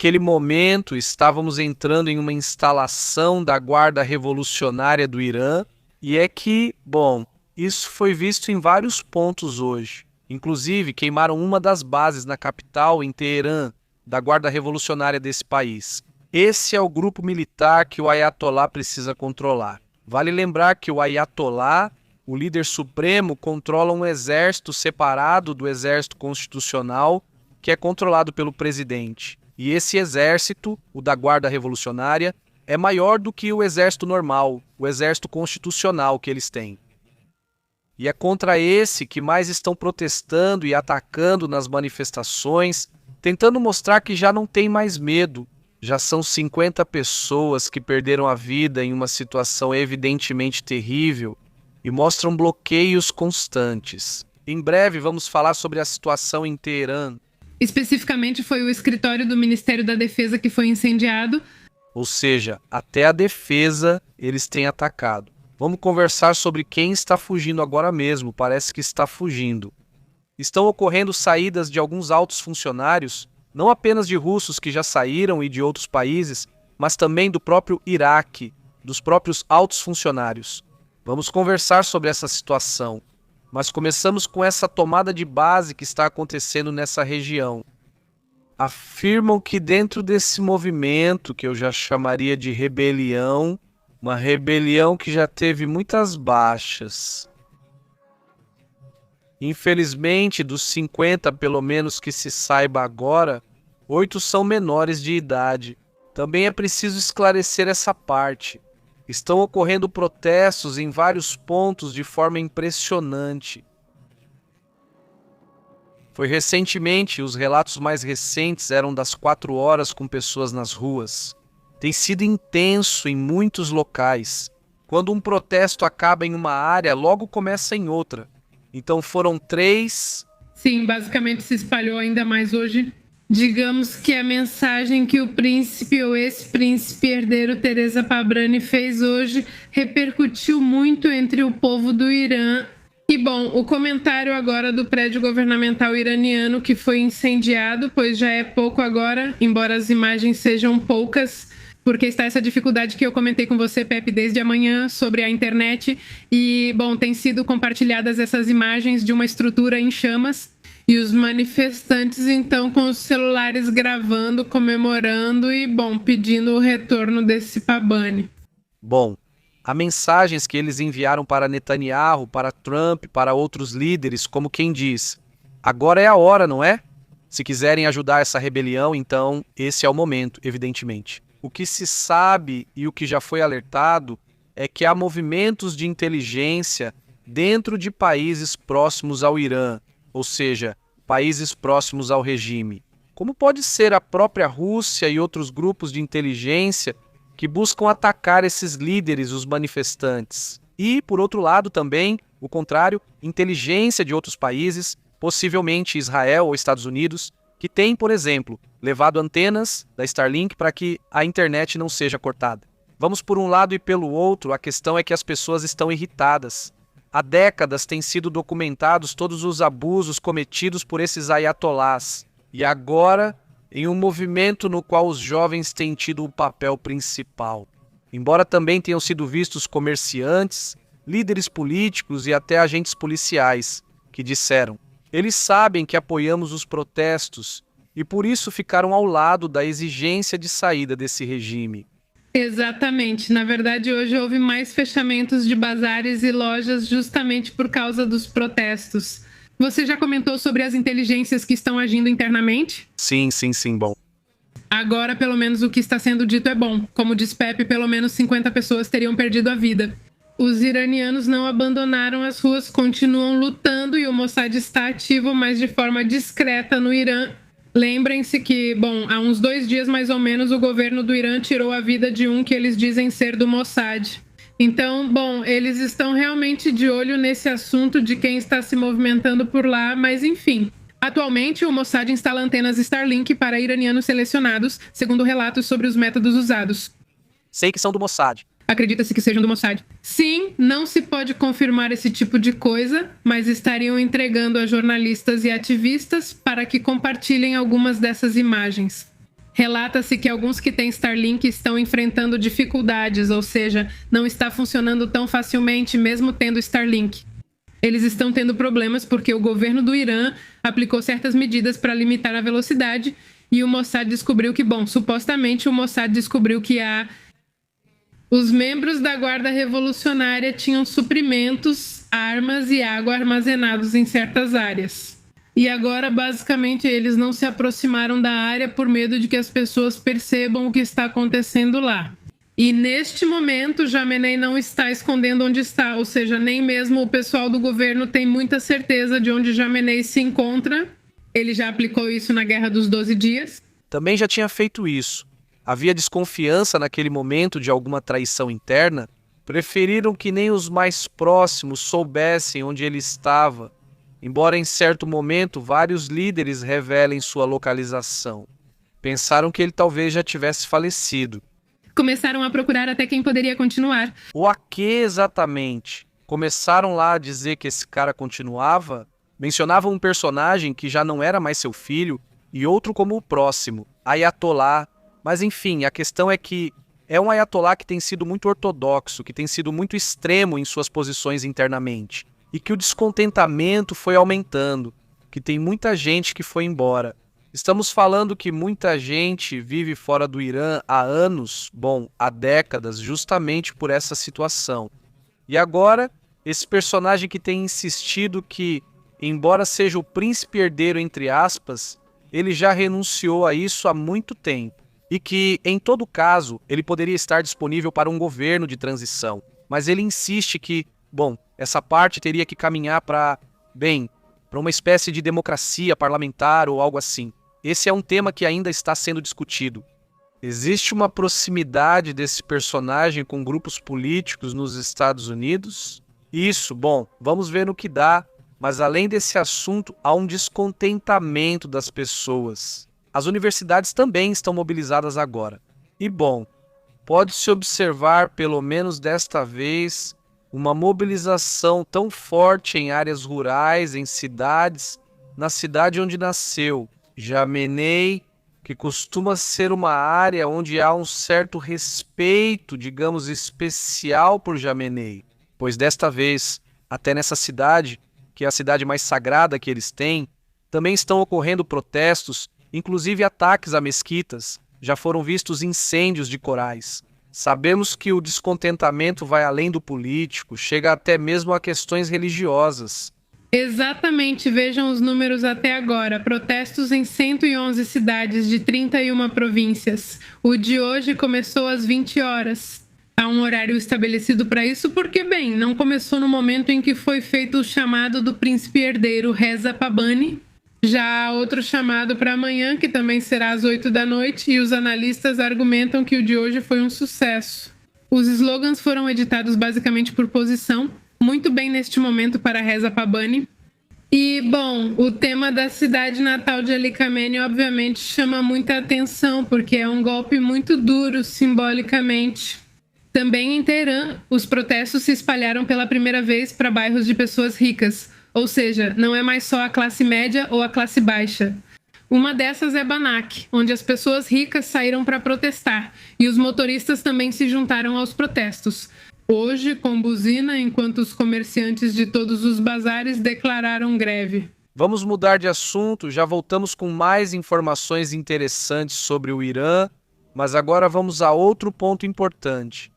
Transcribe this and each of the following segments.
Naquele momento, estávamos entrando em uma instalação da Guarda Revolucionária do Irã, e é que, bom, isso foi visto em vários pontos hoje. Inclusive, queimaram uma das bases na capital, em Teherã, da Guarda Revolucionária desse país. Esse é o grupo militar que o Ayatollah precisa controlar. Vale lembrar que o Ayatollah, o líder supremo, controla um exército separado do exército constitucional, que é controlado pelo presidente. E esse exército, o da Guarda Revolucionária, é maior do que o exército normal, o exército constitucional que eles têm. E é contra esse que mais estão protestando e atacando nas manifestações, tentando mostrar que já não tem mais medo. Já são 50 pessoas que perderam a vida em uma situação evidentemente terrível e mostram bloqueios constantes. Em breve vamos falar sobre a situação em Teherã. Especificamente foi o escritório do Ministério da Defesa que foi incendiado. Ou seja, até a defesa eles têm atacado. Vamos conversar sobre quem está fugindo agora mesmo, parece que está fugindo. Estão ocorrendo saídas de alguns altos funcionários, não apenas de russos que já saíram e de outros países, mas também do próprio Iraque, dos próprios altos funcionários. Vamos conversar sobre essa situação, mas começamos com essa tomada de base que está acontecendo nessa região. Afirmam que dentro desse movimento, que eu já chamaria de rebelião, uma rebelião que já teve muitas baixas. Infelizmente, dos 50, pelo menos que se saiba agora, 8 são menores de idade. Também é preciso esclarecer essa parte. Estão ocorrendo protestos em vários pontos de forma impressionante. Foi recentemente, os relatos mais recentes eram das 4 horas com pessoas nas ruas. Tem sido intenso em muitos locais. Quando um protesto acaba em uma área, logo começa em outra. Então foram 3... Sim, basicamente se espalhou ainda mais hoje. Digamos que a mensagem que o príncipe ou ex-príncipe herdeiro Teresa Pabrani fez hoje repercutiu muito entre o povo do Irã. E bom, o comentário agora do prédio governamental iraniano que foi incendiado, pois já é pouco agora, embora as imagens sejam poucas, porque está essa dificuldade que eu comentei com você, Pepe, desde amanhã sobre a internet. E, bom, tem sido compartilhadas essas imagens de uma estrutura em chamas e os manifestantes, então, com os celulares gravando, comemorando e, bom, pedindo o retorno desse Pabani. Bom, há mensagens que eles enviaram para Netanyahu, para Trump, para outros líderes, como quem diz: agora é a hora, não é? Se quiserem ajudar essa rebelião, então esse é o momento, evidentemente. O que se sabe e o que já foi alertado é que há movimentos de inteligência dentro de países próximos ao Irã, ou seja, países próximos ao regime. Como pode ser a própria Rússia e outros grupos de inteligência que buscam atacar esses líderes, os manifestantes. E, por outro lado, também, o contrário, inteligência de outros países, possivelmente Israel ou Estados Unidos, que tem, por exemplo, levado antenas da Starlink para que a internet não seja cortada. Vamos por um lado e pelo outro, a questão é que as pessoas estão irritadas. Há décadas têm sido documentados todos os abusos cometidos por esses ayatollahs. E agora, em um movimento no qual os jovens têm tido o papel principal. Embora também tenham sido vistos comerciantes, líderes políticos e até agentes policiais, que disseram: eles sabem que apoiamos os protestos e por isso ficaram ao lado da exigência de saída desse regime. Exatamente. Na verdade, hoje houve mais fechamentos de bazares e lojas justamente por causa dos protestos. Você já comentou sobre as inteligências que estão agindo internamente? Sim, bom. Agora, pelo menos, o que está sendo dito é bom. Como diz Pepe, pelo menos 50 pessoas teriam perdido a vida. Os iranianos não abandonaram as ruas, continuam lutando e o Mossad está ativo, mas de forma discreta no Irã. Lembrem-se que, bom, há uns 2 dias mais ou menos, o governo do Irã tirou a vida de um que eles dizem ser do Mossad. Então, bom, eles estão realmente de olho nesse assunto de quem está se movimentando por lá, mas enfim. Atualmente, o Mossad instala antenas Starlink para iranianos selecionados, segundo relatos sobre os métodos usados. Sei que são do Mossad. Acredita-se que sejam do Mossad. Sim, não se pode confirmar esse tipo de coisa, mas estariam entregando a jornalistas e ativistas para que compartilhem algumas dessas imagens. Relata-se que alguns que têm Starlink estão enfrentando dificuldades, ou seja, não está funcionando tão facilmente mesmo tendo Starlink. Eles estão tendo problemas porque o governo do Irã aplicou certas medidas para limitar a velocidade e o Mossad descobriu que, supostamente o Mossad descobriu que os membros da Guarda Revolucionária tinham suprimentos, armas e água armazenados em certas áreas. E agora, basicamente, eles não se aproximaram da área por medo de que as pessoas percebam o que está acontecendo lá. E neste momento, Jamenei não está escondendo onde está, ou seja, nem mesmo o pessoal do governo tem muita certeza de onde Jamenei se encontra. Ele já aplicou isso na Guerra dos 12 Dias. Também já tinha feito isso. Havia desconfiança naquele momento de alguma traição interna. Preferiram que nem os mais próximos soubessem onde ele estava, embora em certo momento vários líderes revelem sua localização. Pensaram que ele talvez já tivesse falecido. Começaram a procurar até quem poderia continuar. O a que exatamente? Começaram lá a dizer que esse cara continuava? Mencionavam um personagem que já não era mais seu filho e outro como o próximo, Ayatollah. Mas enfim, a questão é que é um Ayatollah que tem sido muito ortodoxo, que tem sido muito extremo em suas posições internamente. E que o descontentamento foi aumentando, que tem muita gente que foi embora. Estamos falando que muita gente vive fora do Irã há anos, há décadas, justamente por essa situação. E agora, esse personagem que tem insistido que, embora seja o príncipe herdeiro, entre aspas, ele já renunciou a isso há muito tempo. E que, em todo caso, ele poderia estar disponível para um governo de transição. Mas ele insiste que, essa parte teria que caminhar para uma espécie de democracia parlamentar ou algo assim. Esse é um tema que ainda está sendo discutido. Existe uma proximidade desse personagem com grupos políticos nos Estados Unidos? Isso, vamos ver no que dá. Mas além desse assunto, há um descontentamento das pessoas. As universidades também estão mobilizadas agora. E pode-se observar, pelo menos desta vez, uma mobilização tão forte em áreas rurais, em cidades, na cidade onde nasceu, Jamenei, que costuma ser uma área onde há um certo respeito, digamos, especial por Jamenei, pois desta vez, até nessa cidade, que é a cidade mais sagrada que eles têm, também estão ocorrendo protestos, inclusive ataques a mesquitas, já foram vistos incêndios de corais. Sabemos que o descontentamento vai além do político, chega até mesmo a questões religiosas. Exatamente, vejam os números até agora. Protestos em 111 cidades de 31 províncias. O de hoje começou às 20 horas. Há um horário estabelecido para isso porque, não começou no momento em que foi feito o chamado do príncipe herdeiro Reza Pabani. Já há outro chamado para amanhã, que também será às 8 da noite, e os analistas argumentam que o de hoje foi um sucesso. Os slogans foram editados basicamente por posição, muito bem neste momento para Reza Pabani. E, o tema da cidade natal de Ali Khamenei obviamente chama muita atenção, porque é um golpe muito duro simbolicamente. Também em Teherã, os protestos se espalharam pela primeira vez para bairros de pessoas ricas, ou seja, não é mais só a classe média ou a classe baixa. Uma dessas é Banak, onde as pessoas ricas saíram para protestar e os motoristas também se juntaram aos protestos. Hoje, com buzina, enquanto os comerciantes de todos os bazares declararam greve. Vamos mudar de assunto, já voltamos com mais informações interessantes sobre o Irã, mas agora vamos a outro ponto importante.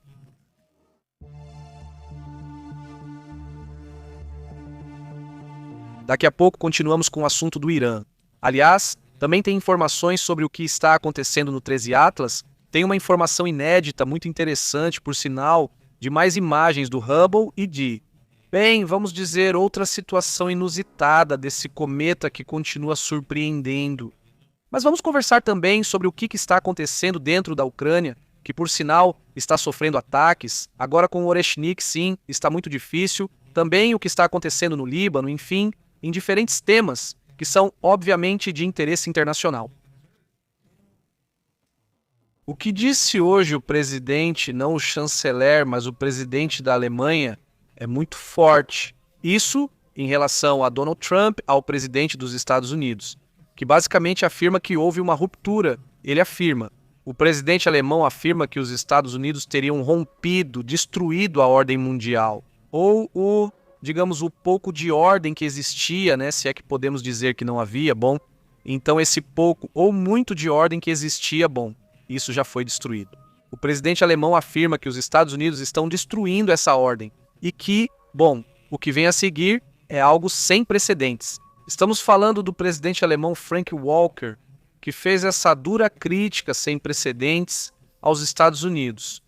Daqui a pouco continuamos com o assunto do Irã. Aliás, também tem informações sobre o que está acontecendo no 13 Atlas. Tem uma informação inédita, muito interessante, por sinal, de mais imagens do Hubble e de, vamos dizer, outra situação inusitada desse cometa que continua surpreendendo. Mas vamos conversar também sobre o que está acontecendo dentro da Ucrânia, que por sinal está sofrendo ataques. Agora com o Oreshnik, sim, está muito difícil. Também o que está acontecendo no Líbano, enfim, em diferentes temas que são, obviamente, de interesse internacional. O que disse hoje o presidente, não o chanceler, mas o presidente da Alemanha, é muito forte. Isso em relação a Donald Trump, ao presidente dos Estados Unidos, que basicamente afirma que houve uma ruptura Ele afirma. O presidente alemão afirma que os Estados Unidos teriam rompido, destruído a ordem mundial. Ou digamos, o pouco de ordem que existia, né? Se é que podemos dizer que não havia, bom. Então esse pouco ou muito de ordem que existia, bom, isso já foi destruído. O presidente alemão afirma que os Estados Unidos estão destruindo essa ordem e que, bom, o que vem a seguir é algo sem precedentes. Estamos falando do presidente alemão Frank Walker, que fez essa dura crítica sem precedentes aos Estados Unidos.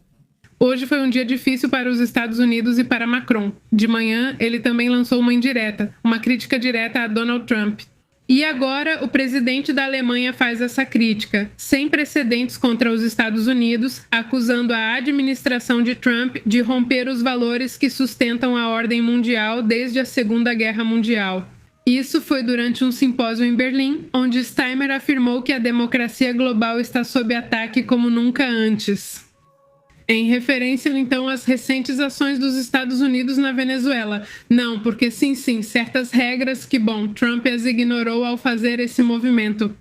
Hoje foi um dia difícil para os Estados Unidos e para Macron. De manhã, ele também lançou uma indireta, uma crítica direta a Donald Trump. E agora, o presidente da Alemanha faz essa crítica, sem precedentes contra os Estados Unidos, acusando a administração de Trump de romper os valores que sustentam a ordem mundial desde a Segunda Guerra Mundial. Isso foi durante um simpósio em Berlim, onde Steinmeier afirmou que a democracia global está sob ataque como nunca antes. Em referência, então, às recentes ações dos Estados Unidos na Venezuela. Não, porque sim, certas regras que, Trump as ignorou ao fazer esse movimento.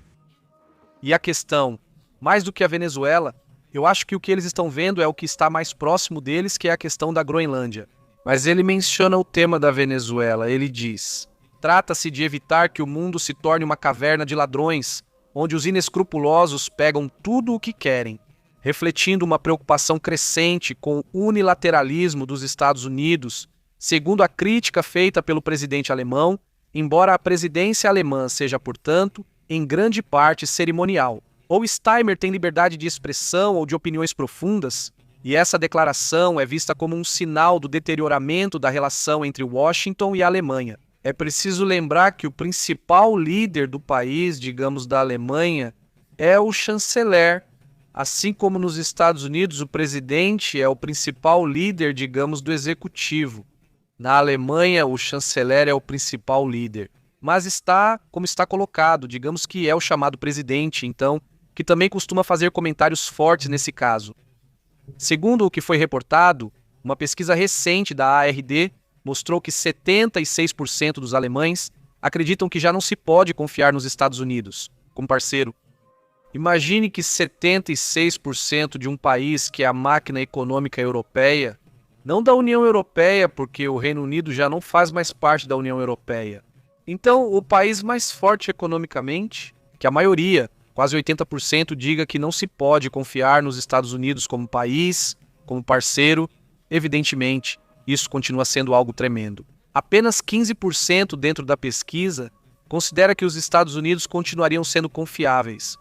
E a questão, mais do que a Venezuela, eu acho que o que eles estão vendo é o que está mais próximo deles, que é a questão da Groenlândia. Mas ele menciona o tema da Venezuela, ele diz: trata-se de evitar que o mundo se torne uma caverna de ladrões, onde os inescrupulosos pegam tudo o que querem, refletindo uma preocupação crescente com o unilateralismo dos Estados Unidos, segundo a crítica feita pelo presidente alemão, embora a presidência alemã seja, portanto, em grande parte cerimonial. Ou Steinmeier tem liberdade de expressão ou de opiniões profundas, e essa declaração é vista como um sinal do deterioramento da relação entre Washington e a Alemanha. É preciso lembrar que o principal líder do país, digamos, da Alemanha, é o chanceler. Assim como nos Estados Unidos, o presidente é o principal líder, digamos, do executivo. Na Alemanha, o chanceler é o principal líder. Mas como está colocado, digamos que é o chamado presidente, então, que também costuma fazer comentários fortes nesse caso. Segundo o que foi reportado, uma pesquisa recente da ARD mostrou que 76% dos alemães acreditam que já não se pode confiar nos Estados Unidos como parceiro. Imagine que 76% de um país que é a máquina econômica europeia, não da União Europeia, porque o Reino Unido já não faz mais parte da União Europeia. Então, o país mais forte economicamente, que a maioria, quase 80%, diga que não se pode confiar nos Estados Unidos como país, como parceiro, evidentemente, isso continua sendo algo tremendo. Apenas 15% dentro da pesquisa considera que os Estados Unidos continuariam sendo confiáveis.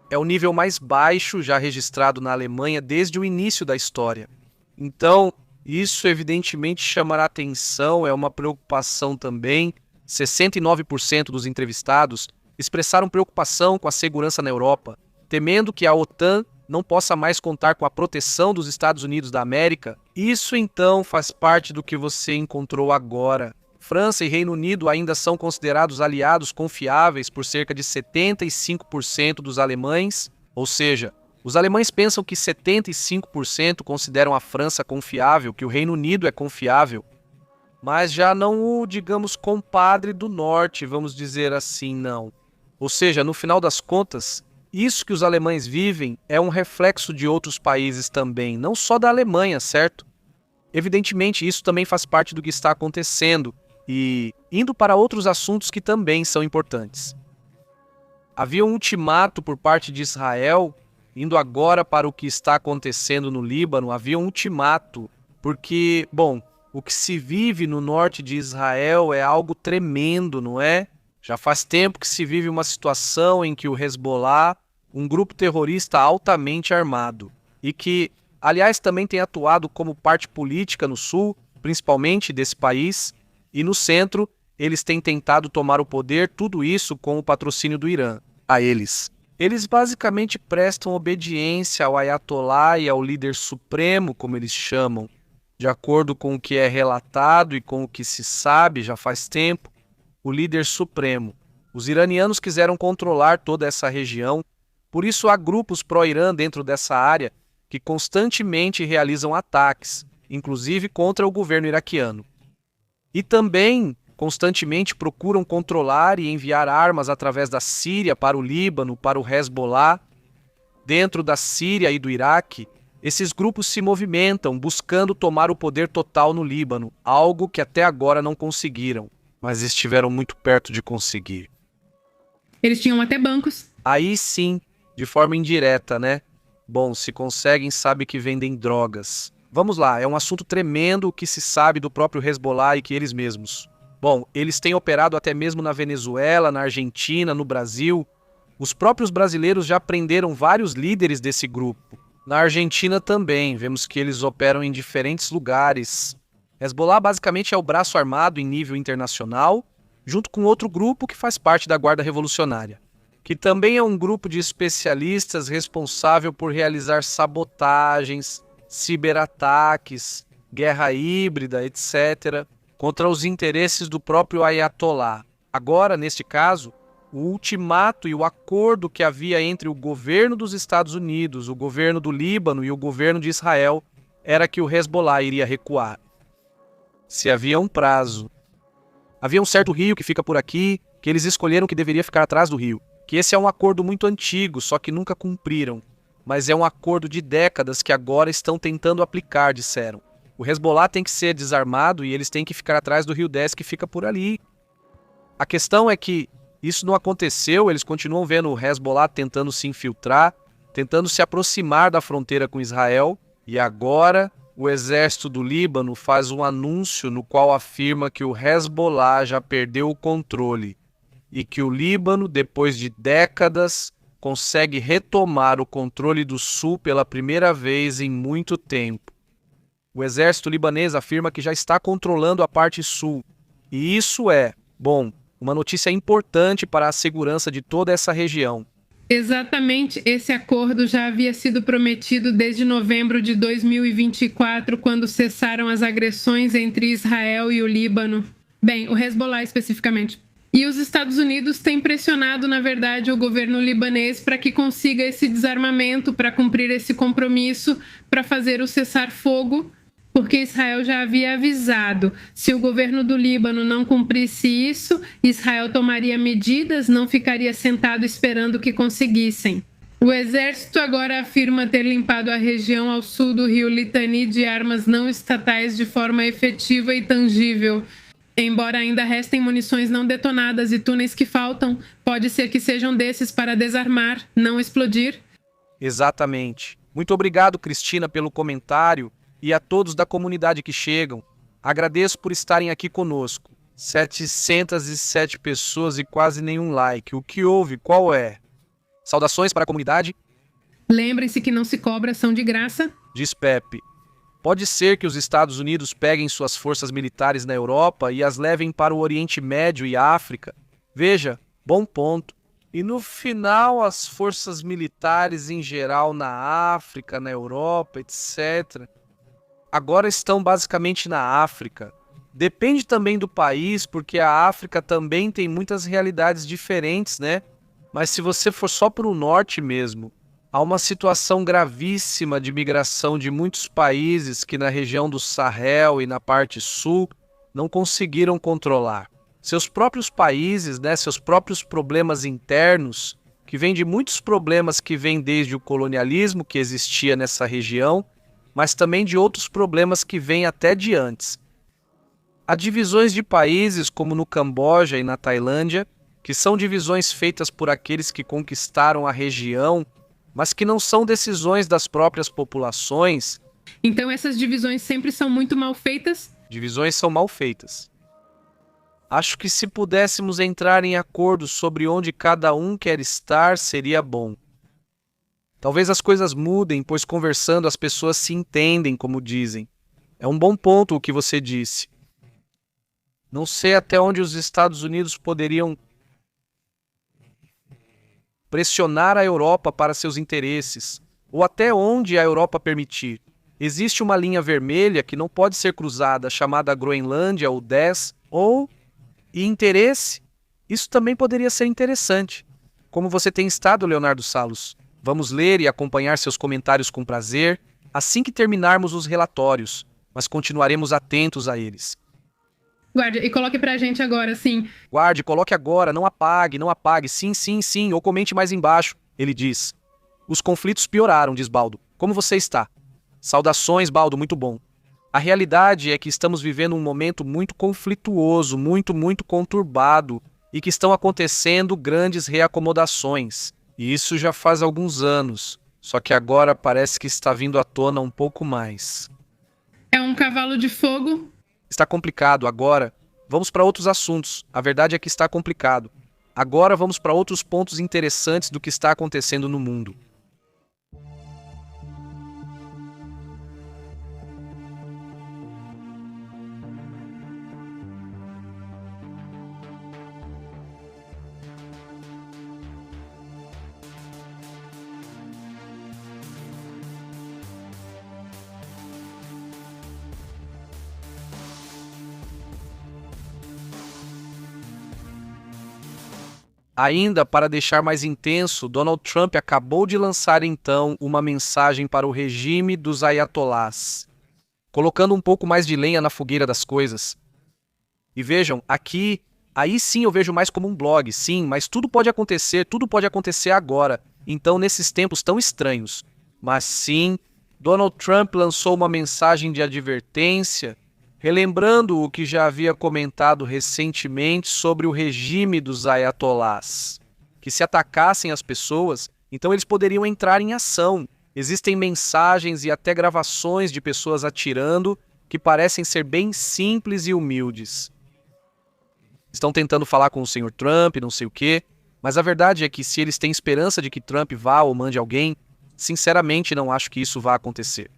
É o nível mais baixo já registrado na Alemanha desde o início da história. Então, isso evidentemente chamará atenção, é uma preocupação também. 69% dos entrevistados expressaram preocupação com a segurança na Europa, temendo que a OTAN não possa mais contar com a proteção dos Estados Unidos da América. Isso então faz parte do que você encontrou agora. França e Reino Unido ainda são considerados aliados confiáveis por cerca de 75% dos alemães, ou seja, os alemães pensam que 75% consideram a França confiável, que o Reino Unido é confiável, mas já não o, digamos, compadre do norte, vamos dizer assim, não. Ou seja, no final das contas, isso que os alemães vivem é um reflexo de outros países também, não só da Alemanha, certo? Evidentemente, isso também faz parte do que está acontecendo, e indo para outros assuntos que também são importantes. Havia um ultimato por parte de Israel, indo agora para o que está acontecendo no Líbano, havia um ultimato, porque, o que se vive no norte de Israel é algo tremendo, não é? Já faz tempo que se vive uma situação em que o Hezbollah, um grupo terrorista altamente armado, e que, aliás, também tem atuado como parte política no sul, principalmente desse país, e no centro, eles têm tentado tomar o poder, tudo isso com o patrocínio do Irã, a eles. Eles basicamente prestam obediência ao Ayatollah e ao líder supremo, como eles chamam, de acordo com o que é relatado e com o que se sabe já faz tempo, o líder supremo. Os iranianos quiseram controlar toda essa região, por isso há grupos pró-Irã dentro dessa área que constantemente realizam ataques, inclusive contra o governo iraquiano. E também constantemente procuram controlar e enviar armas através da Síria para o Líbano, para o Hezbollah. Dentro da Síria e do Iraque, esses grupos se movimentam buscando tomar o poder total no Líbano, algo que até agora não conseguiram, mas estiveram muito perto de conseguir. Eles tinham até bancos. Aí sim, de forma indireta, né? Bom, se conseguem, sabe que vendem drogas. Vamos lá, é um assunto tremendo o que se sabe do próprio Hezbollah e que eles mesmos. Bom, eles têm operado até mesmo na Venezuela, na Argentina, no Brasil. Os próprios brasileiros já prenderam vários líderes desse grupo. Na Argentina também, vemos que eles operam em diferentes lugares. Hezbollah basicamente é o braço armado em nível internacional, junto com outro grupo que faz parte da Guarda Revolucionária, que também é um grupo de especialistas responsável por realizar sabotagens, ciberataques, guerra híbrida, etc., contra os interesses do próprio Ayatollah. Agora, neste caso, o ultimato e o acordo que havia entre o governo dos Estados Unidos, o governo do Líbano e o governo de Israel era que o Hezbollah iria recuar. Se havia um prazo. Havia um certo rio que fica por aqui, que eles escolheram que deveria ficar atrás do rio. Que esse é um acordo muito antigo, só que nunca cumpriram. Mas é um acordo de décadas que agora estão tentando aplicar, disseram. O Hezbollah tem que ser desarmado e eles têm que ficar atrás do rio 10 que fica por ali. A questão é que isso não aconteceu, eles continuam vendo o Hezbollah tentando se infiltrar, tentando se aproximar da fronteira com Israel, e agora o exército do Líbano faz um anúncio no qual afirma que o Hezbollah já perdeu o controle e que o Líbano, depois de décadas, consegue retomar o controle do sul pela primeira vez em muito tempo. O exército libanês afirma que já está controlando a parte sul, e isso é, bom, uma notícia importante para a segurança de toda essa região. Exatamente, esse acordo já havia sido prometido desde novembro de 2024, quando cessaram as agressões entre Israel e o Líbano. Bem, o Hezbollah especificamente. E os Estados Unidos têm pressionado, na verdade, o governo libanês para que consiga esse desarmamento, para cumprir esse compromisso, para fazer o cessar-fogo, porque Israel já havia avisado. Se o governo do Líbano não cumprisse isso, Israel tomaria medidas, não ficaria sentado esperando que conseguissem. O exército agora afirma ter limpado a região ao sul do rio Litani de armas não estatais de forma efetiva e tangível. Embora ainda restem munições não detonadas e túneis que faltam, pode ser que sejam desses para desarmar, não explodir. Exatamente. Muito obrigado, Cristina, pelo comentário e a todos da comunidade que chegam. Agradeço por estarem aqui conosco. 707 pessoas e quase nenhum like. O que houve? Qual é? Saudações para a comunidade. Lembrem-se que não se cobra, são de graça. Diz Pepe. Pode ser que os Estados Unidos peguem suas forças militares na Europa e as levem para o Oriente Médio e África. Veja, bom ponto. E no final, as forças militares em geral na África, na Europa, etc., agora estão basicamente na África. Depende também do país, porque a África também tem muitas realidades diferentes, né? Mas se você for só para o norte mesmo, há uma situação gravíssima de migração de muitos países que na região do Sahel e na parte sul não conseguiram controlar. Seus próprios países, né, seus próprios problemas internos, que vêm de muitos problemas que vêm desde o colonialismo que existia nessa região, mas também de outros problemas que vêm até de antes. Há divisões de países, como no Camboja e na Tailândia, que são divisões feitas por aqueles que conquistaram a região, mas que não são decisões das próprias populações. Então essas divisões sempre são muito mal feitas? Divisões são mal feitas. Acho que se pudéssemos entrar em acordo sobre onde cada um quer estar, seria bom. Talvez as coisas mudem, pois conversando as pessoas se entendem, como dizem. É um bom ponto o que você disse. Não sei até onde os Estados Unidos poderiam pressionar a Europa para seus interesses, ou até onde a Europa permitir. Existe uma linha vermelha que não pode ser cruzada, chamada Groenlândia ou 10, e interesse, isso também poderia ser interessante. Como você tem estado, Leonardo Salos? Vamos ler e acompanhar seus comentários com prazer, assim que terminarmos os relatórios, mas continuaremos atentos a eles. Guarde, e coloque pra gente agora, sim. Guarde, coloque agora, não apague, sim, ou comente mais embaixo, ele diz. Os conflitos pioraram, diz Baldo. Como você está? Saudações, Baldo, muito bom. A realidade é que estamos vivendo um momento muito conflituoso, muito conturbado, e que estão acontecendo grandes reacomodações. E isso já faz alguns anos, só que agora parece que está vindo à tona um pouco mais. É um cavalo de fogo? Está complicado agora. Vamos para outros assuntos. A verdade é que está complicado. Agora vamos para outros pontos interessantes do que está acontecendo no mundo. Ainda para deixar mais intenso, Donald Trump acabou de lançar então uma mensagem para o regime dos ayatolás, colocando um pouco mais de lenha na fogueira das coisas. E vejam, aí sim eu vejo mais como um blog, sim, mas tudo pode acontecer agora, então nesses tempos tão estranhos. Mas sim, Donald Trump lançou uma mensagem de advertência, relembrando o que já havia comentado recentemente sobre o regime dos ayatolás, que se atacassem as pessoas, então eles poderiam entrar em ação. Existem mensagens e até gravações de pessoas atirando que parecem ser bem simples e humildes. Estão tentando falar com o senhor Trump, não sei o quê, mas a verdade é que se eles têm esperança de que Trump vá ou mande alguém, sinceramente não acho que isso vá acontecer.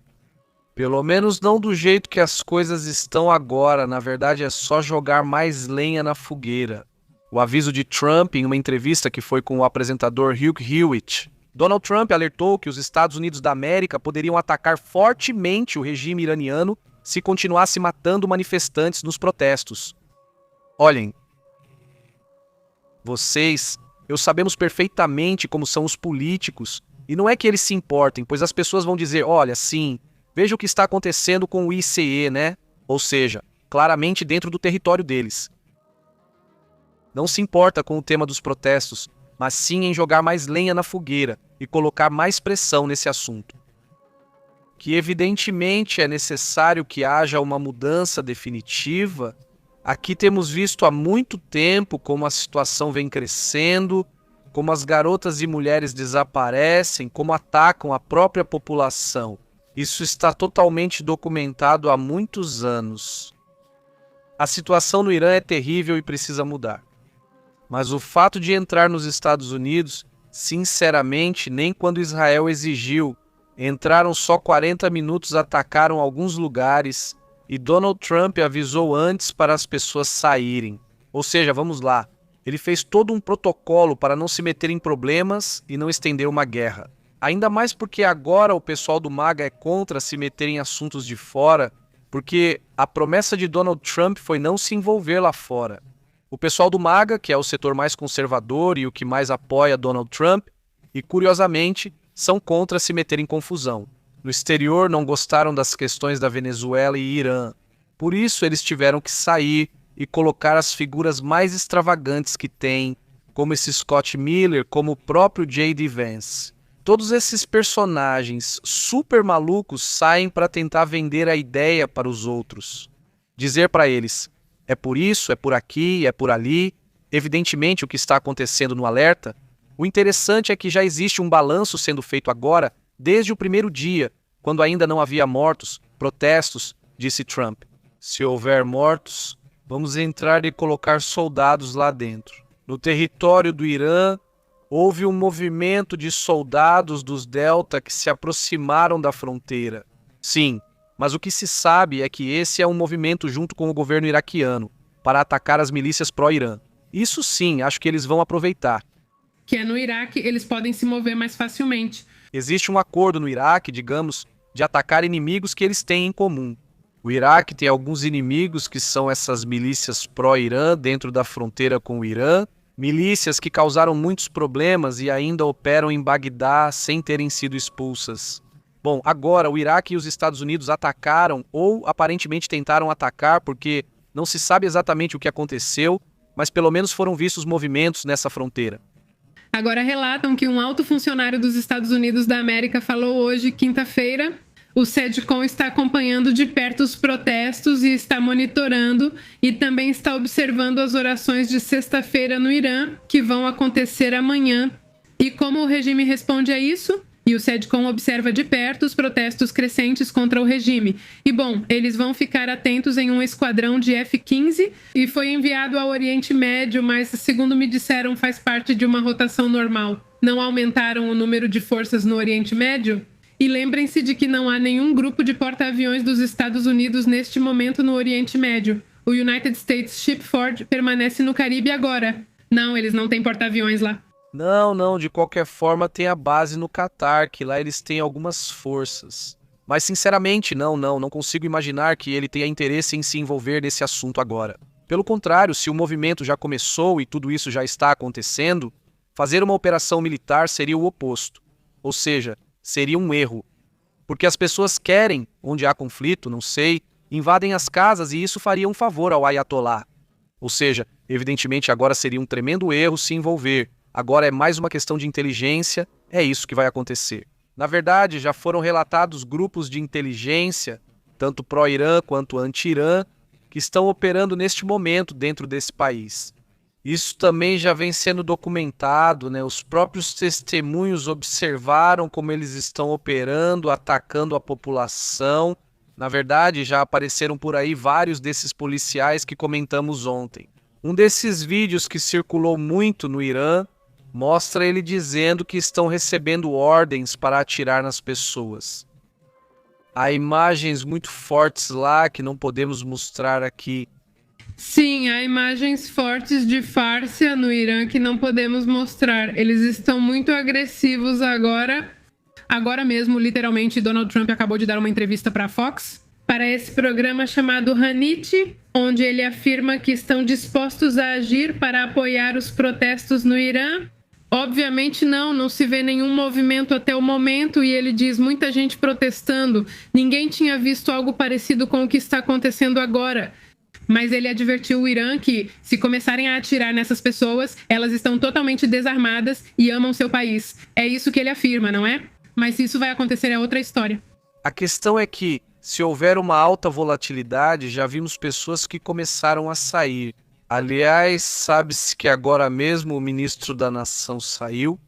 Pelo menos não do jeito que as coisas estão agora, na verdade é só jogar mais lenha na fogueira. O aviso de Trump em uma entrevista que foi com o apresentador Hugh Hewitt. Donald Trump alertou que os Estados Unidos da América poderiam atacar fortemente o regime iraniano se continuasse matando manifestantes nos protestos. Olhem, eu sabemos perfeitamente como são os políticos, e não é que eles se importem, pois as pessoas vão dizer, olha, sim, veja o que está acontecendo com o ICE, né? Ou seja, claramente dentro do território deles. Não se importa com o tema dos protestos, mas sim em jogar mais lenha na fogueira e colocar mais pressão nesse assunto. Que evidentemente é necessário que haja uma mudança definitiva. Aqui temos visto há muito tempo como a situação vem crescendo, como as garotas e mulheres desaparecem, como atacam a própria população. Isso está totalmente documentado há muitos anos. A situação no Irã é terrível e precisa mudar. Mas o fato de entrar nos Estados Unidos, sinceramente, nem quando Israel exigiu, entraram só 40 minutos, atacaram alguns lugares e Donald Trump avisou antes para as pessoas saírem. Ou seja, vamos lá, ele fez todo um protocolo para não se meter em problemas e não estender uma guerra. Ainda mais porque agora o pessoal do MAGA é contra se meter em assuntos de fora, porque a promessa de Donald Trump foi não se envolver lá fora. O pessoal do MAGA, que é o setor mais conservador e o que mais apoia Donald Trump, e curiosamente, são contra se meter em confusão. No exterior não gostaram das questões da Venezuela e Irã. Por isso eles tiveram que sair e colocar as figuras mais extravagantes que têm, como esse Scott Miller, como o próprio J.D. Vance. Todos esses personagens super malucos saem para tentar vender a ideia para os outros. Dizer para eles, é por isso, é por aqui, é por ali. Evidentemente o que está acontecendo no alerta. O interessante é que já existe um balanço sendo feito agora, desde o primeiro dia, quando ainda não havia mortos, protestos, disse Trump. Se houver mortos, vamos entrar e colocar soldados lá dentro. No território do Irã, houve um movimento de soldados dos Delta que se aproximaram da fronteira. Sim, mas o que se sabe é que esse é um movimento junto com o governo iraquiano, para atacar as milícias pró-Irã. Isso sim, acho que eles vão aproveitar. Que é no Iraque, eles podem se mover mais facilmente. Existe um acordo no Iraque, digamos, de atacar inimigos que eles têm em comum. O Iraque tem alguns inimigos que são essas milícias pró-Irã dentro da fronteira com o Irã, milícias que causaram muitos problemas e ainda operam em Bagdá sem terem sido expulsas. Bom, agora o Iraque e os Estados Unidos atacaram ou aparentemente tentaram atacar porque não se sabe exatamente o que aconteceu, mas pelo menos foram vistos movimentos nessa fronteira. Agora relatam que um alto funcionário dos Estados Unidos da América falou hoje, quinta-feira, o CEDCOM está acompanhando de perto os protestos e está monitorando e também está observando as orações de sexta-feira no Irã, que vão acontecer amanhã. E como o regime responde a isso? E o CEDCOM observa de perto os protestos crescentes contra o regime. E, bom, eles vão ficar atentos em um esquadrão de F-15 e foi enviado ao Oriente Médio, mas, segundo me disseram, faz parte de uma rotação normal. Não aumentaram o número de forças no Oriente Médio? E lembrem-se de que não há nenhum grupo de porta-aviões dos Estados Unidos neste momento no Oriente Médio. O United States Shipyard permanece no Caribe agora. Não, eles não têm porta-aviões lá. Não, de qualquer forma tem a base no Catar, que lá eles têm algumas forças. Mas sinceramente, não consigo imaginar que ele tenha interesse em se envolver nesse assunto agora. Pelo contrário, se o movimento já começou e tudo isso já está acontecendo, fazer uma operação militar seria o oposto. Ou seja, seria um erro. Porque as pessoas querem, onde há conflito, não sei, invadem as casas e isso faria um favor ao Ayatollah. Ou seja, evidentemente agora seria um tremendo erro se envolver. Agora é mais uma questão de inteligência, é isso que vai acontecer. Na verdade, já foram relatados grupos de inteligência, tanto pró-Irã quanto anti-Irã, que estão operando neste momento dentro desse país. Isso também já vem sendo documentado, né? Os próprios testemunhos observaram como eles estão operando, atacando a população. Na verdade, já apareceram por aí vários desses policiais que comentamos ontem. Um desses vídeos que circulou muito no Irã mostra ele dizendo que estão recebendo ordens para atirar nas pessoas. Há imagens muito fortes lá que não podemos mostrar aqui. Sim, há imagens fortes de Fársia no Irã que não podemos mostrar. Eles estão muito agressivos agora. Agora mesmo, literalmente, Donald Trump acabou de dar uma entrevista para a Fox, para esse programa chamado Hanit, onde ele afirma que estão dispostos a agir para apoiar os protestos no Irã. Obviamente não se vê nenhum movimento até o momento e ele diz muita gente protestando. Ninguém tinha visto algo parecido com o que está acontecendo agora. Mas ele advertiu o Irã que, se começarem a atirar nessas pessoas, elas estão totalmente desarmadas e amam seu país. É isso que ele afirma, não é? Mas se isso vai acontecer é outra história. A questão é que, se houver uma alta volatilidade, já vimos pessoas que começaram a sair. Aliás, sabe-se que agora mesmo o ministro da Nação saiu.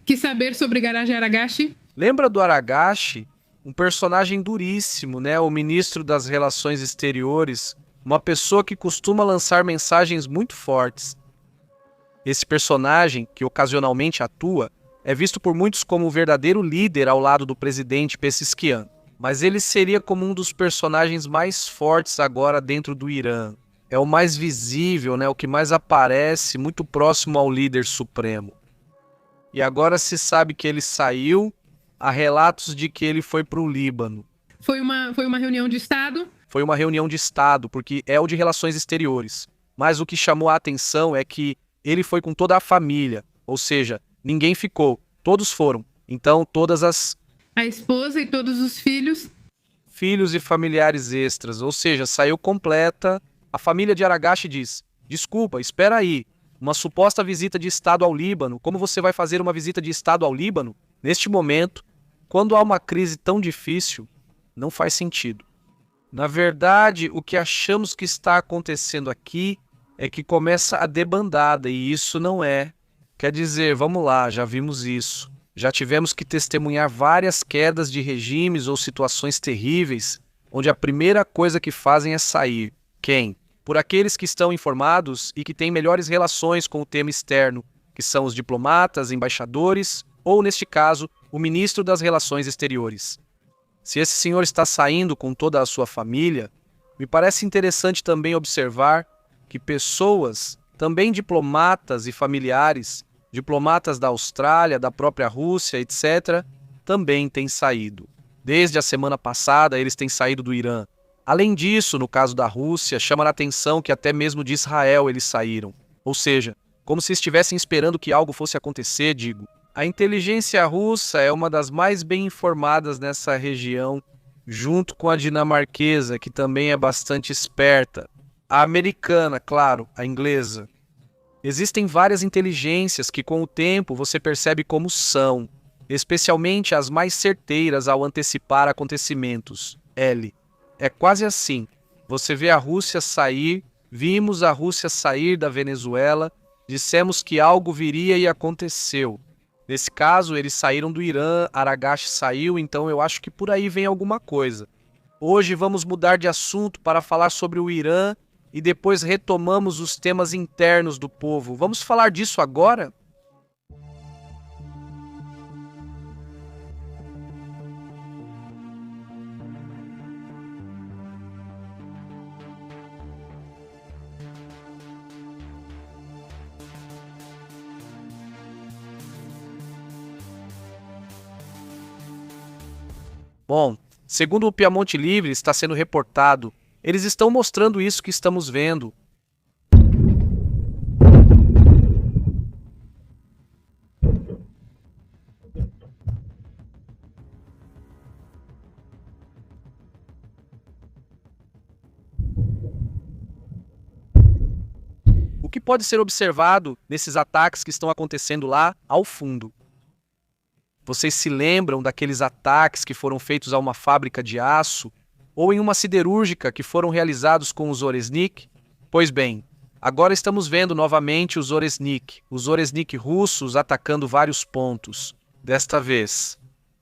Que saber sobre Garage Aragashi? Lembra do Aragashi? Um personagem duríssimo, né? O ministro das Relações Exteriores. Uma pessoa que costuma lançar mensagens muito fortes. Esse personagem, que ocasionalmente atua, é visto por muitos como o verdadeiro líder ao lado do presidente Pezeshkian. Mas ele seria como um dos personagens mais fortes agora dentro do Irã. É o mais visível, né? O que mais aparece, muito próximo ao líder supremo. E agora se sabe que ele saiu, há relatos de que ele foi para o Líbano. Foi uma reunião de Estado? Foi uma reunião de Estado, porque é o de Relações Exteriores. Mas o que chamou a atenção é que ele foi com toda a família, ou seja, ninguém ficou, todos foram. Então, A esposa e todos os filhos? Filhos e familiares extras, ou seja, saiu completa. A família de Aragashi diz, desculpa, espera aí, uma suposta visita de Estado ao Líbano, como você vai fazer uma visita de Estado ao Líbano? Neste momento, quando há uma crise tão difícil, não faz sentido. Na verdade, o que achamos que está acontecendo aqui é que começa a debandada, e isso não é. Quer dizer, vamos lá, já vimos isso. Já tivemos que testemunhar várias quedas de regimes ou situações terríveis, onde a primeira coisa que fazem é sair. Quem? Por aqueles que estão informados e que têm melhores relações com o tema externo, que são os diplomatas, embaixadores, ou, neste caso, o ministro das Relações Exteriores. Se esse senhor está saindo com toda a sua família, me parece interessante também observar que pessoas, também diplomatas e familiares, diplomatas da Austrália, da própria Rússia, etc., também têm saído. Desde a semana passada, eles têm saído do Irã. Além disso, no caso da Rússia, chama a atenção que até mesmo de Israel eles saíram. Ou seja, como se estivessem esperando que algo fosse acontecer, digo. A inteligência russa é uma das mais bem informadas nessa região, junto com a dinamarquesa, que também é bastante esperta. A americana, claro, a inglesa. Existem várias inteligências que com o tempo você percebe como são, especialmente as mais certeiras ao antecipar acontecimentos. L. É quase assim. Você vê a Rússia sair, vimos a Rússia sair da Venezuela, dissemos que algo viria e aconteceu. Nesse caso, eles saíram do Irã, Aragache saiu, então eu acho que por aí vem alguma coisa. Hoje vamos mudar de assunto para falar sobre o Irã e depois retomamos os temas internos do povo. Vamos falar disso agora? Bom, segundo o Piamonte Livre está sendo reportado, eles estão mostrando isso que estamos vendo. O que pode ser observado nesses ataques que estão acontecendo lá ao fundo? Vocês se lembram daqueles ataques que foram feitos a uma fábrica de aço ou em uma siderúrgica que foram realizados com os Oresnik? Pois bem, agora estamos vendo novamente os Oresnik russos atacando vários pontos. Desta vez,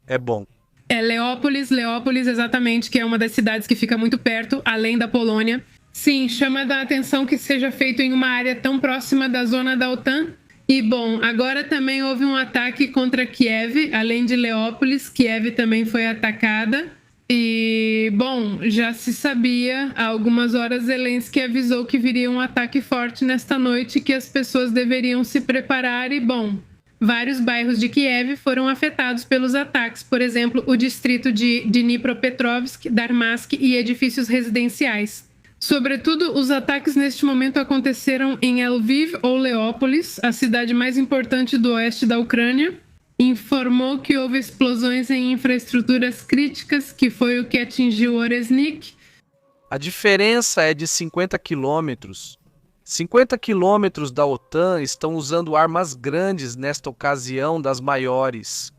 é bom. Leópolis exatamente, que é uma das cidades que fica muito perto, além da Polônia. Sim, chama a atenção que seja feito em uma área tão próxima da zona da OTAN. E, bom, agora também houve um ataque contra Kiev, além de Leópolis. Kiev também foi atacada. E, bom, já se sabia, há algumas horas Zelensky avisou que viria um ataque forte nesta noite, que as pessoas deveriam se preparar e, bom, vários bairros de Kiev foram afetados pelos ataques. Por exemplo, o distrito de Dnipropetrovsk, Darmask e edifícios residenciais. Sobretudo, os ataques neste momento aconteceram em Lviv ou Leópolis, a cidade mais importante do oeste da Ucrânia. Informou que houve explosões em infraestruturas críticas, que foi o que atingiu Oresnik. A diferença é de 50 quilômetros. 50 quilômetros da OTAN estão usando armas grandes nesta ocasião das maiores.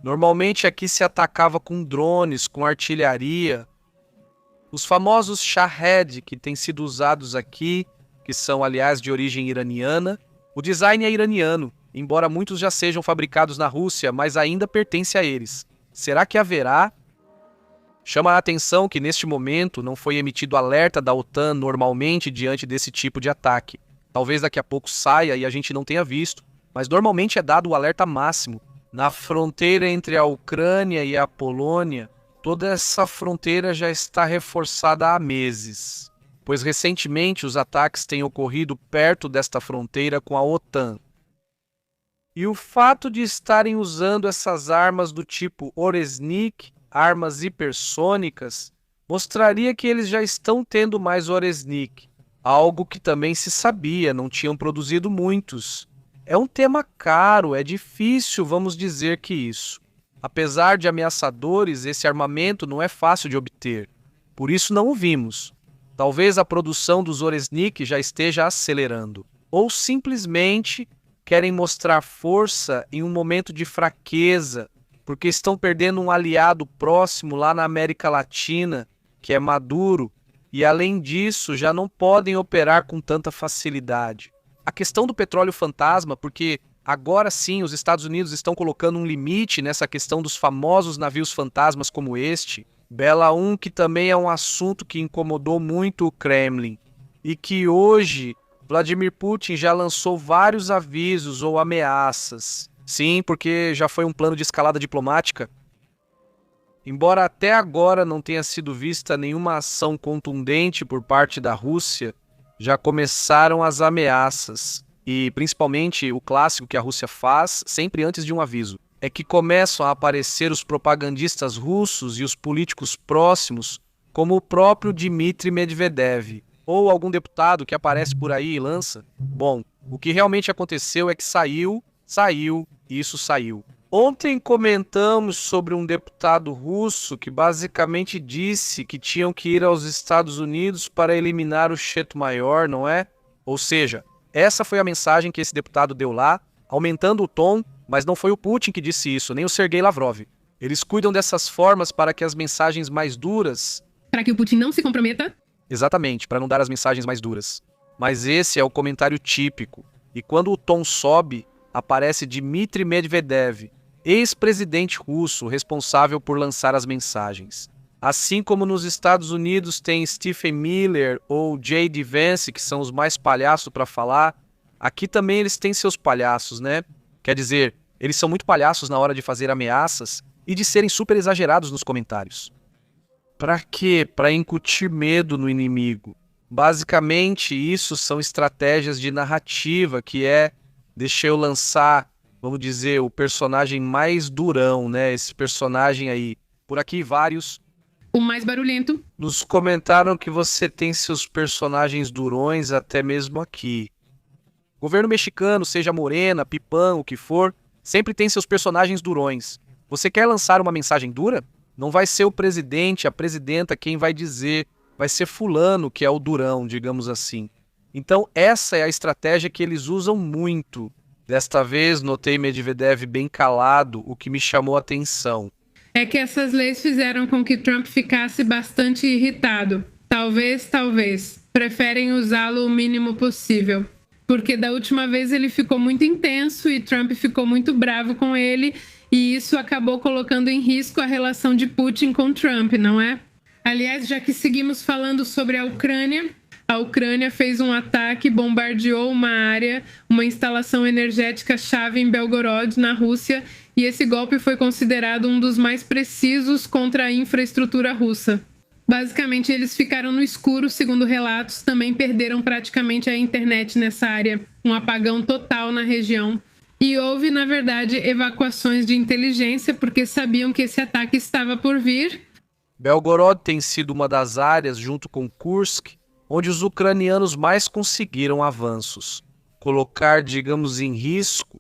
Normalmente aqui se atacava com drones, com artilharia. Os famosos Shahed, que têm sido usados aqui, que são, aliás, de origem iraniana. O design é iraniano, embora muitos já sejam fabricados na Rússia, mas ainda pertence a eles. Será que haverá? Chama a atenção que, neste momento, não foi emitido alerta da OTAN normalmente diante desse tipo de ataque. Talvez daqui a pouco saia e a gente não tenha visto, mas normalmente é dado o alerta máximo. Na fronteira entre a Ucrânia e a Polônia, toda essa fronteira já está reforçada há meses, pois recentemente os ataques têm ocorrido perto desta fronteira com a OTAN. E o fato de estarem usando essas armas do tipo Oresnik, armas hipersônicas, mostraria que eles já estão tendo mais Oresnik, algo que também se sabia, não tinham produzido muitos. É um tema caro, é difícil, vamos dizer que isso. Apesar de ameaçadores, esse armamento não é fácil de obter. Por isso não o vimos. Talvez a produção dos Oresnik já esteja acelerando. Ou simplesmente querem mostrar força em um momento de fraqueza, porque estão perdendo um aliado próximo lá na América Latina, que é Maduro, e além disso já não podem operar com tanta facilidade. A questão do petróleo fantasma, porque agora sim, os Estados Unidos estão colocando um limite nessa questão dos famosos navios fantasmas como este. Bela 1, que também é um assunto que incomodou muito o Kremlin. E que hoje, Vladimir Putin já lançou vários avisos ou ameaças. Sim, porque já foi um plano de escalada diplomática. Embora até agora não tenha sido vista nenhuma ação contundente por parte da Rússia, já começaram as ameaças. E principalmente o clássico que a Rússia faz, sempre antes de um aviso, é que começam a aparecer os propagandistas russos e os políticos próximos, como o próprio Dmitry Medvedev, ou algum deputado que aparece por aí e lança. Bom, o que realmente aconteceu é que saiu, e isso saiu. Ontem comentamos sobre um deputado russo que basicamente disse que tinham que ir aos Estados Unidos para eliminar o Cheto Maior, não é? Ou seja, Essa foi a mensagem que esse deputado deu lá, aumentando o tom, mas não foi o Putin que disse isso, nem o Sergei Lavrov. Eles cuidam dessas formas para que as mensagens mais duras... Para que o Putin não se comprometa? Exatamente, para não dar as mensagens mais duras. Mas esse é o comentário típico. E quando o tom sobe, aparece Dmitry Medvedev, ex-presidente russo responsável por lançar as mensagens. Assim como nos Estados Unidos tem Stephen Miller ou J.D. Vance, que são os mais palhaços para falar, aqui também eles têm seus palhaços, né? Quer dizer, eles são muito palhaços na hora de fazer ameaças e de serem super exagerados nos comentários. Para quê? Para incutir medo no inimigo. Basicamente, isso são estratégias de narrativa, que é, deixa eu lançar, vamos dizer, o personagem mais durão, né? Esse personagem aí. Por aqui, vários. O mais barulhento. Nos comentaram que você tem seus personagens durões até mesmo aqui. Governo mexicano, seja Morena, Pipão, o que for, sempre tem seus personagens durões. Você quer lançar uma mensagem dura? Não vai ser o presidente, a presidenta quem vai dizer, vai ser fulano que é o durão, digamos assim. Então essa é a estratégia que eles usam muito. Desta vez notei Medvedev bem calado, o que me chamou a atenção. É que essas leis fizeram com que Trump ficasse bastante irritado. Talvez. Preferem usá-lo o mínimo possível. Porque da última vez ele ficou muito intenso e Trump ficou muito bravo com ele, e isso acabou colocando em risco a relação de Putin com Trump, não é? Aliás, já que seguimos falando sobre a Ucrânia fez um ataque, bombardeou uma área, uma instalação energética-chave em Belgorod, na Rússia, e esse golpe foi considerado um dos mais precisos contra a infraestrutura russa. Basicamente, eles ficaram no escuro, segundo relatos, também perderam praticamente a internet nessa área, um apagão total na região. E houve, na verdade, evacuações de inteligência, porque sabiam que esse ataque estava por vir. Belgorod tem sido uma das áreas, junto com Kursk, onde os ucranianos mais conseguiram avanços. Colocar, digamos, em risco.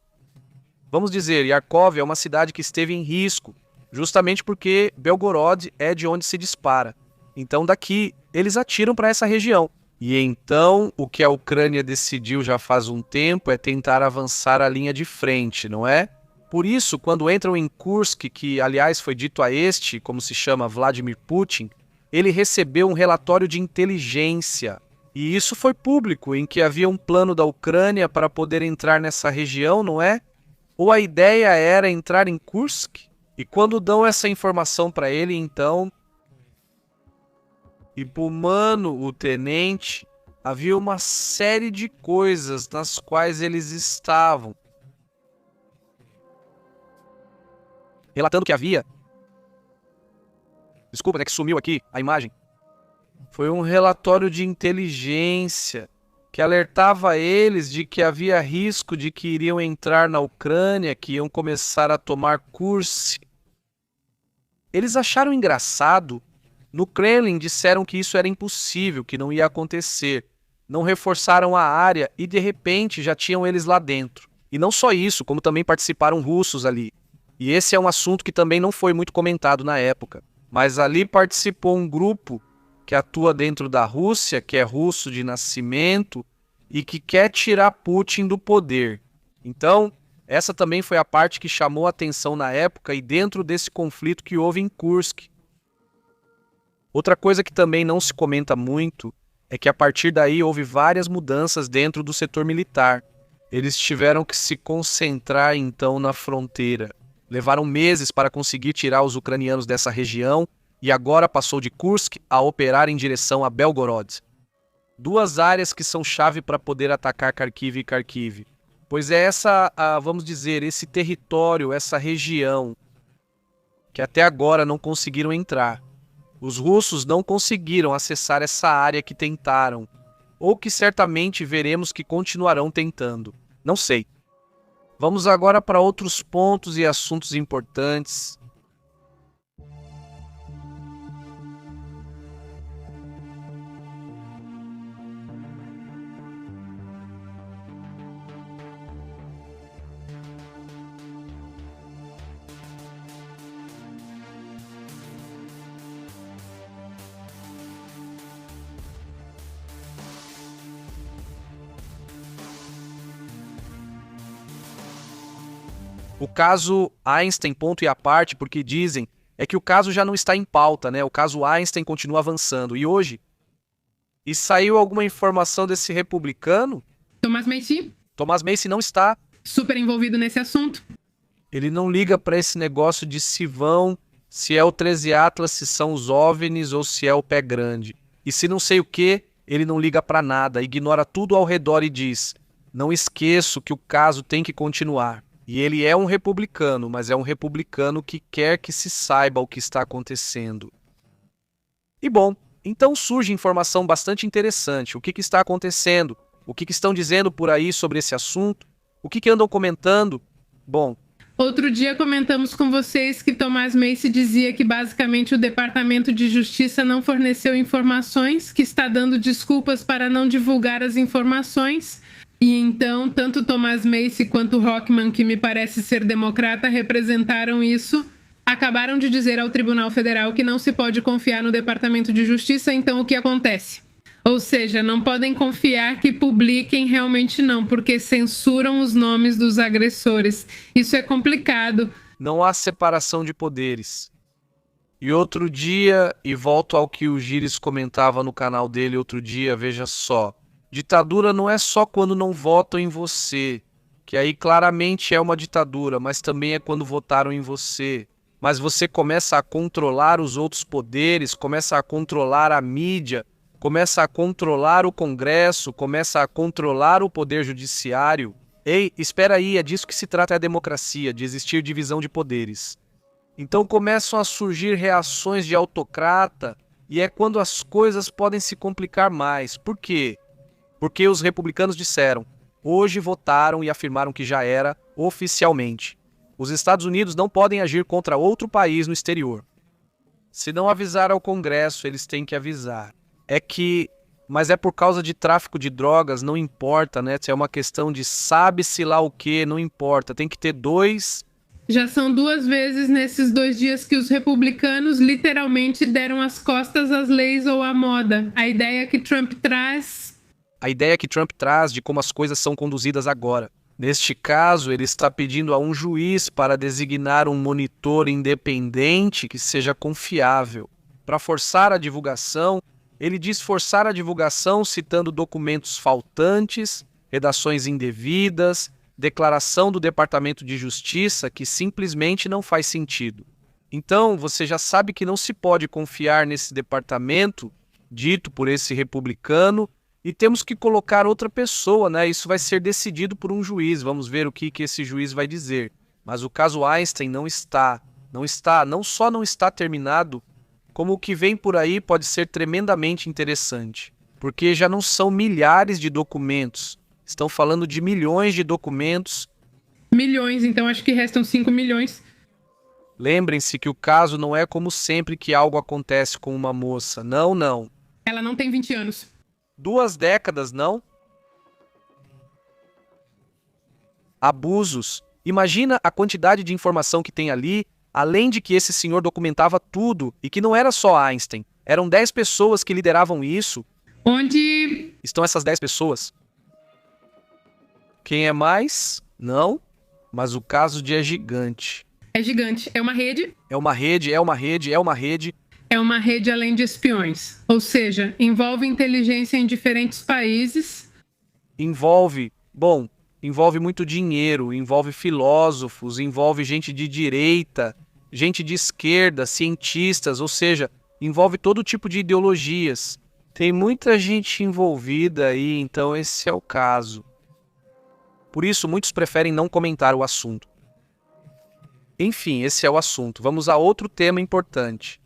Vamos dizer, Yarkov é uma cidade que esteve em risco, justamente porque Belgorod é de onde se dispara. Então daqui eles atiram para essa região. E então o que a Ucrânia decidiu já faz um tempo é tentar avançar a linha de frente, não é? Por isso, quando entram em Kursk, que aliás foi dito a este, como se chama, Vladimir Putin, ele recebeu um relatório de inteligência. E isso foi público, em que havia um plano da Ucrânia para poder entrar nessa região, não é? Ou a ideia era entrar em Kursk? E quando dão essa informação para ele, então... E pro mano, o tenente, havia uma série de coisas nas quais eles estavam. Relatando que havia... Desculpa, né, que sumiu aqui a imagem. Foi um relatório de inteligência que alertava eles de que havia risco de que iriam entrar na Ucrânia, que iam começar a tomar Kursk. Eles acharam engraçado. No Kremlin disseram que isso era impossível, que não ia acontecer. Não reforçaram a área e de repente já tinham eles lá dentro. E não só isso, como também participaram russos ali. E esse é um assunto que também não foi muito comentado na época. Mas ali participou um grupo que atua dentro da Rússia, que é russo de nascimento e que quer tirar Putin do poder. Então, essa também foi a parte que chamou a atenção na época e dentro desse conflito que houve em Kursk. Outra coisa que também não se comenta muito é que a partir daí houve várias mudanças dentro do setor militar. Eles tiveram que se concentrar então na fronteira. Levaram meses para conseguir tirar os ucranianos dessa região e agora passou de Kursk a operar em direção a Belgorod. Duas áreas que são chave para poder atacar Kharkiv e Kharkiv. Pois é vamos dizer, esse território, essa região que até agora não conseguiram entrar. Os russos não conseguiram acessar essa área que tentaram, ou que certamente veremos que continuarão tentando. Não sei. Vamos agora para outros pontos e assuntos importantes. O caso Einstein, ponto e à parte, porque dizem, é que o caso já não está em pauta, né? O caso Einstein continua avançando. E hoje, e saiu alguma informação desse republicano? Thomas Macy, Thomas Macy não está. super envolvido nesse assunto. Ele não liga para esse negócio de se vão, se é o 13 Atlas, se são os OVNIs ou se é o pé grande. E se não sei o que, ele não liga para nada, ignora tudo ao redor e diz: não esqueço que o caso tem que continuar. E ele é um republicano, mas é um republicano que quer que se saiba o que está acontecendo. E bom, então surge informação bastante interessante. O que está acontecendo? O que estão dizendo por aí sobre esse assunto? O que andam comentando? Bom, Outro dia comentamos com vocês que Thomas Macy dizia que basicamente o Departamento de Justiça não forneceu informações, que está dando desculpas para não divulgar as informações. E então, tanto Thomas Macy quanto Rockman, que me parece ser democrata, representaram isso. Acabaram de dizer ao Tribunal Federal que não se pode confiar no Departamento de Justiça, então o que acontece? Ou seja, não podem confiar que publiquem, realmente não, porque censuram os nomes dos agressores. Isso é complicado. não há separação de poderes. E outro dia, e volto ao que o Gires comentava no canal dele outro dia, veja só. Ditadura não é só quando não votam em você, que aí claramente é uma ditadura, mas também é quando votaram em você. Mas você começa a controlar os outros poderes, começa a controlar a mídia, começa a controlar o Congresso, começa a controlar o Poder Judiciário. Ei, espera aí, é disso que se trata a democracia, de existir divisão de poderes. Então começam a surgir reações de autocrata, e é quando as coisas podem se complicar mais. Por quê? Porque os republicanos disseram, hoje votaram e afirmaram que já era oficialmente. Os Estados Unidos não podem agir contra outro país no exterior. Se não avisar ao Congresso, eles têm que avisar. Mas é por causa de tráfico de drogas, não importa, né? É uma questão de sabe-se lá o que, não importa. Tem que ter dois. Já são 2 vezes nesses 2 dias que os republicanos literalmente deram as costas às leis ou à moda. A ideia que Trump traz De como as coisas são conduzidas agora. Neste caso, ele está pedindo a um juiz para designar um monitor independente que seja confiável. Para forçar a divulgação, ele diz forçar a divulgação citando documentos faltantes, redações indevidas, declaração do Departamento de Justiça que simplesmente não faz sentido. Então, você já sabe que não se pode confiar nesse departamento, dito por esse republicano, e temos que colocar outra pessoa, né? Isso vai ser decidido por um juiz. Vamos ver o que esse juiz vai dizer. Mas o caso Einstein não só não está terminado, como o que vem por aí pode ser tremendamente interessante. Porque já não são milhares de documentos. Estão falando de milhões de documentos. Milhões, então acho que restam 5 milhões. Lembrem-se que o caso não é como sempre que algo acontece com uma moça. Não, não. Ela não tem 20 anos. 2 décadas, não? Abusos. Imagina a quantidade de informação que tem ali, além de que esse senhor documentava tudo e que não era só Einstein. Eram 10 pessoas que lideravam isso. Onde estão essas 10 pessoas? Quem é mais? Não. Mas o caso é gigante. É gigante. É uma rede. É uma rede, é uma rede, é uma rede. É uma rede além de espiões. Ou seja, envolve inteligência em diferentes países. Envolve muito dinheiro, envolve filósofos, envolve gente de direita, gente de esquerda, cientistas, ou seja, envolve todo tipo de ideologias. Tem muita gente envolvida aí, então esse é o caso. Por isso, muitos preferem não comentar o assunto. Enfim, esse é o assunto. Vamos a outro tema importante.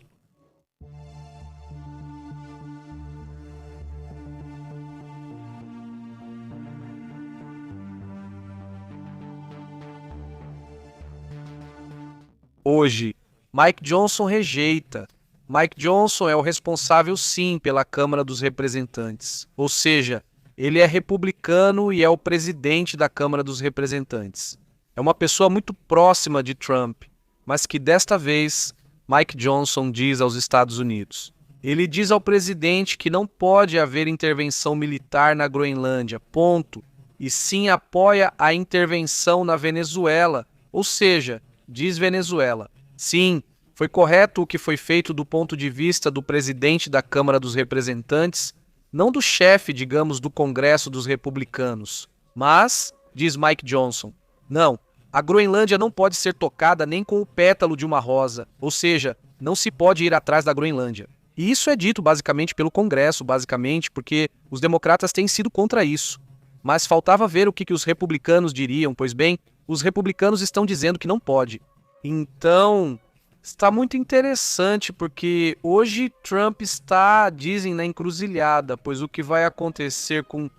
Hoje, Mike Johnson rejeita. Mike Johnson é o responsável, sim, pela Câmara dos Representantes. Ou seja, ele é republicano e é o presidente da Câmara dos Representantes. É uma pessoa muito próxima de Trump, mas que desta vez Mike Johnson diz aos Estados Unidos. Ele diz ao presidente que não pode haver intervenção militar na Groenlândia, ponto. E sim apoia a intervenção na Venezuela, Ou seja, diz Venezuela, sim, foi correto o que foi feito do ponto de vista do presidente da Câmara dos Representantes, não do chefe, digamos, do Congresso dos Republicanos. Mas, diz Mike Johnson, não, a Groenlândia não pode ser tocada nem com o pétalo de uma rosa, ou seja, não se pode ir atrás da Groenlândia. E isso é dito basicamente pelo Congresso, basicamente, porque os democratas têm sido contra isso. Mas faltava ver o que os republicanos diriam, pois bem, os republicanos estão dizendo que não pode. Então, está muito interessante, porque hoje Trump está, dizem, na encruzilhada, pois o que vai acontecer com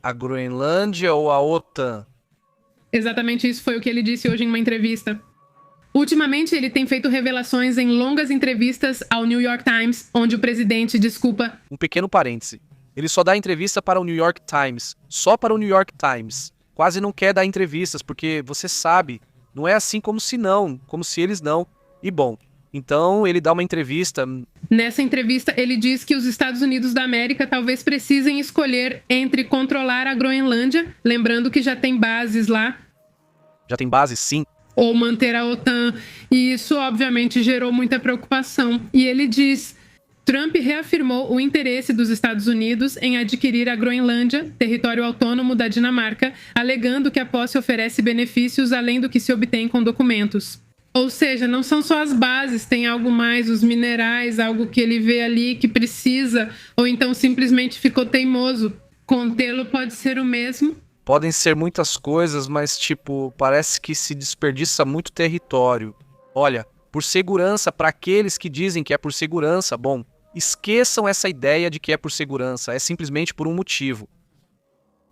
a Groenlândia ou a OTAN? Exatamente isso foi o que ele disse hoje em uma entrevista. Ultimamente, ele tem feito revelações em longas entrevistas ao New York Times, onde o presidente desculpa... Um pequeno parêntese. Ele só dá entrevista para o New York Times, só para o New York Times. Quase não quer dar entrevistas, porque você sabe, não é assim como se eles não. E bom, então ele dá uma entrevista... Nessa entrevista, ele diz que os Estados Unidos da América talvez precisem escolher entre controlar a Groenlândia, lembrando que já tem bases lá. Já tem bases, sim. Ou manter a OTAN, e isso obviamente gerou muita preocupação. E ele diz, Trump reafirmou o interesse dos Estados Unidos em adquirir a Groenlândia, território autônomo da Dinamarca, alegando que a posse oferece benefícios além do que se obtém com documentos. Ou seja, não são só as bases, tem algo mais, os minerais, algo que ele vê ali que precisa, ou então simplesmente ficou teimoso. Contê-lo pode ser o mesmo. Podem ser muitas coisas, mas, parece que se desperdiça muito território. Olha, por segurança, para aqueles que dizem que é por segurança, bom, esqueçam essa ideia de que é por segurança, é simplesmente por um motivo.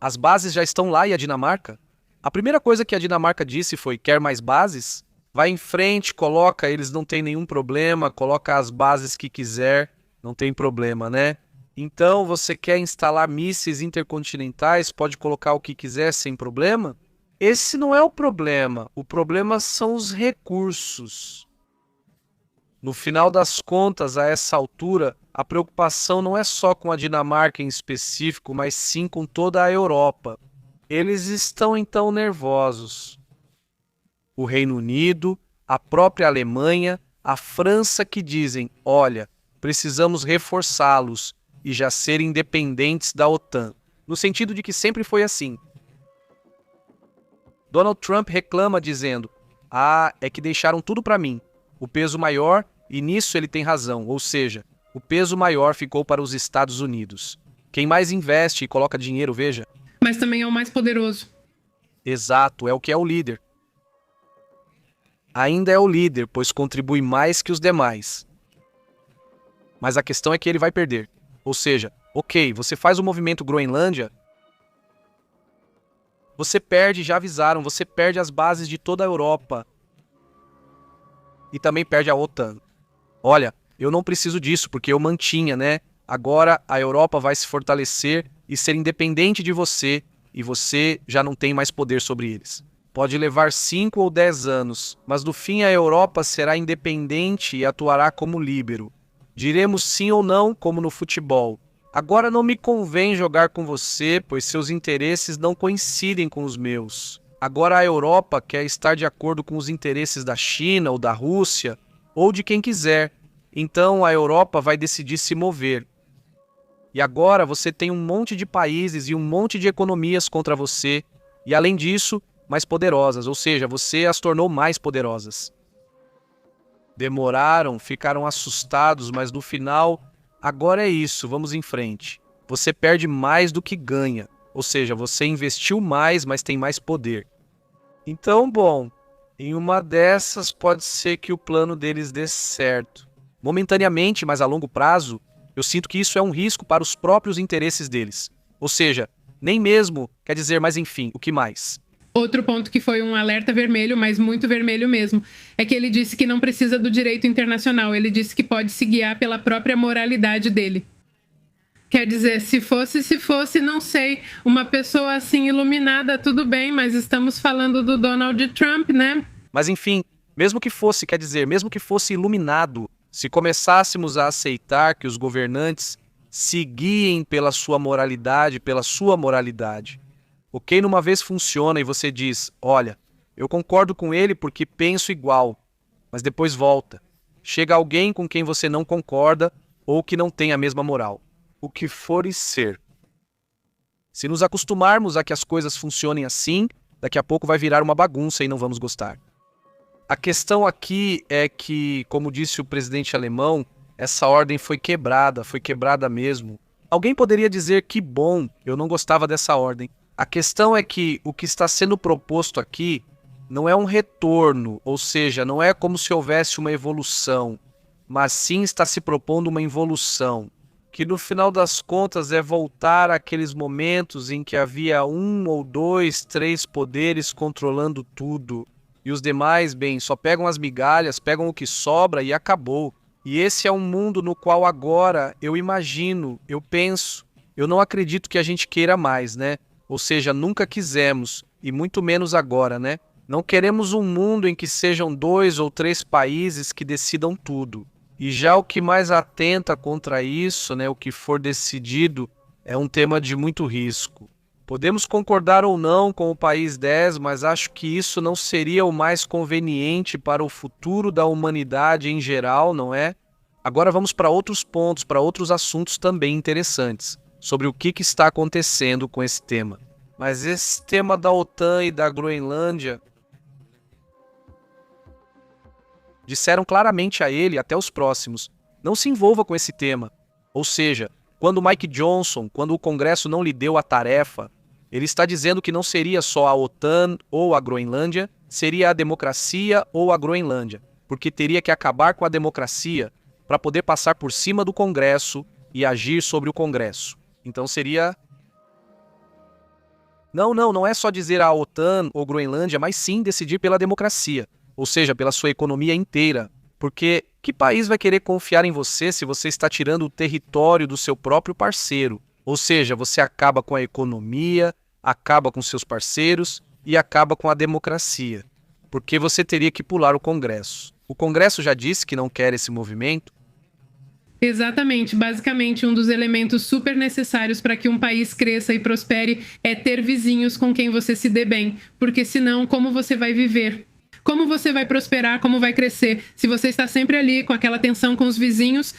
As bases já estão lá e a Dinamarca? A primeira coisa que a Dinamarca disse foi, quer mais bases? Vai em frente, coloca, eles não têm nenhum problema, coloca as bases que quiser, não tem problema, né? Então, você quer instalar mísseis intercontinentais, pode colocar o que quiser sem problema? Esse não é o problema são os recursos. No final das contas, a essa altura, a preocupação não é só com a Dinamarca em específico, mas sim com toda a Europa. Eles estão então nervosos. O Reino Unido, a própria Alemanha, a França que dizem, olha, precisamos reforçá-los e já serem independentes da OTAN, no sentido de que sempre foi assim. Donald Trump reclama dizendo, é que deixaram tudo para mim, o peso maior, e nisso ele tem razão, ou seja, o peso maior ficou para os Estados Unidos. Quem mais investe e coloca dinheiro, veja. Mas também é o mais poderoso. Exato, é o que é o líder. Ainda é o líder, pois contribui mais que os demais. Mas a questão é que ele vai perder. Ou seja, ok, você faz o movimento Groenlândia, você perde, já avisaram, você perde as bases de toda a Europa. E também perde a OTAN. Olha, eu não preciso disso, porque eu mantinha, né? Agora a Europa vai se fortalecer e ser independente de você, e você já não tem mais poder sobre eles. Pode levar 5 ou 10 anos, mas no fim a Europa será independente e atuará como líbero. Diremos sim ou não, como no futebol. Agora não me convém jogar com você, pois seus interesses não coincidem com os meus. Agora a Europa quer estar de acordo com os interesses da China ou da Rússia, ou de quem quiser. Então a Europa vai decidir se mover. E agora você tem um monte de países e um monte de economias contra você, e além disso, mais poderosas, ou seja, você as tornou mais poderosas. Demoraram, ficaram assustados, mas no final, agora é isso, vamos em frente. Você perde mais do que ganha, ou seja, você investiu mais, mas tem mais poder. Então, bom, em uma dessas pode ser que o plano deles dê certo. Momentaneamente, mas a longo prazo, eu sinto que isso é um risco para os próprios interesses deles. Ou seja, nem mesmo, quer dizer, mas enfim, o que mais? Outro ponto que foi um alerta vermelho, mas muito vermelho mesmo, é que ele disse que não precisa do direito internacional. Ele disse que pode se guiar pela própria moralidade dele. Quer dizer, se fosse, não sei, uma pessoa assim iluminada, tudo bem, mas estamos falando do Donald Trump, né? Mas enfim, mesmo que fosse, quer dizer, mesmo que fosse iluminado, se começássemos a aceitar que os governantes se guiem pela sua moralidade, Ok, numa vez funciona e você diz, olha, eu concordo com ele porque penso igual, mas depois volta. Chega alguém com quem você não concorda ou que não tem a mesma moral. O que for e ser. Se nos acostumarmos a que as coisas funcionem assim, daqui a pouco vai virar uma bagunça e não vamos gostar. A questão aqui é que, como disse o presidente alemão, essa ordem foi quebrada mesmo. Alguém poderia dizer que bom, eu não gostava dessa ordem. A questão é que o que está sendo proposto aqui não é um retorno, ou seja, não é como se houvesse uma evolução, mas sim está se propondo uma involução, que no final das contas é voltar àqueles momentos em que havia 1 ou 2, 3 poderes controlando tudo, e os demais, bem, só pegam as migalhas, pegam o que sobra e acabou. E esse é um mundo no qual agora eu imagino, eu penso, eu não acredito que a gente queira mais, né? Ou seja, nunca quisemos, e muito menos agora, né? Não queremos um mundo em que sejam 2 ou 3 países que decidam tudo. E já o que mais atenta contra isso, né, o que for decidido, é um tema de muito risco. Podemos concordar ou não com o país 10, mas acho que isso não seria o mais conveniente para o futuro da humanidade em geral, não é? Agora vamos para outros pontos, para outros assuntos também interessantes, sobre o que está acontecendo com esse tema. Mas esse tema da OTAN e da Groenlândia, disseram claramente a ele, até os próximos, não se envolva com esse tema. Ou seja, quando Mike Johnson, quando o Congresso não lhe deu a tarefa, ele está dizendo que não seria só a OTAN ou a Groenlândia, seria a democracia ou a Groenlândia, porque teria que acabar com a democracia para poder passar por cima do Congresso e agir sobre o Congresso. Então seria... Não é só dizer a OTAN ou Groenlândia, mas sim decidir pela democracia, ou seja, pela sua economia inteira. Porque que país vai querer confiar em você se você está tirando o território do seu próprio parceiro? Ou seja, você acaba com a economia, acaba com seus parceiros e acaba com a democracia. Porque você teria que pular o Congresso. O Congresso já disse que não quer esse movimento. Exatamente. Basicamente, um dos elementos super necessários para que um país cresça e prospere é ter vizinhos com quem você se dê bem. Porque senão, como você vai viver? Como você vai prosperar? Como vai crescer? Se você está sempre ali com aquela tensão com os vizinhos...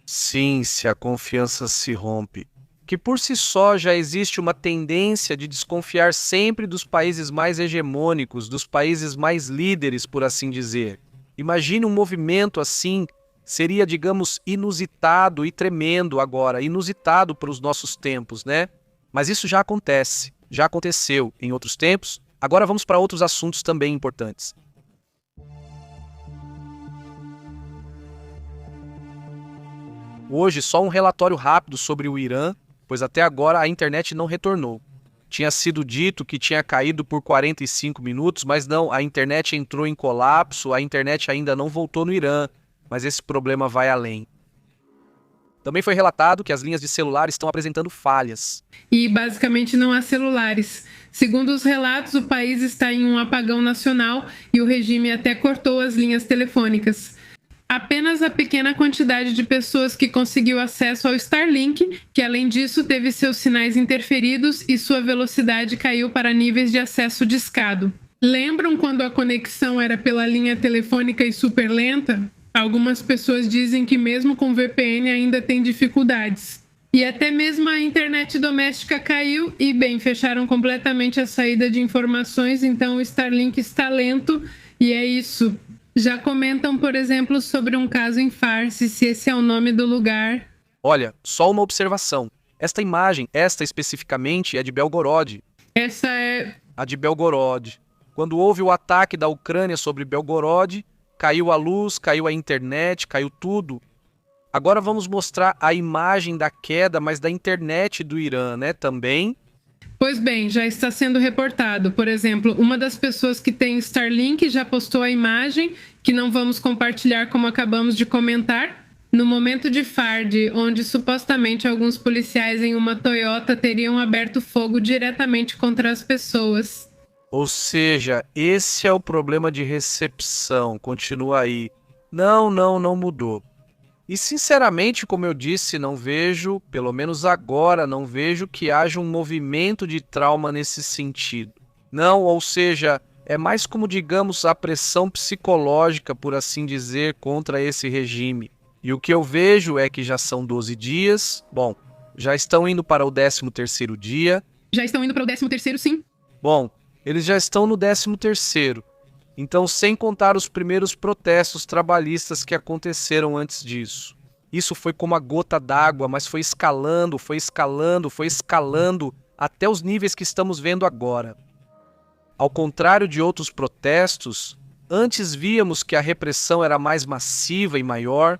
Sim, se a confiança se rompe. Que por si só já existe uma tendência de desconfiar sempre dos países mais hegemônicos, dos países mais líderes, por assim dizer. Imagine um movimento assim, seria, digamos, inusitado e tremendo agora, inusitado para os nossos tempos, né? Mas isso já acontece, já aconteceu em outros tempos. Agora vamos para outros assuntos também importantes. Hoje, só um relatório rápido sobre o Irã, pois até agora a internet não retornou. Tinha sido dito que tinha caído por 45 minutos, mas não, a internet entrou em colapso, a internet ainda não voltou no Irã, mas esse problema vai além. Também foi relatado que as linhas de celular estão apresentando falhas. E basicamente não há celulares. Segundo os relatos, o país está em um apagão nacional e o regime até cortou as linhas telefônicas. Apenas a pequena quantidade de pessoas que conseguiu acesso ao Starlink, que além disso teve seus sinais interferidos e sua velocidade caiu para níveis de acesso discado. Lembram quando a conexão era pela linha telefônica e super lenta? Algumas pessoas dizem que mesmo com VPN ainda tem dificuldades. E até mesmo a internet doméstica caiu e, bem, fecharam completamente a saída de informações, então o Starlink está lento e é isso. Já comentam, por exemplo, sobre um caso em Farsi, se esse é o nome do lugar. Olha, só uma observação. Esta imagem, esta especificamente, é de Belgorod. Essa é... A de Belgorod. Quando houve o ataque da Ucrânia sobre Belgorod, caiu a luz, caiu a internet, caiu tudo. Agora vamos mostrar a imagem da queda, mas da internet do Irã, né, também. Pois bem, já está sendo reportado. Por exemplo, uma das pessoas que tem Starlink já postou a imagem, que não vamos compartilhar como acabamos de comentar, no momento de Fard, onde supostamente alguns policiais em uma Toyota teriam aberto fogo diretamente contra as pessoas. Ou seja, esse é o problema de recepção, continua aí. Não mudou. E sinceramente, como eu disse, não vejo, pelo menos agora, não vejo que haja um movimento de trauma nesse sentido. Não, ou seja, é mais como, digamos, a pressão psicológica, por assim dizer, contra esse regime. E o que eu vejo é que já são 12 dias, bom, já estão indo para o 13º dia. Já estão indo para o 13º, sim. Bom, eles já estão no 13º. Então, sem contar os primeiros protestos trabalhistas que aconteceram antes disso. Isso foi como a gota d'água, mas foi escalando, foi escalando, foi escalando até os níveis que estamos vendo agora. Ao contrário de outros protestos, antes víamos que a repressão era mais massiva e maior.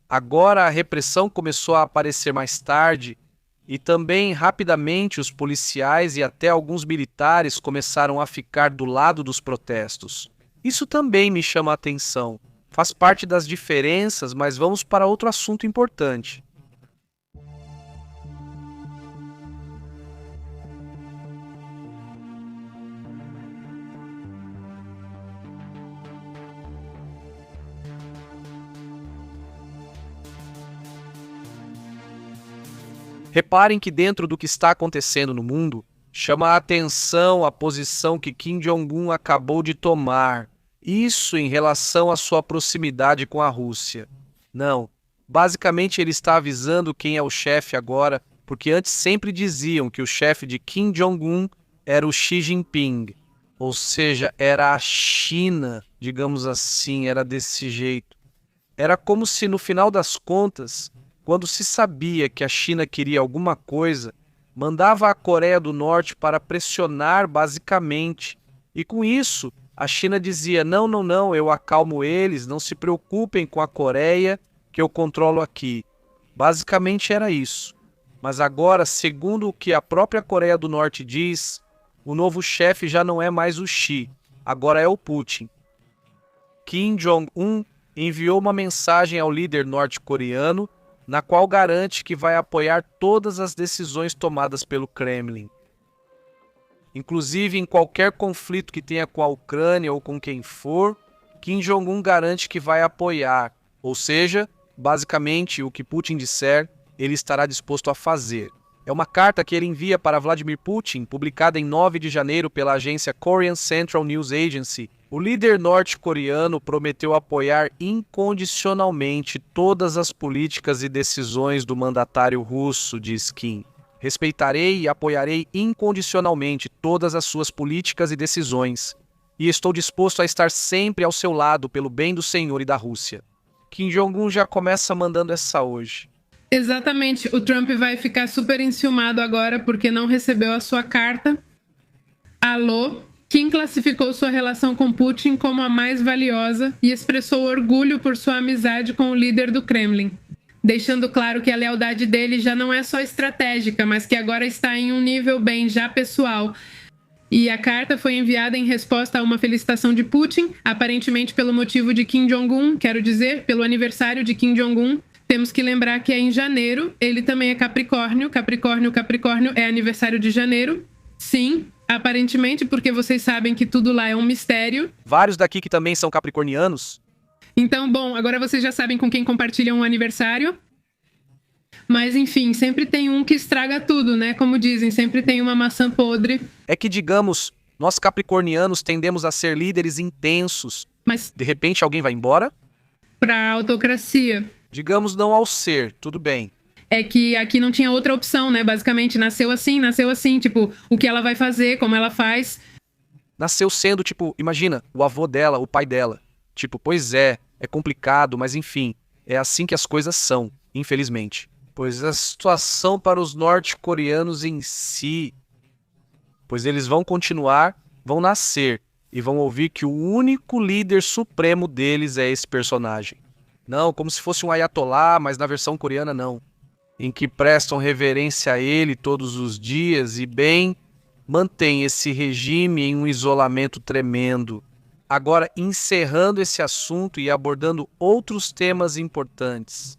Agora a repressão começou a aparecer mais tarde e também rapidamente os policiais e até alguns militares começaram a ficar do lado dos protestos. Isso também me chama a atenção. Faz parte das diferenças, mas vamos para outro assunto importante. Reparem que dentro do que está acontecendo no mundo, chama a atenção a posição que Kim Jong-un acabou de tomar. Isso em relação à sua proximidade com a Rússia. Não, basicamente ele está avisando quem é o chefe agora, porque antes sempre diziam que o chefe de Kim Jong-un era o Xi Jinping. Ou seja, era a China, digamos assim, era desse jeito. Era como se no final das contas, quando se sabia que a China queria alguma coisa, mandava a Coreia do Norte para pressionar basicamente. E com isso, a China dizia, não, eu acalmo eles, não se preocupem com a Coreia, que eu controlo aqui. Basicamente era isso. Mas agora, segundo o que a própria Coreia do Norte diz, o novo chefe já não é mais o Xi, agora é o Putin. Kim Jong-un enviou uma mensagem ao líder norte-coreano, na qual garante que vai apoiar todas as decisões tomadas pelo Kremlin. Inclusive, em qualquer conflito que tenha com a Ucrânia ou com quem for, Kim Jong-un garante que vai apoiar. Ou seja, basicamente, o que Putin disser, ele estará disposto a fazer. É uma carta que ele envia para Vladimir Putin, publicada em 9 de janeiro pela agência Korean Central News Agency. O líder norte-coreano prometeu apoiar incondicionalmente todas as políticas e decisões do mandatário russo, diz Kim. Respeitarei e apoiarei incondicionalmente todas as suas políticas e decisões, e estou disposto a estar sempre ao seu lado pelo bem do Senhor e da Rússia. Kim Jong-un já começa mandando essa hoje. Exatamente, o Trump vai ficar super enciumado agora porque não recebeu a sua carta. Alô? Kim classificou sua relação com Putin como a mais valiosa e expressou orgulho por sua amizade com o líder do Kremlin, deixando claro que a lealdade dele já não é só estratégica, mas que agora está em um nível bem já pessoal. E a carta foi enviada em resposta a uma felicitação de Putin, aparentemente pelo motivo de Kim Jong-un, quero dizer, pelo aniversário de Kim Jong-un. Temos que lembrar que é em janeiro, ele também é Capricórnio, Capricórnio é aniversário de janeiro, sim, aparentemente, porque vocês sabem que tudo lá é um mistério. Vários daqui que também são capricornianos. Então, bom, agora vocês já sabem com quem compartilham um aniversário. Mas, enfim, sempre tem um que estraga tudo, né? Como dizem, sempre tem uma maçã podre. É que, digamos, nós capricornianos tendemos a ser líderes intensos. Mas, de repente, alguém vai embora? Pra autocracia. Digamos não ao ser, tudo bem. É que aqui não tinha outra opção, né? Basicamente, nasceu assim. Tipo, o que ela vai fazer, como ela faz. Nasceu sendo, tipo, imagina, o avô dela, o pai dela. Tipo, pois é complicado, mas enfim, é assim que as coisas são, infelizmente. Pois a situação para os norte-coreanos em si, pois eles vão continuar, vão nascer e vão ouvir que o único líder supremo deles é esse personagem. Não, como se fosse um ayatolá, mas na versão coreana não. Em que prestam reverência a ele todos os dias e bem, mantém esse regime em um isolamento tremendo. Agora, encerrando esse assunto e abordando outros temas importantes.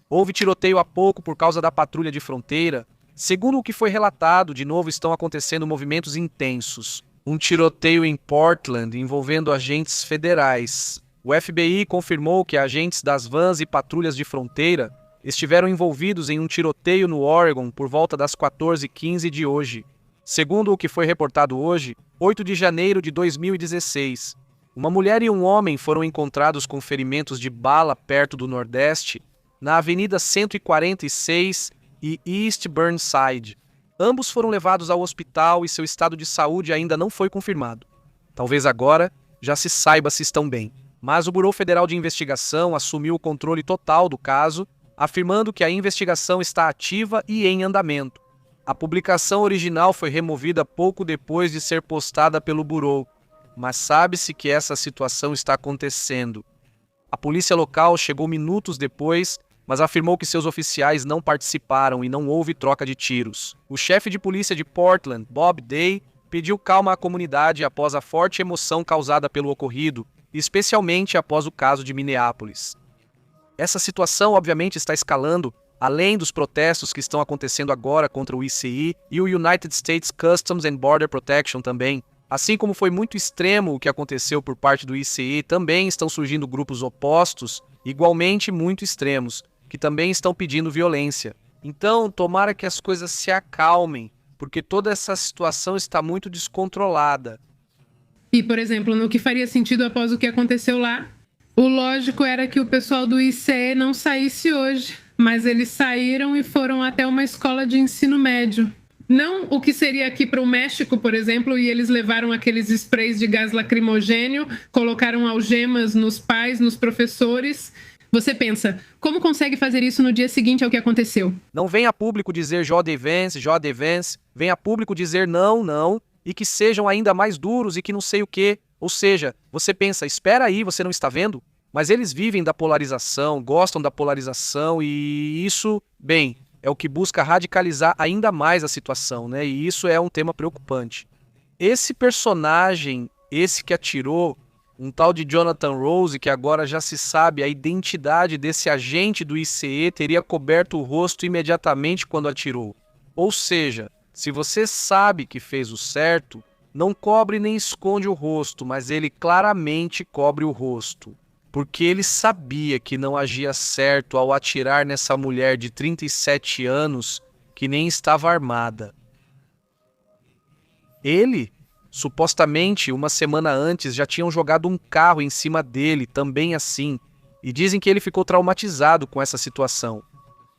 Houve tiroteio há pouco por causa da patrulha de fronteira. Segundo o que foi relatado, de novo estão acontecendo movimentos intensos. Um tiroteio em Portland envolvendo agentes federais. O FBI confirmou que agentes das vans e patrulhas de fronteira estiveram envolvidos em um tiroteio no Oregon por volta das 14h15 de hoje. Segundo o que foi reportado hoje, 8 de janeiro de 2016, uma mulher e um homem foram encontrados com ferimentos de bala perto do Nordeste, na Avenida 146 e East Burnside. Ambos foram levados ao hospital e seu estado de saúde ainda não foi confirmado. Talvez agora já se saiba se estão bem. Mas o Bureau Federal de Investigação assumiu o controle total do caso, afirmando que a investigação está ativa e em andamento. A publicação original foi removida pouco depois de ser postada pelo Bureau, mas sabe-se que essa situação está acontecendo. A polícia local chegou minutos depois, mas afirmou que seus oficiais não participaram e não houve troca de tiros. O chefe de polícia de Portland, Bob Day, pediu calma à comunidade após a forte emoção causada pelo ocorrido, especialmente após o caso de Minneapolis. Essa situação, obviamente, está escalando, além dos protestos que estão acontecendo agora contra o ICI e o United States Customs and Border Protection também. Assim como foi muito extremo o que aconteceu por parte do ICI, também estão surgindo grupos opostos, igualmente muito extremos, que também estão pedindo violência. Então, tomara que as coisas se acalmem, porque toda essa situação está muito descontrolada. E, por exemplo, no que faria sentido após o que aconteceu lá, o lógico era que o pessoal do ICE não saísse hoje, mas eles saíram e foram até uma escola de ensino médio. Não o que seria aqui para o México, por exemplo, e eles levaram aqueles sprays de gás lacrimogênio, colocaram algemas nos pais, nos professores. Você pensa, como consegue fazer isso no dia seguinte ao que aconteceu? Não vem a público dizer já de vence, vem a público dizer não, e que sejam ainda mais duros e que não sei o quê. Ou seja, você pensa, espera aí, você não está vendo? Mas eles vivem da polarização, gostam da polarização e isso, bem, é o que busca radicalizar ainda mais a situação, né? E isso é um tema preocupante. Esse personagem, esse que atirou, um tal de Jonathan Rose, que agora já se sabe a identidade desse agente do ICE, teria coberto o rosto imediatamente quando atirou. Ou seja, se você sabe que fez o certo, não cobre nem esconde o rosto, mas ele claramente cobre o rosto. Porque ele sabia que não agia certo ao atirar nessa mulher de 37 anos que nem estava armada. Ele, supostamente, uma semana antes, já tinham jogado um carro em cima dele, também assim, e dizem que ele ficou traumatizado com essa situação.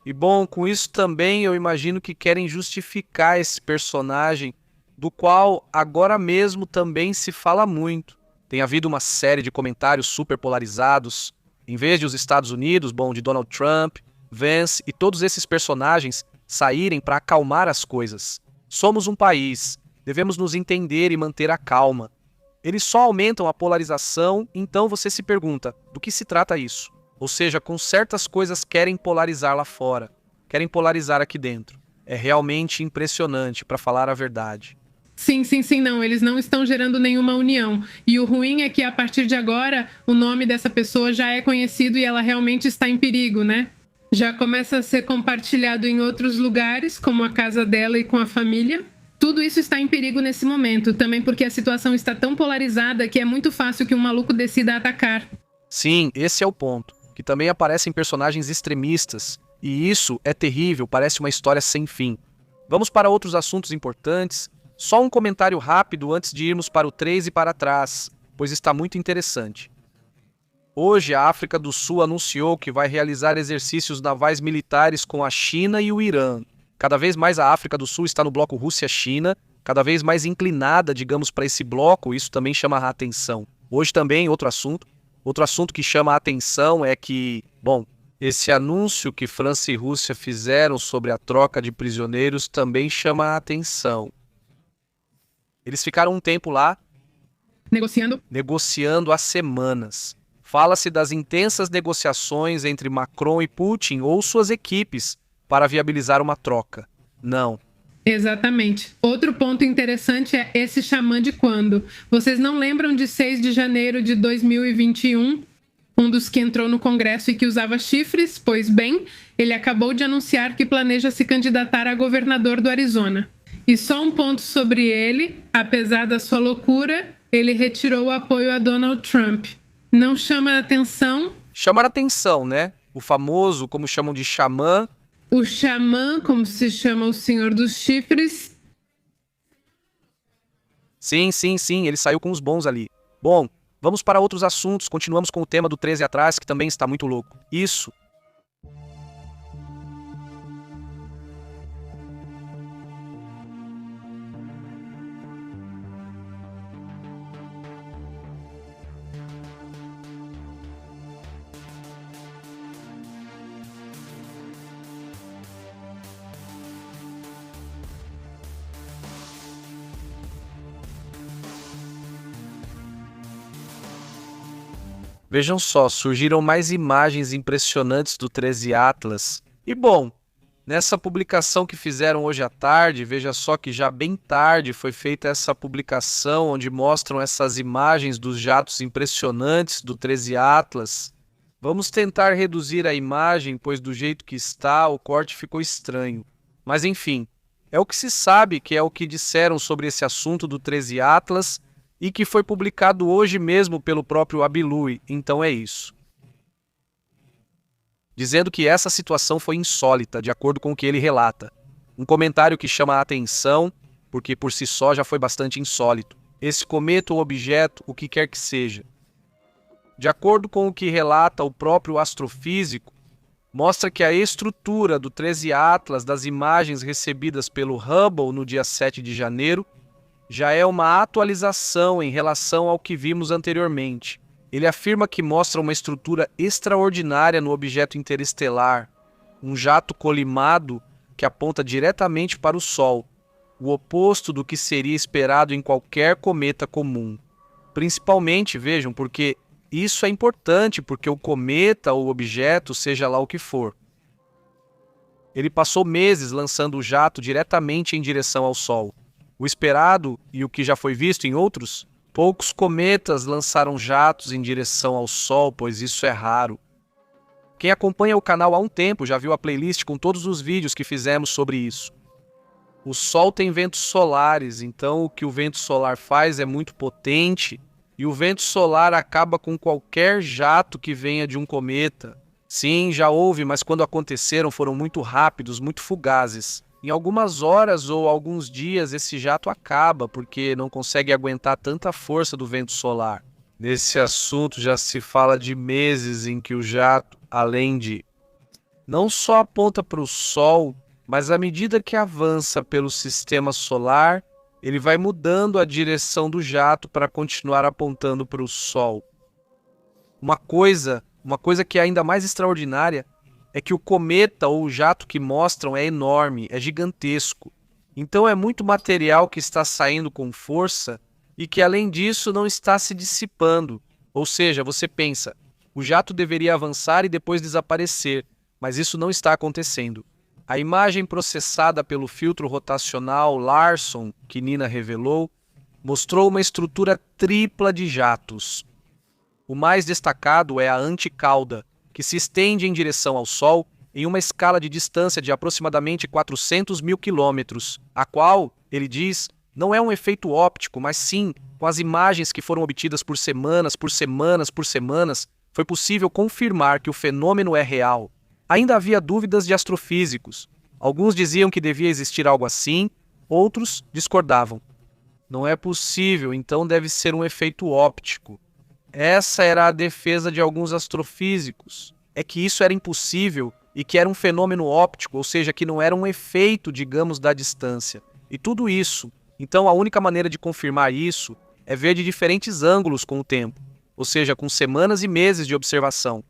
E bom, com isso também eu imagino que querem justificar esse personagem, do qual agora mesmo também se fala muito. Tem havido uma série de comentários super polarizados. Em vez de os Estados Unidos, de Donald Trump, Vance e todos esses personagens saírem para acalmar as coisas. Somos um país, devemos nos entender e manter a calma. Eles só aumentam a polarização, então você se pergunta, do que se trata isso? Ou seja, com certas coisas querem polarizar lá fora, querem polarizar aqui dentro. É realmente impressionante, para falar a verdade. Sim, não, eles não estão gerando nenhuma união. E o ruim é que a partir de agora, o nome dessa pessoa já é conhecido e ela realmente está em perigo, né? Já começa a ser compartilhado em outros lugares, como a casa dela e com a família. Tudo isso está em perigo nesse momento, também porque a situação está tão polarizada que é muito fácil que um maluco decida atacar. Sim, esse é o ponto, que também aparecem personagens extremistas. E isso é terrível, parece uma história sem fim. Vamos para outros assuntos importantes. Só um comentário rápido antes de irmos para o 3 e para trás, pois está muito interessante. Hoje, a África do Sul anunciou que vai realizar exercícios navais militares com a China e o Irã. Cada vez mais a África do Sul está no bloco Rússia-China, cada vez mais inclinada, digamos, para esse bloco, isso também chama a atenção. Hoje também, outro assunto que chama a atenção é que, esse anúncio que França e Rússia fizeram sobre a troca de prisioneiros também chama a atenção. Eles ficaram um tempo lá negociando há semanas. Fala-se das intensas negociações entre Macron e Putin ou suas equipes para viabilizar uma troca. Não. Exatamente. Outro ponto interessante é esse xamã de quando. Vocês não lembram de 6 de janeiro de 2021? Um dos que entrou no Congresso e que usava chifres? Pois bem, ele acabou de anunciar que planeja se candidatar a governador do Arizona. E só um ponto sobre ele, apesar da sua loucura, ele retirou o apoio a Donald Trump. Não chama a atenção. Chamar atenção, né? O famoso, como chamam de xamã. O xamã, como se chama o senhor dos chifres. Sim, ele saiu com os bons ali. Bom, vamos para outros assuntos, continuamos com o tema do 13 atrás, que também está muito louco. Isso. Vejam só, surgiram mais imagens impressionantes do 13 Atlas. E bom, nessa publicação que fizeram hoje à tarde, veja só que já bem tarde foi feita essa publicação onde mostram essas imagens dos jatos impressionantes do 13 Atlas. Vamos tentar reduzir a imagem, pois do jeito que está, o corte ficou estranho. Mas enfim, é o que se sabe, que é o que disseram sobre esse assunto do 13 Atlas, e que foi publicado hoje mesmo pelo próprio Abilui, então é isso. Dizendo que essa situação foi insólita, de acordo com o que ele relata. Um comentário que chama a atenção, porque por si só já foi bastante insólito. Esse cometa ou objeto, o que quer que seja. De acordo com o que relata o próprio astrofísico, mostra que a estrutura do 13 Atlas das imagens recebidas pelo Hubble no dia 7 de janeiro já é uma atualização em relação ao que vimos anteriormente. Ele afirma que mostra uma estrutura extraordinária no objeto interestelar, um jato colimado que aponta diretamente para o Sol, o oposto do que seria esperado em qualquer cometa comum. Principalmente, vejam, porque isso é importante, porque o cometa ou objeto, seja lá o que for, ele passou meses lançando o jato diretamente em direção ao Sol. O esperado e o que já foi visto em outros, poucos cometas lançaram jatos em direção ao Sol, pois isso é raro. Quem acompanha o canal há um tempo já viu a playlist com todos os vídeos que fizemos sobre isso. O Sol tem ventos solares, então o que o vento solar faz é muito potente, e o vento solar acaba com qualquer jato que venha de um cometa. Sim, já houve, mas quando aconteceram foram muito rápidos, muito fugazes. Em algumas horas ou alguns dias esse jato acaba, porque não consegue aguentar tanta força do vento solar. Nesse assunto já se fala de meses em que o jato, além de não só aponta para o Sol, mas à medida que avança pelo sistema solar, ele vai mudando a direção do jato para continuar apontando para o Sol. Uma coisa que é ainda mais extraordinária é que o cometa ou o jato que mostram é enorme, é gigantesco. Então é muito material que está saindo com força e que, além disso, não está se dissipando. Ou seja, você pensa, o jato deveria avançar e depois desaparecer, mas isso não está acontecendo. A imagem processada pelo filtro rotacional Larson, que Nina revelou, mostrou uma estrutura tripla de jatos. O mais destacado é a anticauda, que se estende em direção ao Sol em uma escala de distância de aproximadamente 400 mil quilômetros, a qual, ele diz, não é um efeito óptico, mas sim, com as imagens que foram obtidas por semanas, foi possível confirmar que o fenômeno é real. Ainda havia dúvidas de astrofísicos. Alguns diziam que devia existir algo assim, outros discordavam. Não é possível, então deve ser um efeito óptico. Essa era a defesa de alguns astrofísicos, é que isso era impossível e que era um fenômeno óptico, ou seja, que não era um efeito, digamos, da distância. E tudo isso, então a única maneira de confirmar isso é ver de diferentes ângulos com o tempo, ou seja, com semanas e meses de observação.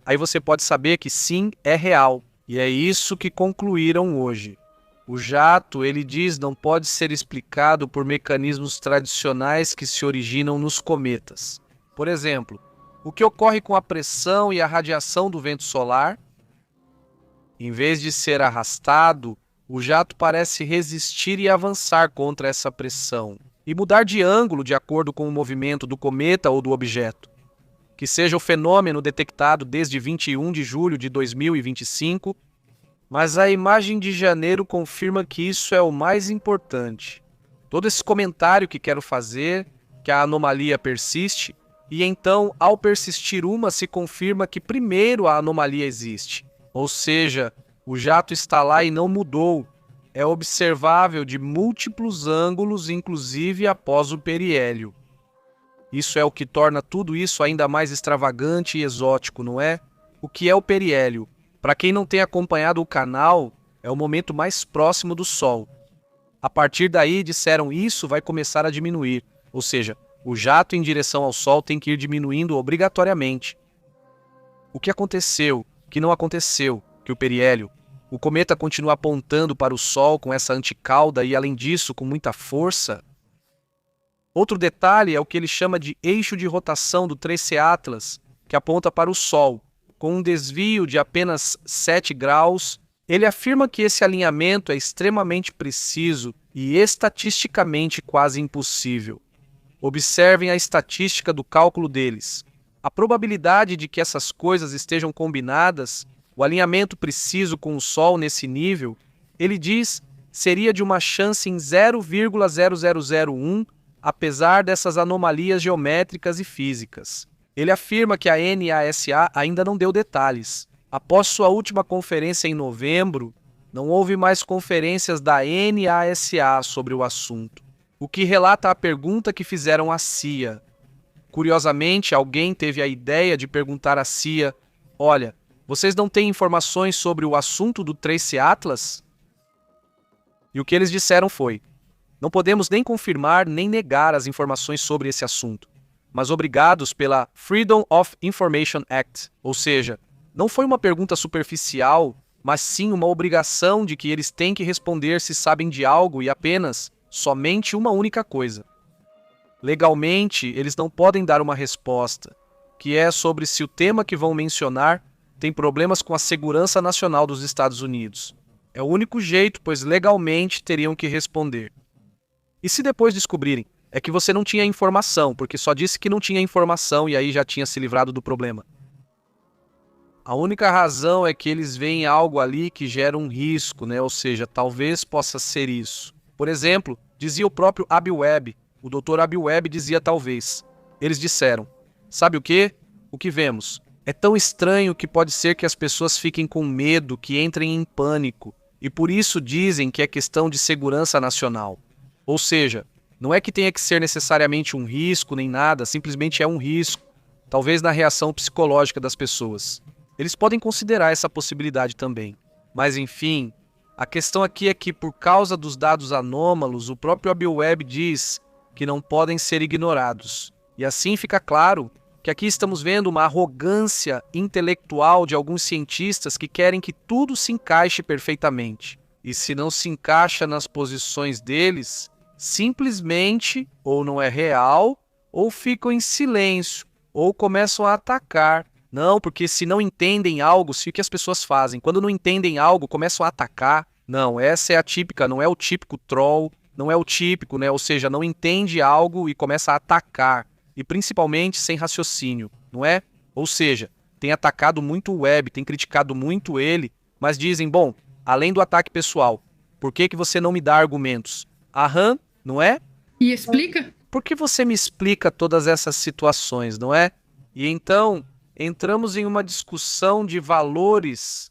Aí você pode saber que sim, é real, e é isso que concluíram hoje. O jato, ele diz, não pode ser explicado por mecanismos tradicionais que se originam nos cometas. Por exemplo, o que ocorre com a pressão e a radiação do vento solar? Em vez de ser arrastado, o jato parece resistir e avançar contra essa pressão, e mudar de ângulo de acordo com o movimento do cometa ou do objeto. Que seja o fenômeno detectado desde 21 de julho de 2025, mas a imagem de janeiro confirma que isso é o mais importante. Todo esse comentário que quero fazer, que a anomalia persiste, E então, ao persistir uma, se confirma que primeiro a anomalia existe. Ou seja, o jato está lá e não mudou. É observável de múltiplos ângulos, inclusive após o periélio. Isso é o que torna tudo isso ainda mais extravagante e exótico, não é? O que é o periélio? Para quem não tem acompanhado o canal, é o momento mais próximo do Sol. A partir daí, disseram, isso vai começar a diminuir. Ou seja, o jato em direção ao Sol tem que ir diminuindo obrigatoriamente. O que aconteceu? Que não aconteceu? Que o periélio, o cometa continua apontando para o Sol com essa anticauda e, além disso, com muita força. Outro detalhe é o que ele chama de eixo de rotação do Trace Atlas, que aponta para o Sol, com um desvio de apenas 7 graus. Ele afirma que esse alinhamento é extremamente preciso e estatisticamente quase impossível. Observem a estatística do cálculo deles. A probabilidade de que essas coisas estejam combinadas, o alinhamento preciso com o Sol nesse nível, ele diz, seria de uma chance em 0,0001, apesar dessas anomalias geométricas e físicas. Ele afirma que a NASA ainda não deu detalhes. Após sua última conferência em novembro, não houve mais conferências da NASA sobre o assunto, o que relata a pergunta que fizeram à CIA. Curiosamente, alguém teve a ideia de perguntar à CIA, olha, vocês não têm informações sobre o assunto do Trace Atlas? E o que eles disseram foi, não podemos nem confirmar nem negar as informações sobre esse assunto, mas obrigados pela Freedom of Information Act, ou seja, não foi uma pergunta superficial, mas sim uma obrigação de que eles têm que responder se sabem de algo e apenas, somente uma única coisa. Legalmente, eles não podem dar uma resposta, que é sobre se o tema que vão mencionar tem problemas com a segurança nacional dos Estados Unidos. É o único jeito, pois legalmente teriam que responder. E se depois descobrirem, é que você não tinha informação, porque só disse que não tinha informação e aí já tinha se livrado do problema. A única razão é que eles veem algo ali que gera um risco, né? Ou seja, talvez possa ser isso. Por exemplo, dizia o próprio Abiweb, o Dr. Abiweb dizia talvez. Eles disseram, sabe o quê? O que vemos? É tão estranho que pode ser que as pessoas fiquem com medo, que entrem em pânico, e por isso dizem que é questão de segurança nacional. Ou seja, não é que tenha que ser necessariamente um risco nem nada, simplesmente é um risco, talvez na reação psicológica das pessoas. Eles podem considerar essa possibilidade também. Mas enfim, a questão aqui é que por causa dos dados anômalos, o próprio Abiweb diz que não podem ser ignorados. E assim fica claro que aqui estamos vendo uma arrogância intelectual de alguns cientistas que querem que tudo se encaixe perfeitamente. E se não se encaixa nas posições deles, simplesmente ou não é real, ou ficam em silêncio, ou começam a atacar. Não, porque se não entendem algo, se o que as pessoas fazem, quando não entendem algo, começam a atacar. Não, essa é a típica, não é o típico troll, não é o típico, né? Ou seja, não entende algo e começa a atacar. E principalmente sem raciocínio, não é? Ou seja, tem atacado muito o web, tem criticado muito ele, mas dizem, bom, além do ataque pessoal, por que você não me dá argumentos? Aham, não é? E explica? Por que você me explica todas essas situações, não é? E então, entramos em uma discussão de valores,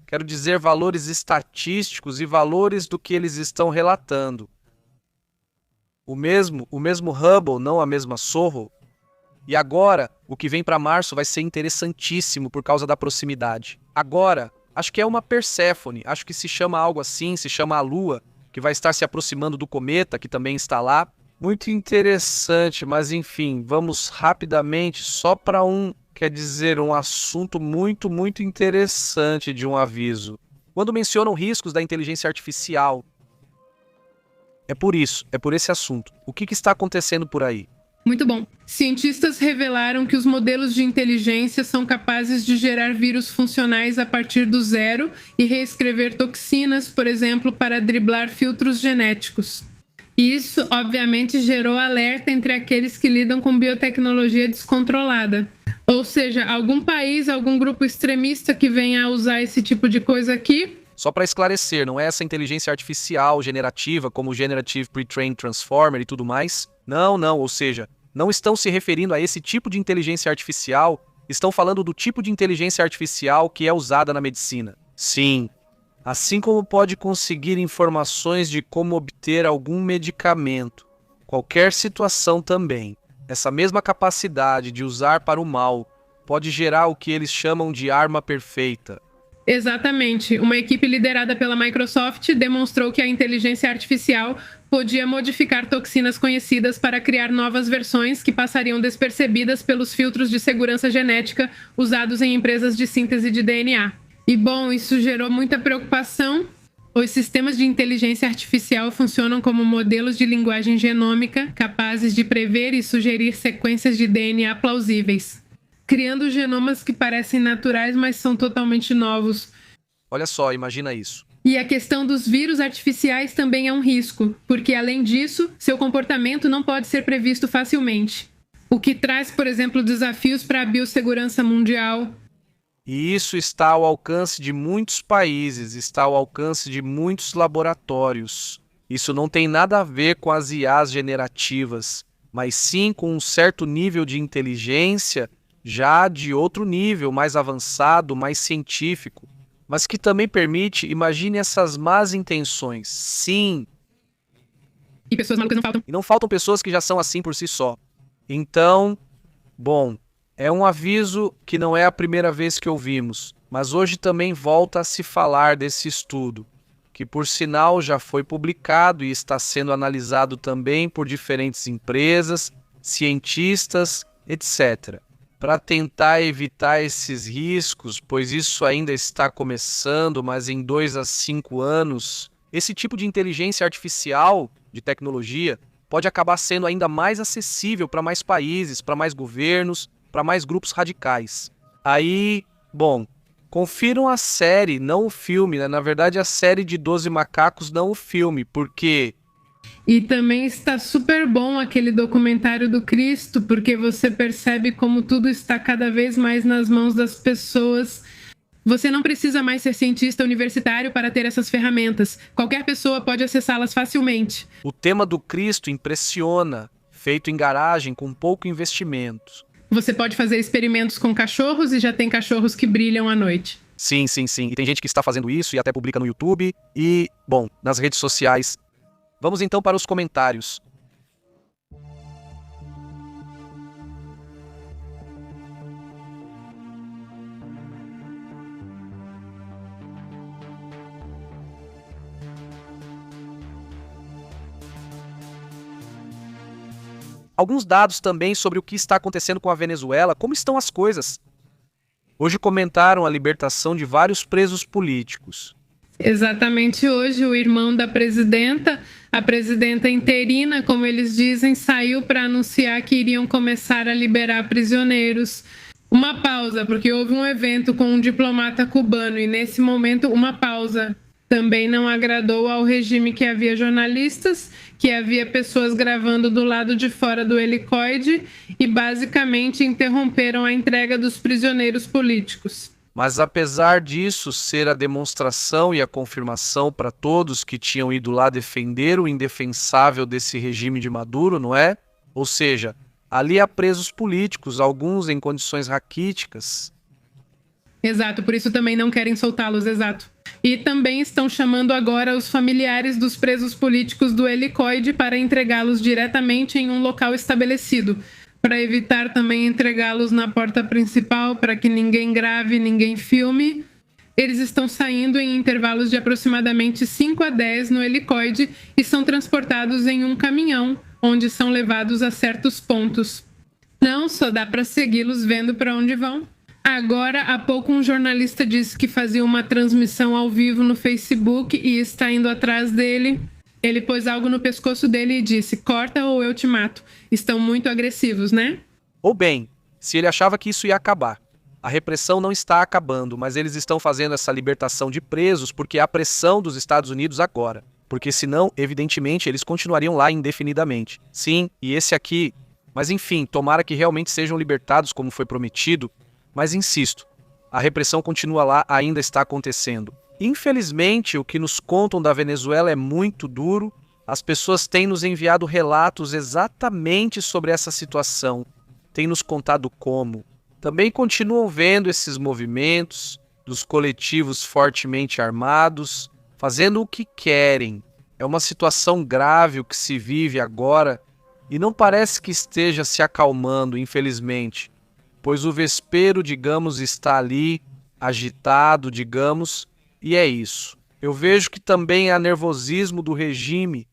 quero dizer valores estatísticos e valores do que eles estão relatando. O mesmo Hubble, não a mesma Sorro. E agora, o que vem para março vai ser interessantíssimo por causa da proximidade. Agora, acho que é uma Perséfone, acho que se chama algo assim, se chama a Lua, que vai estar se aproximando do cometa, que também está lá. Muito interessante, mas enfim, vamos rapidamente só para um assunto muito, muito interessante de um aviso. Quando mencionam riscos da inteligência artificial, é por isso, é por esse assunto. O que está acontecendo por aí? Muito bom. Cientistas revelaram que os modelos de inteligência são capazes de gerar vírus funcionais a partir do zero e reescrever toxinas, por exemplo, para driblar filtros genéticos. Isso, obviamente, gerou alerta entre aqueles que lidam com biotecnologia descontrolada. Ou seja, algum país, algum grupo extremista que venha a usar esse tipo de coisa aqui. Só para esclarecer, não é essa inteligência artificial generativa, como o Generative Pre-trained Transformer e tudo mais? Não, ou seja, não estão se referindo a esse tipo de inteligência artificial, estão falando do tipo de inteligência artificial que é usada na medicina. Sim, assim como pode conseguir informações de como obter algum medicamento, qualquer situação também. Essa mesma capacidade de usar para o mal pode gerar o que eles chamam de arma perfeita. Exatamente. Uma equipe liderada pela Microsoft demonstrou que a inteligência artificial podia modificar toxinas conhecidas para criar novas versões que passariam despercebidas pelos filtros de segurança genética usados em empresas de síntese de DNA. E bom, isso gerou muita preocupação. Os sistemas de inteligência artificial funcionam como modelos de linguagem genômica capazes de prever e sugerir sequências de DNA plausíveis, criando genomas que parecem naturais, mas são totalmente novos. Olha só, imagina isso. E a questão dos vírus artificiais também é um risco, porque, além disso, seu comportamento não pode ser previsto facilmente. O que traz, por exemplo, desafios para a biossegurança mundial. E isso está ao alcance de muitos países, está ao alcance de muitos laboratórios. Isso não tem nada a ver com as IAs generativas, mas sim com um certo nível de inteligência já de outro nível, mais avançado, mais científico, mas que também permite, imagine essas más intenções. Sim. E pessoas malucas não faltam. E não faltam pessoas que já são assim por si só. Então, bom, é um aviso que não é a primeira vez que ouvimos, mas hoje também volta a se falar desse estudo, que por sinal já foi publicado e está sendo analisado também por diferentes empresas, cientistas, etc., para tentar evitar esses riscos, pois isso ainda está começando, mas em 2 a 5 anos, esse tipo de inteligência artificial, de tecnologia, pode acabar sendo ainda mais acessível para mais países, para mais governos, para mais grupos radicais. Aí, bom, confiram a série, não o filme, né? Na verdade, a série de 12 Macacos, não o filme, porque... E também está super bom aquele documentário do Cristo, porque você percebe como tudo está cada vez mais nas mãos das pessoas. Você não precisa mais ser cientista universitário para ter essas ferramentas. Qualquer pessoa pode acessá-las facilmente. O tema do Cristo impressiona, feito em garagem com pouco investimento. Você pode fazer experimentos com cachorros e já tem cachorros que brilham à noite. Sim. E tem gente que está fazendo isso e até publica no YouTube e, bom, nas redes sociais. Vamos então para os comentários. Alguns dados também sobre o que está acontecendo com a Venezuela, como estão as coisas. Hoje comentaram a libertação de vários presos políticos. Exatamente hoje, o irmão da presidenta, a presidenta interina, como eles dizem, saiu para anunciar que iriam começar a liberar prisioneiros. Uma pausa, porque houve um evento com um diplomata cubano e, nesse momento, uma pausa. Também não agradou ao regime que havia jornalistas, que havia pessoas gravando do lado de fora do helicoide e, basicamente, interromperam a entrega dos prisioneiros políticos. Mas apesar disso ser a demonstração e a confirmação para todos que tinham ido lá defender o indefensável desse regime de Maduro, não é? Ou seja, ali há presos políticos, alguns em condições raquíticas. Exato, por isso também não querem soltá-los, exato. E também estão chamando agora os familiares dos presos políticos do helicoide para entregá-los diretamente em um local estabelecido, para evitar também entregá-los na porta principal, para que ninguém grave, ninguém filme. Eles estão saindo em intervalos de aproximadamente 5 a 10 no helicoide e são transportados em um caminhão, onde são levados a certos pontos. Não, só dá para segui-los vendo para onde vão. Agora, há pouco, um jornalista disse que fazia uma transmissão ao vivo no Facebook e está indo atrás dele. Ele pôs algo no pescoço dele e disse: corta ou eu te mato. Estão muito agressivos, né? Ou bem, se ele achava que isso ia acabar. A repressão não está acabando, mas eles estão fazendo essa libertação de presos porque há pressão dos Estados Unidos agora. Porque senão, evidentemente, eles continuariam lá indefinidamente. Sim, e esse aqui... Mas enfim, tomara que realmente sejam libertados como foi prometido. Mas insisto, a repressão continua lá, ainda está acontecendo. Infelizmente, o que nos contam da Venezuela é muito duro As pessoas têm nos enviado relatos exatamente sobre essa situação, têm nos contado como. Também continuam vendo esses movimentos dos coletivos fortemente armados, fazendo o que querem. É uma situação grave o que se vive agora e não parece que esteja se acalmando, infelizmente, pois o vespeiro, digamos, está ali, agitado, digamos, e é isso. Eu vejo que também há nervosismo do regime,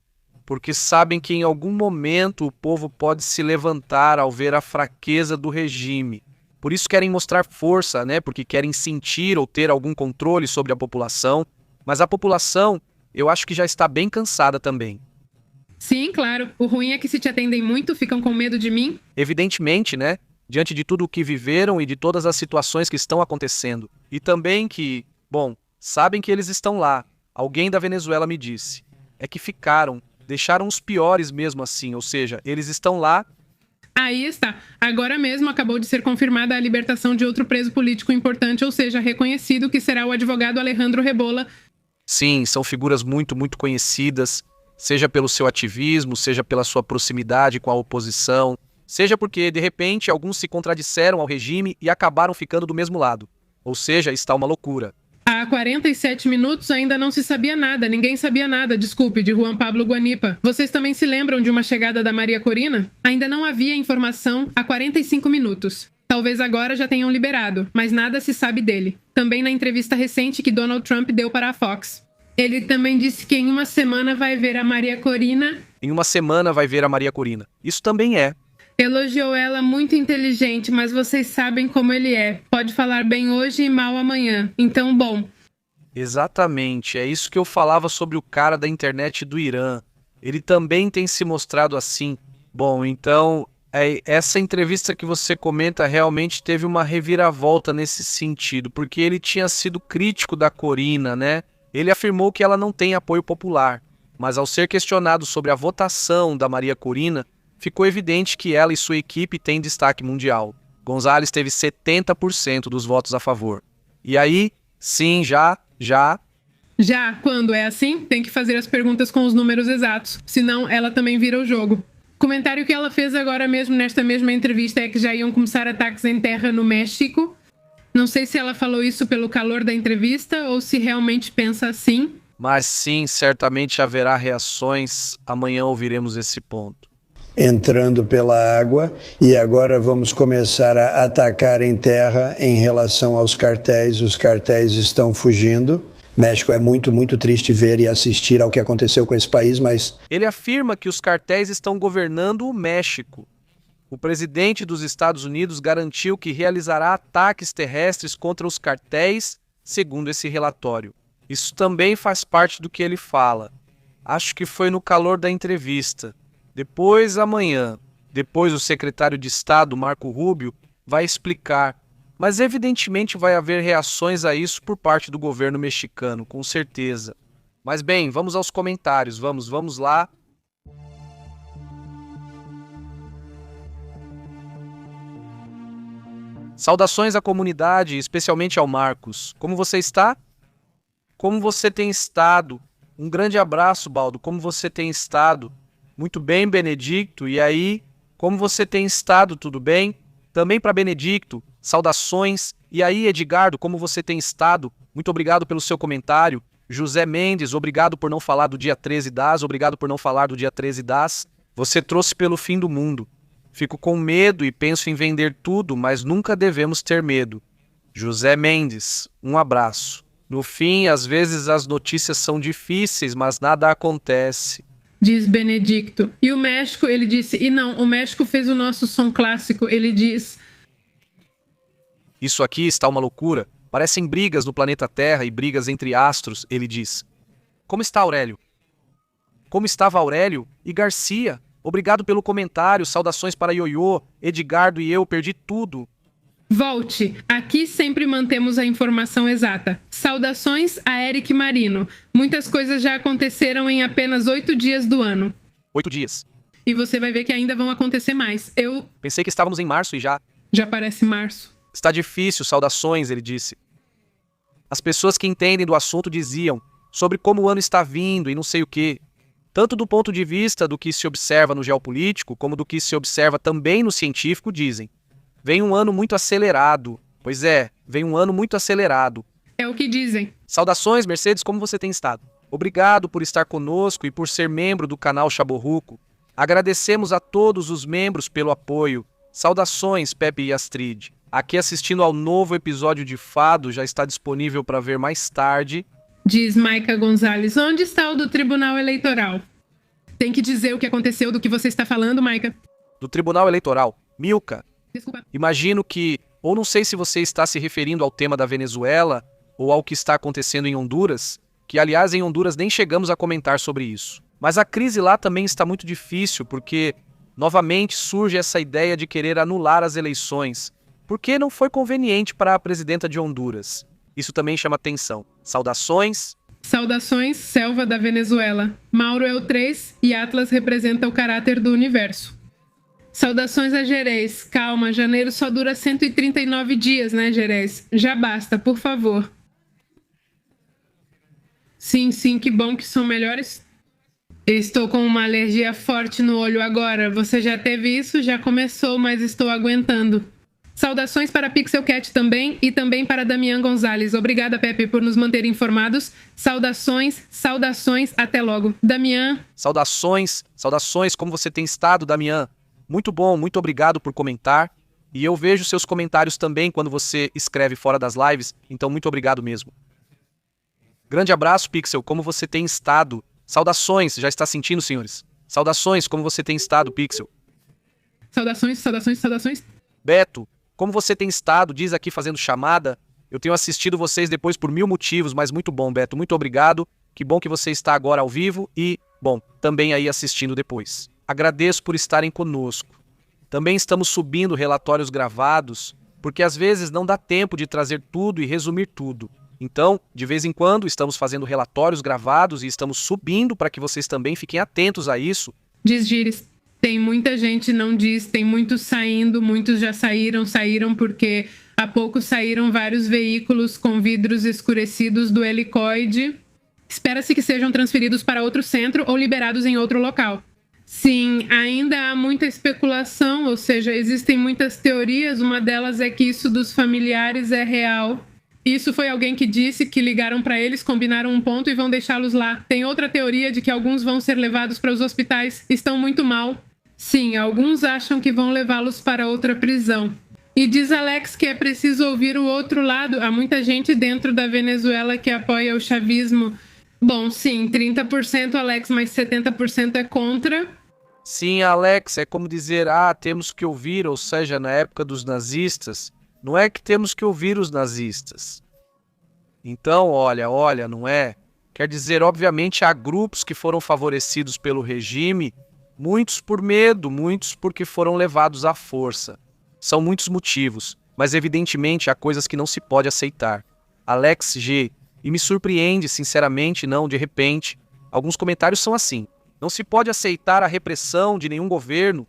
porque sabem que em algum momento o povo pode se levantar ao ver a fraqueza do regime. Por isso querem mostrar força, né? Porque querem sentir ou ter algum controle sobre a população. Mas a população, eu acho que já está bem cansada também. Sim, claro. O ruim é que se te atendem muito, ficam com medo de mim. Evidentemente, né? Diante de tudo o que viveram e de todas as situações que estão acontecendo. E também que, bom, sabem que eles estão lá. Alguém da Venezuela me disse. É que deixaram os piores mesmo assim, ou seja, eles estão lá. Aí está. Agora mesmo acabou de ser confirmada a libertação de outro preso político importante, ou seja, reconhecido, que será o advogado Alejandro Rebola. Sim, são figuras muito, muito conhecidas, seja pelo seu ativismo, seja pela sua proximidade com a oposição, seja porque, de repente, alguns se contradisseram ao regime e acabaram ficando do mesmo lado. Ou seja, está uma loucura. Há 47 minutos ainda não se sabia nada, ninguém sabia nada, desculpe, de Juan Pablo Guanipa. Vocês também se lembram de uma chegada da Maria Corina? Ainda não havia informação há 45 minutos. Talvez agora já tenham liberado, mas nada se sabe dele. Também na entrevista recente que Donald Trump deu para a Fox. Ele também disse que em uma semana vai ver a Maria Corina. Em uma semana vai ver a Maria Corina. Isso também é. Elogiou ela muito inteligente, mas vocês sabem como ele é. Pode falar bem hoje e mal amanhã. Então, bom. Exatamente, é isso que eu falava sobre o cara da internet do Irã. Ele também tem se mostrado assim. Bom, então, essa entrevista que você comenta realmente teve uma reviravolta nesse sentido, porque ele tinha sido crítico da Corina, né? Ele afirmou que ela não tem apoio popular, mas ao ser questionado sobre a votação da Maria Corina, ficou evidente que ela e sua equipe têm destaque mundial. Gonzalez teve 70% dos votos a favor. E aí, sim, já, quando é assim, tem que fazer as perguntas com os números exatos, senão ela também vira o jogo. O comentário que ela fez agora mesmo, nesta mesma entrevista, é que já iam começar ataques em terra no México. Não sei se ela falou isso pelo calor da entrevista ou se realmente pensa assim. Mas sim, certamente haverá reações. Amanhã ouviremos esse ponto. Entrando pela água, e agora vamos começar a atacar em terra em relação aos cartéis. Os cartéis estão fugindo. México é muito, muito triste ver e assistir ao que aconteceu com esse país, mas... Ele afirma que os cartéis estão governando o México. O presidente dos Estados Unidos garantiu que realizará ataques terrestres contra os cartéis, segundo esse relatório. Isso também faz parte do que ele fala. Acho que foi no calor da entrevista. Depois, amanhã, o secretário de Estado, Marco Rubio, vai explicar. Mas evidentemente vai haver reações a isso por parte do governo mexicano, com certeza. Mas bem, vamos aos comentários, vamos lá. Saudações à comunidade, especialmente ao Marcos. Como você está? Como você tem estado? Um grande abraço, Baldo. Como você tem estado? Muito bem, Benedicto. E aí, como você tem estado? Tudo bem? Também para Benedicto, saudações. E aí, Edgardo, como você tem estado? Muito obrigado pelo seu comentário. José Mendes, obrigado por não falar do dia 13 das. Obrigado por não falar do dia 13 das. Você trouxe pelo fim do mundo. Fico com medo e penso em vender tudo, mas nunca devemos ter medo. José Mendes, um abraço. No fim, às vezes as notícias são difíceis, mas nada acontece. Diz Benedicto. E o México, ele disse... E não, o México fez o nosso som clássico. Ele diz... Isso aqui está uma loucura. Parecem brigas no planeta Terra e brigas entre astros, ele diz. Como está Aurélio? Como estava Aurélio? E Garcia? Obrigado pelo comentário. Saudações para Ioiô. Edgardo e eu perdi tudo. Volte. Aqui sempre mantemos a informação exata. Saudações a Eric Marino. Muitas coisas já aconteceram em apenas 8 dias do ano. 8 dias. E você vai ver que ainda vão acontecer mais. Pensei que estávamos em março e já... Já parece março. Está difícil, saudações, ele disse. As pessoas que entendem do assunto diziam sobre como o ano está vindo e não sei o quê. tanto do ponto de vista do que se observa no geopolítico, como do que se observa também no científico, dizem. Vem um ano muito acelerado. Pois é, vem um ano muito acelerado. É o que dizem. Saudações, Mercedes, como você tem estado? Obrigado por estar conosco e por ser membro do canal Chaborruco. Agradecemos a todos os membros pelo apoio. Saudações, Pepe e Astrid. Aqui assistindo ao novo episódio de Fado, já está disponível para ver mais tarde. Diz Maica Gonzalez. Onde está o do Tribunal Eleitoral? Tem que dizer o que aconteceu do que você está falando, Maica. Do Tribunal Eleitoral. Milka, Desculpa. imagino que, ou não sei se você está se referindo ao tema da Venezuela ou ao que está acontecendo em Honduras, que aliás em Honduras nem chegamos a comentar sobre isso. Mas a crise lá também está muito difícil porque, novamente, surge essa ideia de querer anular as eleições, porque não foi conveniente para a presidenta de Honduras. Isso também chama atenção. Saudações. Saudações, selva da Venezuela. Mauro é o 3 e Atlas representa o caráter do universo. Saudações a Gerês. Calma, janeiro só dura 139 dias, né, Gerês? Já basta, por favor. Sim, que bom que são melhores. Estou com uma alergia forte no olho agora. Você já teve isso? Já começou, mas estou aguentando. Saudações para Pixel Cat também e também para Damian Gonzalez. Obrigada, Pepe, por nos manter informados. Saudações, até logo. Damian. Saudações, como você tem estado, Damian? Muito bom, muito obrigado por comentar. E eu vejo seus comentários também quando você escreve fora das lives, então muito obrigado mesmo. Grande abraço, Pixel, como você tem estado? Saudações, já está sentindo, senhores? Saudações, como você tem estado, Pixel? Saudações. Beto, como você tem estado? Diz aqui fazendo chamada. Eu tenho assistido vocês depois por 1000 motivos, mas muito bom, Beto, muito obrigado. Que bom que você está agora ao vivo e, bom, também aí assistindo depois. Agradeço por estarem conosco. Também estamos subindo relatórios gravados, porque às vezes não dá tempo de trazer tudo e resumir tudo. Então, de vez em quando, estamos fazendo relatórios gravados e estamos subindo para que vocês também fiquem atentos a isso. Diz Gires. Tem muita gente, não diz, tem muitos saindo, muitos já saíram porque há pouco saíram vários veículos com vidros escurecidos do helicoide. Espera-se que sejam transferidos para outro centro ou liberados em outro local. Sim, ainda há muita especulação, ou seja, existem muitas teorias, uma delas é que isso dos familiares é real. Isso foi alguém que disse que ligaram para eles, combinaram um ponto e vão deixá-los lá. Tem outra teoria de que alguns vão ser levados para os hospitais, estão muito mal. Sim, alguns acham que vão levá-los para outra prisão. E diz Alex que é preciso ouvir o outro lado. Há muita gente dentro da Venezuela que apoia o chavismo. Bom, sim, 30% Alex, mas 70% é contra. Sim, Alex, é como dizer, temos que ouvir, ou seja, na época dos nazistas, não é que temos que ouvir os nazistas. Então, olha, não é? Quer dizer, obviamente, há grupos que foram favorecidos pelo regime, muitos por medo, muitos porque foram levados à força. São muitos motivos, mas evidentemente há coisas que não se pode aceitar. Alex G. E me surpreende, sinceramente, não, de repente. Alguns comentários são assim. Não se pode aceitar a repressão de nenhum governo,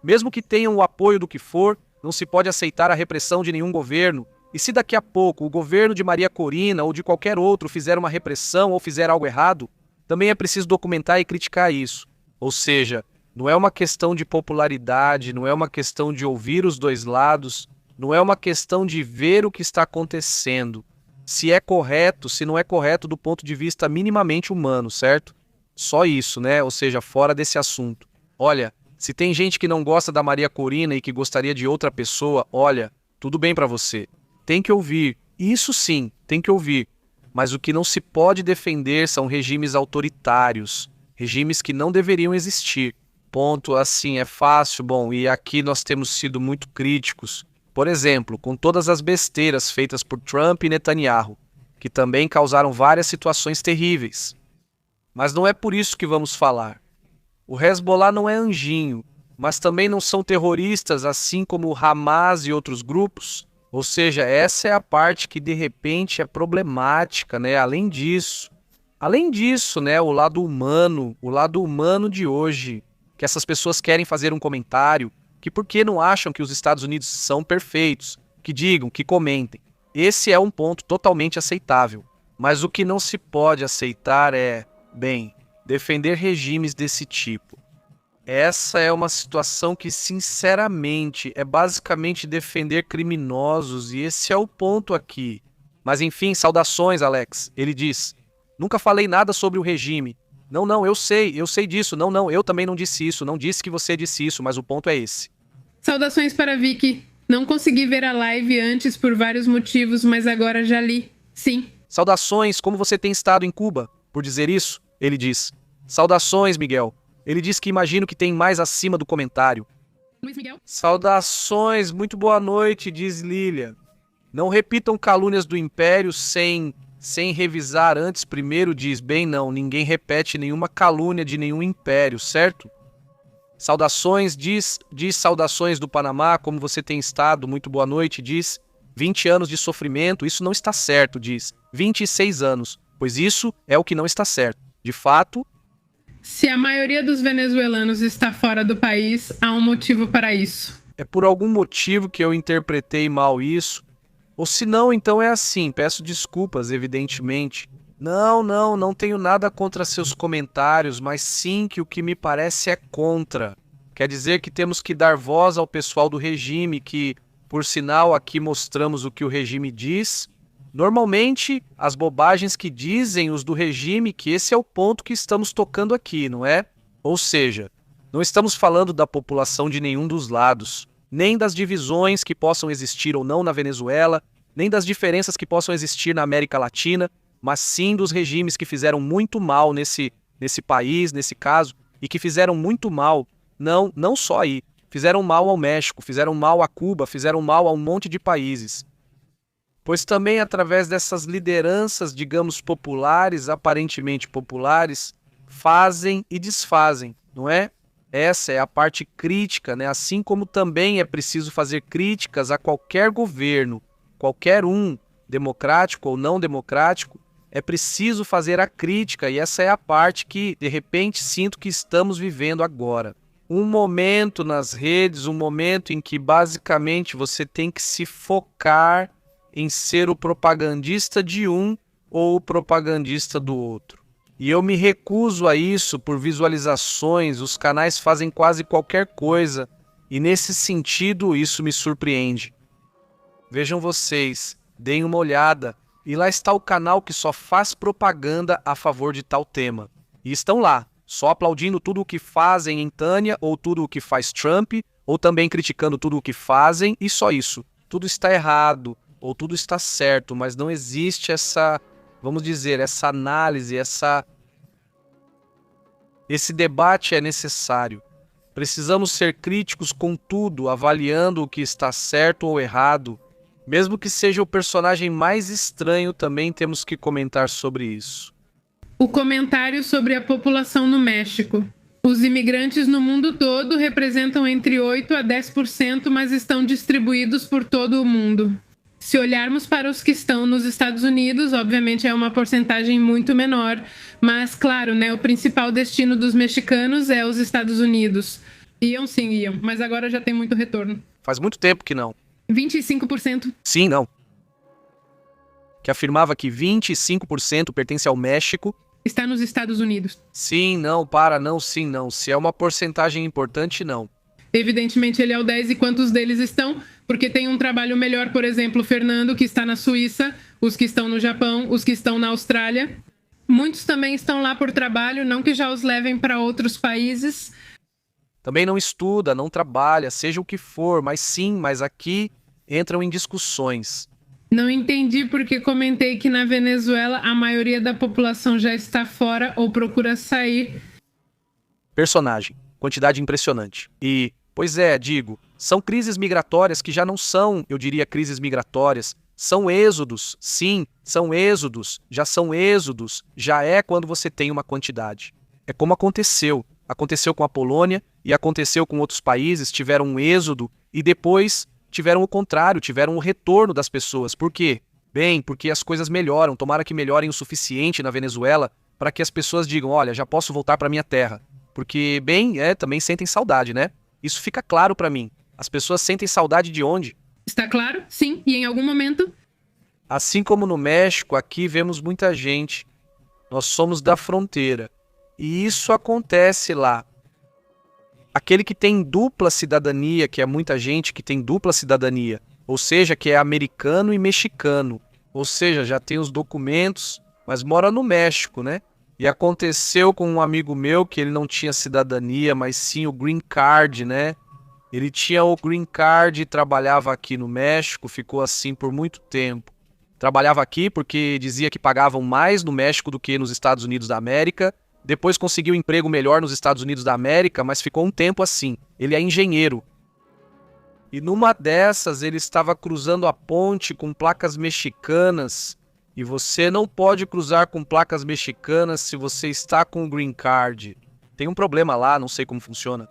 mesmo que tenham o apoio do que for, não se pode aceitar a repressão de nenhum governo. E se daqui a pouco o governo de Maria Corina ou de qualquer outro fizer uma repressão ou fizer algo errado, também é preciso documentar e criticar isso. Ou seja, não é uma questão de popularidade, não é uma questão de ouvir os dois lados, não é uma questão de ver o que está acontecendo. Se é correto, se não é correto do ponto de vista minimamente humano, certo? Só isso, né? Ou seja, fora desse assunto. Olha, se tem gente que não gosta da Maria Corina e que gostaria de outra pessoa, olha, tudo bem pra você. Tem que ouvir. Isso sim, tem que ouvir. Mas o que não se pode defender são regimes autoritários. Regimes que não deveriam existir. Ponto, assim, é fácil, bom, e aqui nós temos sido muito críticos. Por exemplo, com todas as besteiras feitas por Trump e Netanyahu, que também causaram várias situações terríveis. Mas não é por isso que vamos falar. O Hezbollah não é anjinho, mas também não são terroristas assim como o Hamas e outros grupos. Ou seja, essa é a parte que de repente é problemática, né? Além disso, né, o lado humano de hoje, que essas pessoas querem fazer um comentário, que por que não acham que os Estados Unidos são perfeitos, que digam, que comentem. Esse é um ponto totalmente aceitável. Mas o que não se pode aceitar é, bem, defender regimes desse tipo. Essa é uma situação que, sinceramente, é basicamente defender criminosos, e esse é o ponto aqui. Mas enfim, saudações, Alex. Ele diz: nunca falei nada sobre o regime. Não, eu sei disso. Não, eu também não disse isso. Não disse que você disse isso, mas o ponto é esse. Saudações para Vicky. Não consegui ver a live antes por vários motivos, mas agora já li. Sim. Saudações, como você tem estado em Cuba? Por dizer isso, ele diz. Saudações, Miguel. Ele diz que imagino que tem mais acima do comentário. Luiz Miguel. Saudações, muito boa noite, diz Lília. Não repitam calúnias do Império sem revisar antes. Primeiro diz, bem não, ninguém repete nenhuma calúnia de nenhum Império, certo? Saudações, diz saudações do Panamá, como você tem estado, muito boa noite, diz 20 anos de sofrimento, isso não está certo, diz 26 anos, pois isso é o que não está certo. De fato, se a maioria dos venezuelanos está fora do país, há um motivo para isso. É por algum motivo que eu interpretei mal isso, ou se não, então é assim, peço desculpas, evidentemente. Não tenho nada contra seus comentários, mas sim que o que me parece é contra. Quer dizer que temos que dar voz ao pessoal do regime, que, por sinal, aqui mostramos o que o regime diz. Normalmente, as bobagens que dizem os do regime, que esse é o ponto que estamos tocando aqui, não é? Ou seja, não estamos falando da população de nenhum dos lados, nem das divisões que possam existir ou não na Venezuela, nem das diferenças que possam existir na América Latina, mas sim dos regimes que fizeram muito mal nesse país, nesse caso, e que fizeram muito mal, não só aí, fizeram mal ao México, fizeram mal a Cuba, fizeram mal a um monte de países. Pois também através dessas lideranças, digamos, populares, aparentemente populares, fazem e desfazem, não é? Essa é a parte crítica, né? Assim como também é preciso fazer críticas a qualquer governo, qualquer um, democrático ou não democrático, é preciso fazer a crítica, e essa é a parte que, de repente, sinto que estamos vivendo agora. Um momento nas redes, um momento em que, basicamente, você tem que se focar em ser o propagandista de um ou o propagandista do outro. E eu me recuso a isso por visualizações, os canais fazem quase qualquer coisa, e nesse sentido isso me surpreende. Vejam vocês, deem uma olhada, e lá está o canal que só faz propaganda a favor de tal tema. E estão lá, só aplaudindo tudo o que fazem em Tânia, ou tudo o que faz Trump, ou também criticando tudo o que fazem, e só isso. Tudo está errado, ou tudo está certo, mas não existe essa, vamos dizer, essa análise, esse debate é necessário. Precisamos ser críticos com tudo, avaliando o que está certo ou errado. Mesmo que seja o personagem mais estranho, também temos que comentar sobre isso. O comentário sobre a população no México. Os imigrantes no mundo todo representam entre 8% a 10%, mas estão distribuídos por todo o mundo. Se olharmos para os que estão nos Estados Unidos, obviamente é uma porcentagem muito menor, mas claro, né, o principal destino dos mexicanos é os Estados Unidos. Iam, mas agora já tem muito retorno. Faz muito tempo que não. 25%. Sim, não. Que afirmava que 25% pertence ao México. Está nos Estados Unidos. Sim, não. Sim, não. Se é uma porcentagem importante, não. Evidentemente ele é o 10 e quantos deles estão? Porque tem um trabalho melhor, por exemplo, o Fernando, que está na Suíça, os que estão no Japão, os que estão na Austrália. Muitos também estão lá por trabalho, não que já os levem para outros países. Também não estuda, não trabalha, seja o que for, mas aqui entram em discussões. Não entendi porque comentei que na Venezuela a maioria da população já está fora ou procura sair. Personagem, quantidade impressionante. E, pois é, digo, são crises migratórias que já não são, eu diria, crises migratórias. São êxodos, sim, são êxodos, já é quando você tem uma quantidade. É como aconteceu com a Polônia e aconteceu com outros países, tiveram um êxodo e depois tiveram o contrário, tiveram o retorno das pessoas. Por quê? Bem, porque as coisas melhoram, tomara que melhorem o suficiente na Venezuela para que as pessoas digam, olha, já posso voltar para minha terra. Porque, bem, também sentem saudade, né? Isso fica claro para mim. As pessoas sentem saudade de onde? Está claro? Sim. E em algum momento? Assim como no México, aqui vemos muita gente. Nós somos da fronteira. E isso acontece lá. Aquele que tem dupla cidadania, que é muita gente que tem dupla cidadania, ou seja, que é americano e mexicano, ou seja, já tem os documentos, mas mora no México, né? E aconteceu com um amigo meu que ele não tinha cidadania, mas sim o green card, né? Ele tinha o green card e trabalhava aqui no México, ficou assim por muito tempo. Trabalhava aqui porque dizia que pagavam mais no México do que nos Estados Unidos da América. Depois conseguiu um emprego melhor nos Estados Unidos da América, mas ficou um tempo assim. Ele é engenheiro. E numa dessas ele estava cruzando a ponte com placas mexicanas. E você não pode cruzar com placas mexicanas se você está com o green card. Tem um problema lá, não sei como funciona.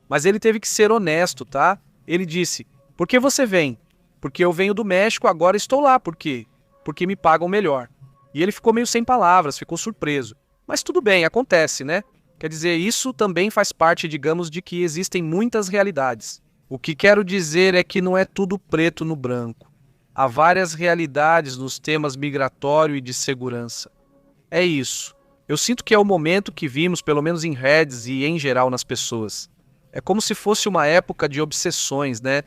Mas ele teve que ser honesto, tá? Ele disse, por que você vem? Porque eu venho do México, agora estou lá. Por quê? Porque me pagam melhor. E ele ficou meio sem palavras, ficou surpreso. Mas tudo bem, acontece, né? Quer dizer, isso também faz parte, digamos, de que existem muitas realidades. O que quero dizer é que não é tudo preto no branco. Há várias realidades nos temas migratório e de segurança. É isso. Eu sinto que é o momento que vimos, pelo menos em redes e em geral nas pessoas. É como se fosse uma época de obsessões, né?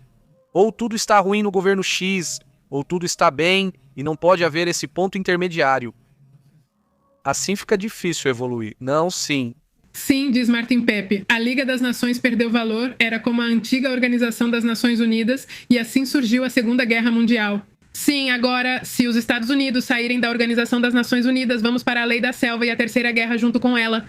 Ou tudo está ruim no governo X, ou tudo está bem e não pode haver esse ponto intermediário. Assim fica difícil evoluir. Não, sim. Sim, diz Martin Pepe, a Liga das Nações perdeu valor, era como a antiga Organização das Nações Unidas e assim surgiu a Segunda Guerra Mundial. Sim, agora, se os Estados Unidos saírem da Organização das Nações Unidas, vamos para a Lei da Selva e a Terceira Guerra junto com ela.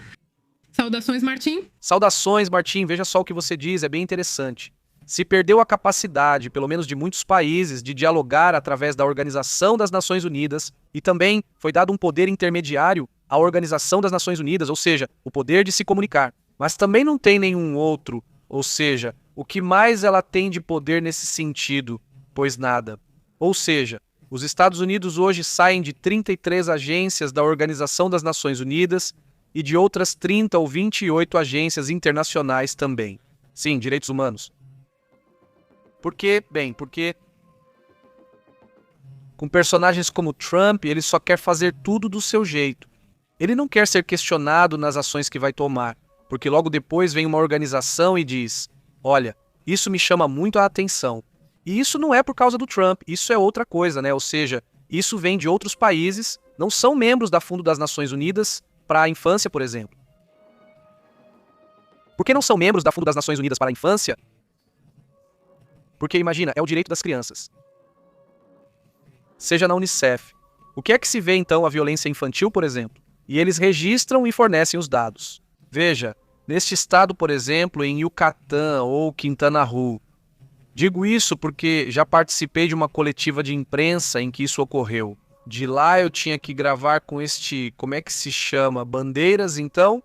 Saudações, Martim. Saudações, Martim. Veja só o que você diz, é bem interessante. Se perdeu a capacidade, pelo menos de muitos países, de dialogar através da Organização das Nações Unidas e também foi dado um poder intermediário à Organização das Nações Unidas, ou seja, o poder de se comunicar. Mas também não tem nenhum outro, ou seja, o que mais ela tem de poder nesse sentido? Pois nada. Ou seja, os Estados Unidos hoje saem de 33 agências da Organização das Nações Unidas e de outras 30 ou 28 agências internacionais também. Sim, direitos humanos. Por quê? Bem, porque com personagens como Trump, ele só quer fazer tudo do seu jeito. Ele não quer ser questionado nas ações que vai tomar, porque logo depois vem uma organização e diz, olha, isso me chama muito a atenção. E isso não é por causa do Trump, isso é outra coisa, né? Ou seja, isso vem de outros países, não são membros da Fundo das Nações Unidas para a Infância, por exemplo. Por que não são membros da Fundo das Nações Unidas para a Infância? Porque, imagina, é o direito das crianças. Seja na Unicef. O que é que se vê, então, a violência infantil, por exemplo? E eles registram e fornecem os dados. Veja, neste estado, por exemplo, em Yucatán ou Quintana Roo. Digo isso porque já participei de uma coletiva de imprensa em que isso ocorreu. De lá eu tinha que gravar com como é que se chama? Bandeiras, então?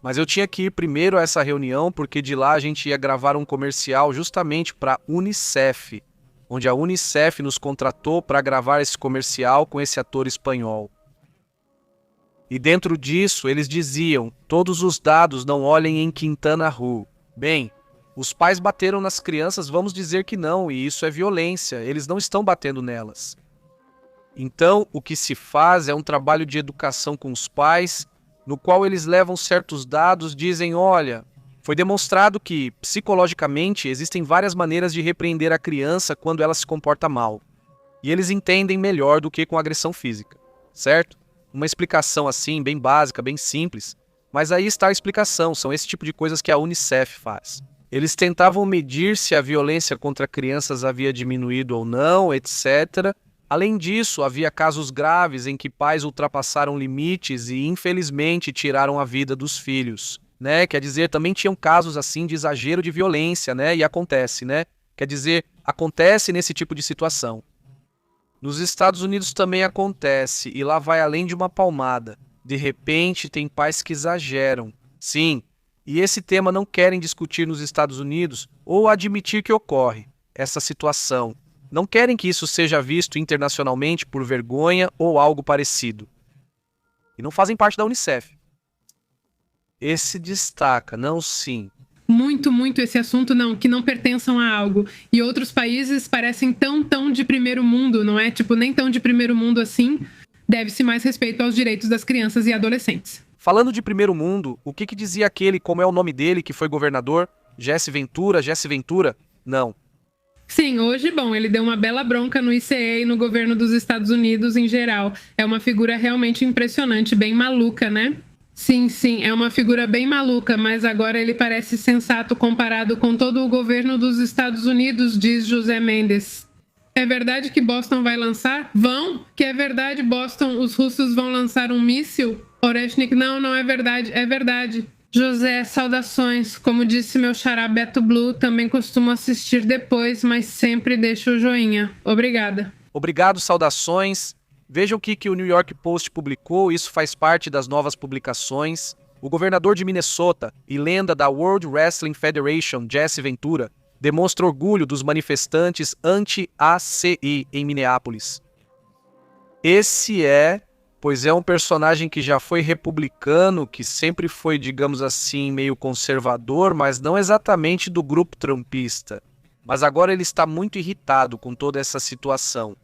Mas eu tinha que ir primeiro a essa reunião porque de lá a gente ia gravar um comercial justamente para a Unicef, onde a Unicef nos contratou para gravar esse comercial com esse ator espanhol. E dentro disso eles diziam, todos os dados não olhem em Quintana Roo. Bem, os pais bateram nas crianças, vamos dizer que não, e isso é violência, eles não estão batendo nelas. Então, o que se faz é um trabalho de educação com os pais, no qual eles levam certos dados, dizem, olha, foi demonstrado que, psicologicamente, existem várias maneiras de repreender a criança quando ela se comporta mal. E eles entendem melhor do que com agressão física, certo? Uma explicação assim, bem básica, bem simples, mas aí está a explicação, são esse tipo de coisas que a Unicef faz. Eles tentavam medir se a violência contra crianças havia diminuído ou não, etc. Além disso, havia casos graves em que pais ultrapassaram limites e, infelizmente, tiraram a vida dos filhos, né? Quer dizer, também tinham casos assim de exagero de violência, né? E acontece, né? Quer dizer, acontece nesse tipo de situação. Nos Estados Unidos também acontece, e lá vai além de uma palmada. De repente, tem pais que exageram. Sim, e esse tema não querem discutir nos Estados Unidos ou admitir que ocorre essa situação. Não querem que isso seja visto internacionalmente por vergonha ou algo parecido. E não fazem parte da Unicef. Esse destaca, não sim. Muito esse assunto que não pertençam a algo. E outros países parecem tão de primeiro mundo, não é? Tipo, nem tão de primeiro mundo assim. Deve-se mais respeito aos direitos das crianças e adolescentes. Falando de primeiro mundo, o que dizia aquele, como é o nome dele, que foi governador? Jesse Ventura? Não. Sim, hoje, bom, ele deu uma bela bronca no ICE e no governo dos Estados Unidos em geral. É uma figura realmente impressionante, bem maluca, né? Sim, é uma figura bem maluca, mas agora ele parece sensato comparado com todo o governo dos Estados Unidos, diz José Mendes. É verdade que Boston vai lançar? Vão? Que é verdade, Boston, os russos vão lançar um míssil? Oreshnik, não é verdade, é verdade. José, saudações. Como disse meu xará Beto Blue, também costumo assistir depois, mas sempre deixo o joinha. Obrigada. Obrigado, saudações. Vejam o que o New York Post publicou, isso faz parte das novas publicações. O governador de Minnesota e lenda da World Wrestling Federation, Jesse Ventura, demonstra orgulho dos manifestantes anti-ACI em Minneapolis. Pois é um personagem que já foi republicano, que sempre foi, digamos assim, meio conservador, mas não exatamente do grupo trumpista. Mas agora ele está muito irritado com toda essa situação.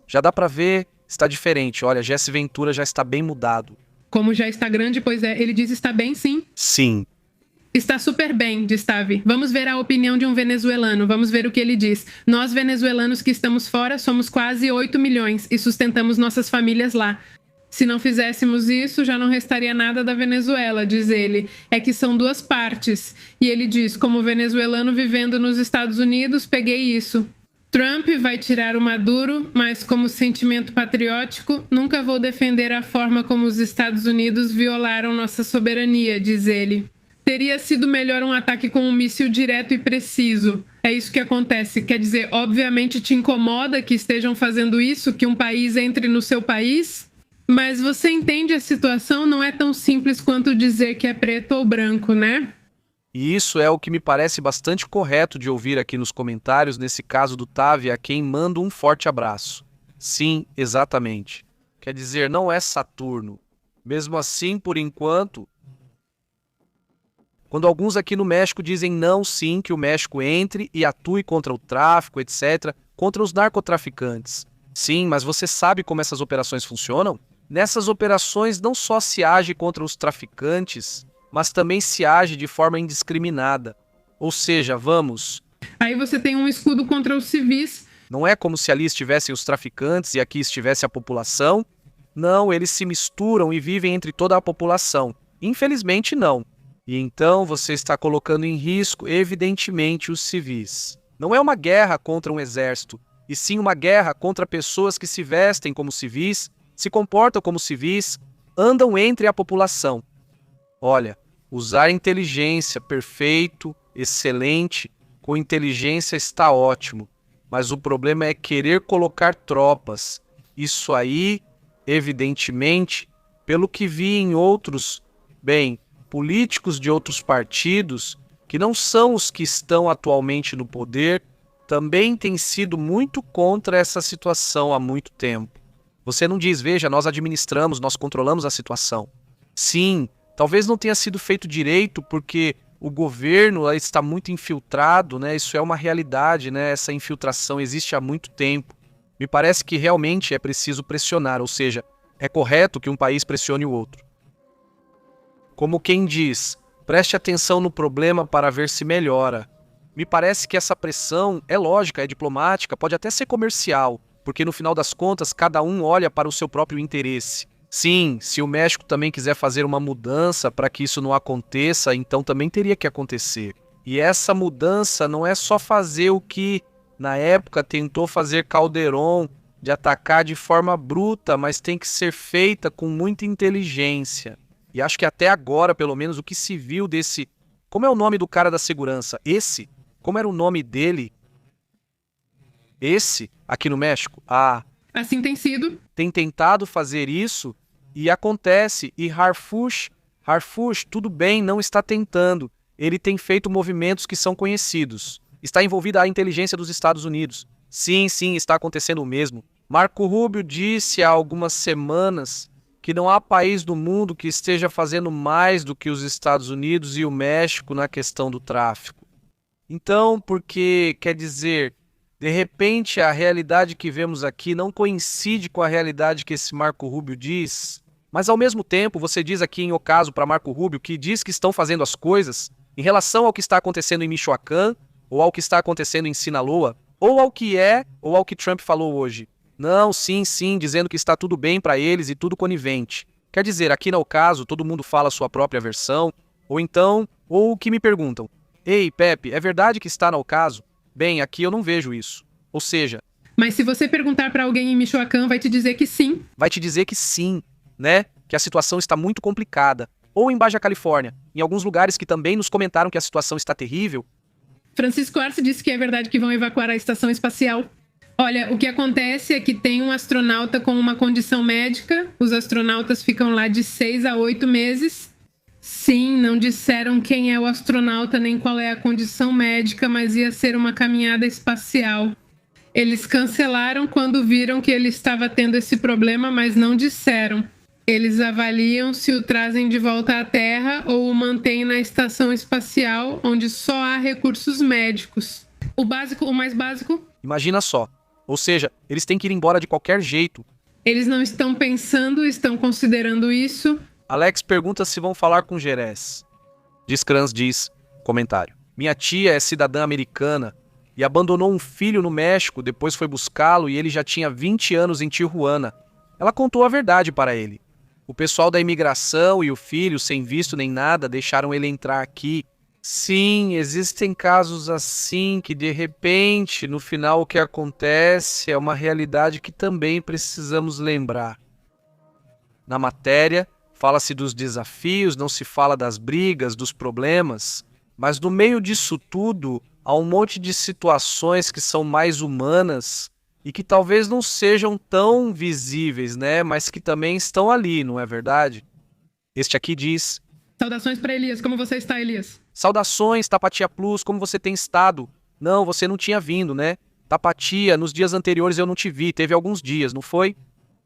Já dá pra ver, está diferente. Olha, Jesse Ventura já está bem mudado. Como já está grande, pois é, ele diz está bem, sim. Sim. Está super bem, diz Tavi. Vamos ver a opinião de um venezuelano, vamos ver o que ele diz. Nós, venezuelanos que estamos fora, somos quase 8 milhões e sustentamos nossas famílias lá. Se não fizéssemos isso, já não restaria nada da Venezuela, diz ele. É que são duas partes. E ele diz, como venezuelano vivendo nos Estados Unidos, peguei isso. Trump vai tirar o Maduro, mas como sentimento patriótico, nunca vou defender a forma como os Estados Unidos violaram nossa soberania, diz ele. Teria sido melhor um ataque com um míssil direto e preciso. É isso que acontece. Quer dizer, obviamente te incomoda que estejam fazendo isso, que um país entre no seu país? Mas você entende a situação, não é tão simples quanto dizer que é preto ou branco, né? E isso é o que me parece bastante correto de ouvir aqui nos comentários, nesse caso do Tavi, a quem mando um forte abraço. Sim, exatamente. Quer dizer, não é Saturno. Mesmo assim, por enquanto, quando alguns aqui no México dizem não, sim, que o México entre e atue contra o tráfico, etc., contra os narcotraficantes. Sim, mas você sabe como essas operações funcionam? Nessas operações não só se age contra os traficantes, mas também se age de forma indiscriminada. Ou seja, Aí você tem um escudo contra os civis. Não é como se ali estivessem os traficantes e aqui estivesse a população. Não, eles se misturam e vivem entre toda a população. Infelizmente, não. E então você está colocando em risco, evidentemente, os civis. Não é uma guerra contra um exército, e sim uma guerra contra pessoas que se vestem como civis, se comportam como civis, andam entre a população. Olha, usar inteligência, perfeito, excelente, com inteligência está ótimo, mas o problema é querer colocar tropas. Isso aí, evidentemente, pelo que vi em outros, políticos de outros partidos, que não são os que estão atualmente no poder, também têm sido muito contra essa situação há muito tempo. Você não diz, veja, nós administramos, nós controlamos a situação. Sim, talvez não tenha sido feito direito porque o governo está muito infiltrado, né? Isso é uma realidade, né? Essa infiltração existe há muito tempo. Me parece que realmente é preciso pressionar, ou seja, é correto que um país pressione o outro. Como quem diz, preste atenção no problema para ver se melhora. Me parece que essa pressão é lógica, é diplomática, pode até ser comercial, porque no final das contas cada um olha para o seu próprio interesse. Sim, se o México também quiser fazer uma mudança para que isso não aconteça, então também teria que acontecer. E essa mudança não é só fazer o que, na época, tentou fazer Calderón, de atacar de forma bruta, mas tem que ser feita com muita inteligência. E acho que até agora, pelo menos, o que se viu desse... Como é o nome do cara da segurança? Esse? Como era o nome dele? Esse? Aqui no México? Assim tem sido. Tem tentado fazer isso e acontece. E Harfuch, tudo bem, não está tentando. Ele tem feito movimentos que são conhecidos. Está envolvida a inteligência dos Estados Unidos. Sim, está acontecendo o mesmo. Marco Rubio disse há algumas semanas que não há país do mundo que esteja fazendo mais do que os Estados Unidos e o México na questão do tráfico. Então, porque, quer dizer, de repente a realidade que vemos aqui não coincide com a realidade que esse Marco Rubio diz? Mas ao mesmo tempo, você diz aqui em ocaso para Marco Rubio que diz que estão fazendo as coisas em relação ao que está acontecendo em Michoacán, ou ao que está acontecendo em Sinaloa, ou ao que Trump falou hoje. Não, sim, dizendo que está tudo bem para eles e tudo conivente. Quer dizer, aqui no ocaso, todo mundo fala a sua própria versão, ou que me perguntam, ei, Pepe, é verdade que está no ocaso? Bem, aqui eu não vejo isso. Ou seja... Mas se você perguntar para alguém em Michoacán, vai te dizer que sim. Vai te dizer que sim, né? Que a situação está muito complicada. Ou em Baja Califórnia, em alguns lugares que também nos comentaram que a situação está terrível. Francisco Arce disse que é verdade que vão evacuar a estação espacial. Olha, o que acontece é que tem um astronauta com uma condição médica. Os astronautas ficam lá de 6 a 8 meses. Sim, não disseram quem é o astronauta nem qual é a condição médica, mas ia ser uma caminhada espacial. Eles cancelaram quando viram que ele estava tendo esse problema, mas não disseram. Eles avaliam se o trazem de volta à Terra ou o mantêm na estação espacial, onde só há recursos médicos. O mais básico... Imagina só. Ou seja, eles têm que ir embora de qualquer jeito. Eles não estão pensando, estão considerando isso. Alex pergunta se vão falar com Gerés. Discrans diz, comentário. Minha tia é cidadã americana e abandonou um filho no México, depois foi buscá-lo e ele já tinha 20 anos em Tijuana. Ela contou a verdade para ele. O pessoal da imigração e o filho, sem visto nem nada, deixaram ele entrar aqui. Sim, existem casos assim que, de repente, no final o que acontece é uma realidade que também precisamos lembrar. Na matéria, fala-se dos desafios, não se fala das brigas, dos problemas, mas no meio disso tudo, há um monte de situações que são mais humanas e que talvez não sejam tão visíveis, né? Mas que também estão ali, não é verdade? Este aqui diz... Saudações para Elias. Como você está, Elias? Saudações, Tapatia Plus. Como você tem estado? Não, você não tinha vindo, né? Tapatia, nos dias anteriores eu não te vi. Teve alguns dias, não foi?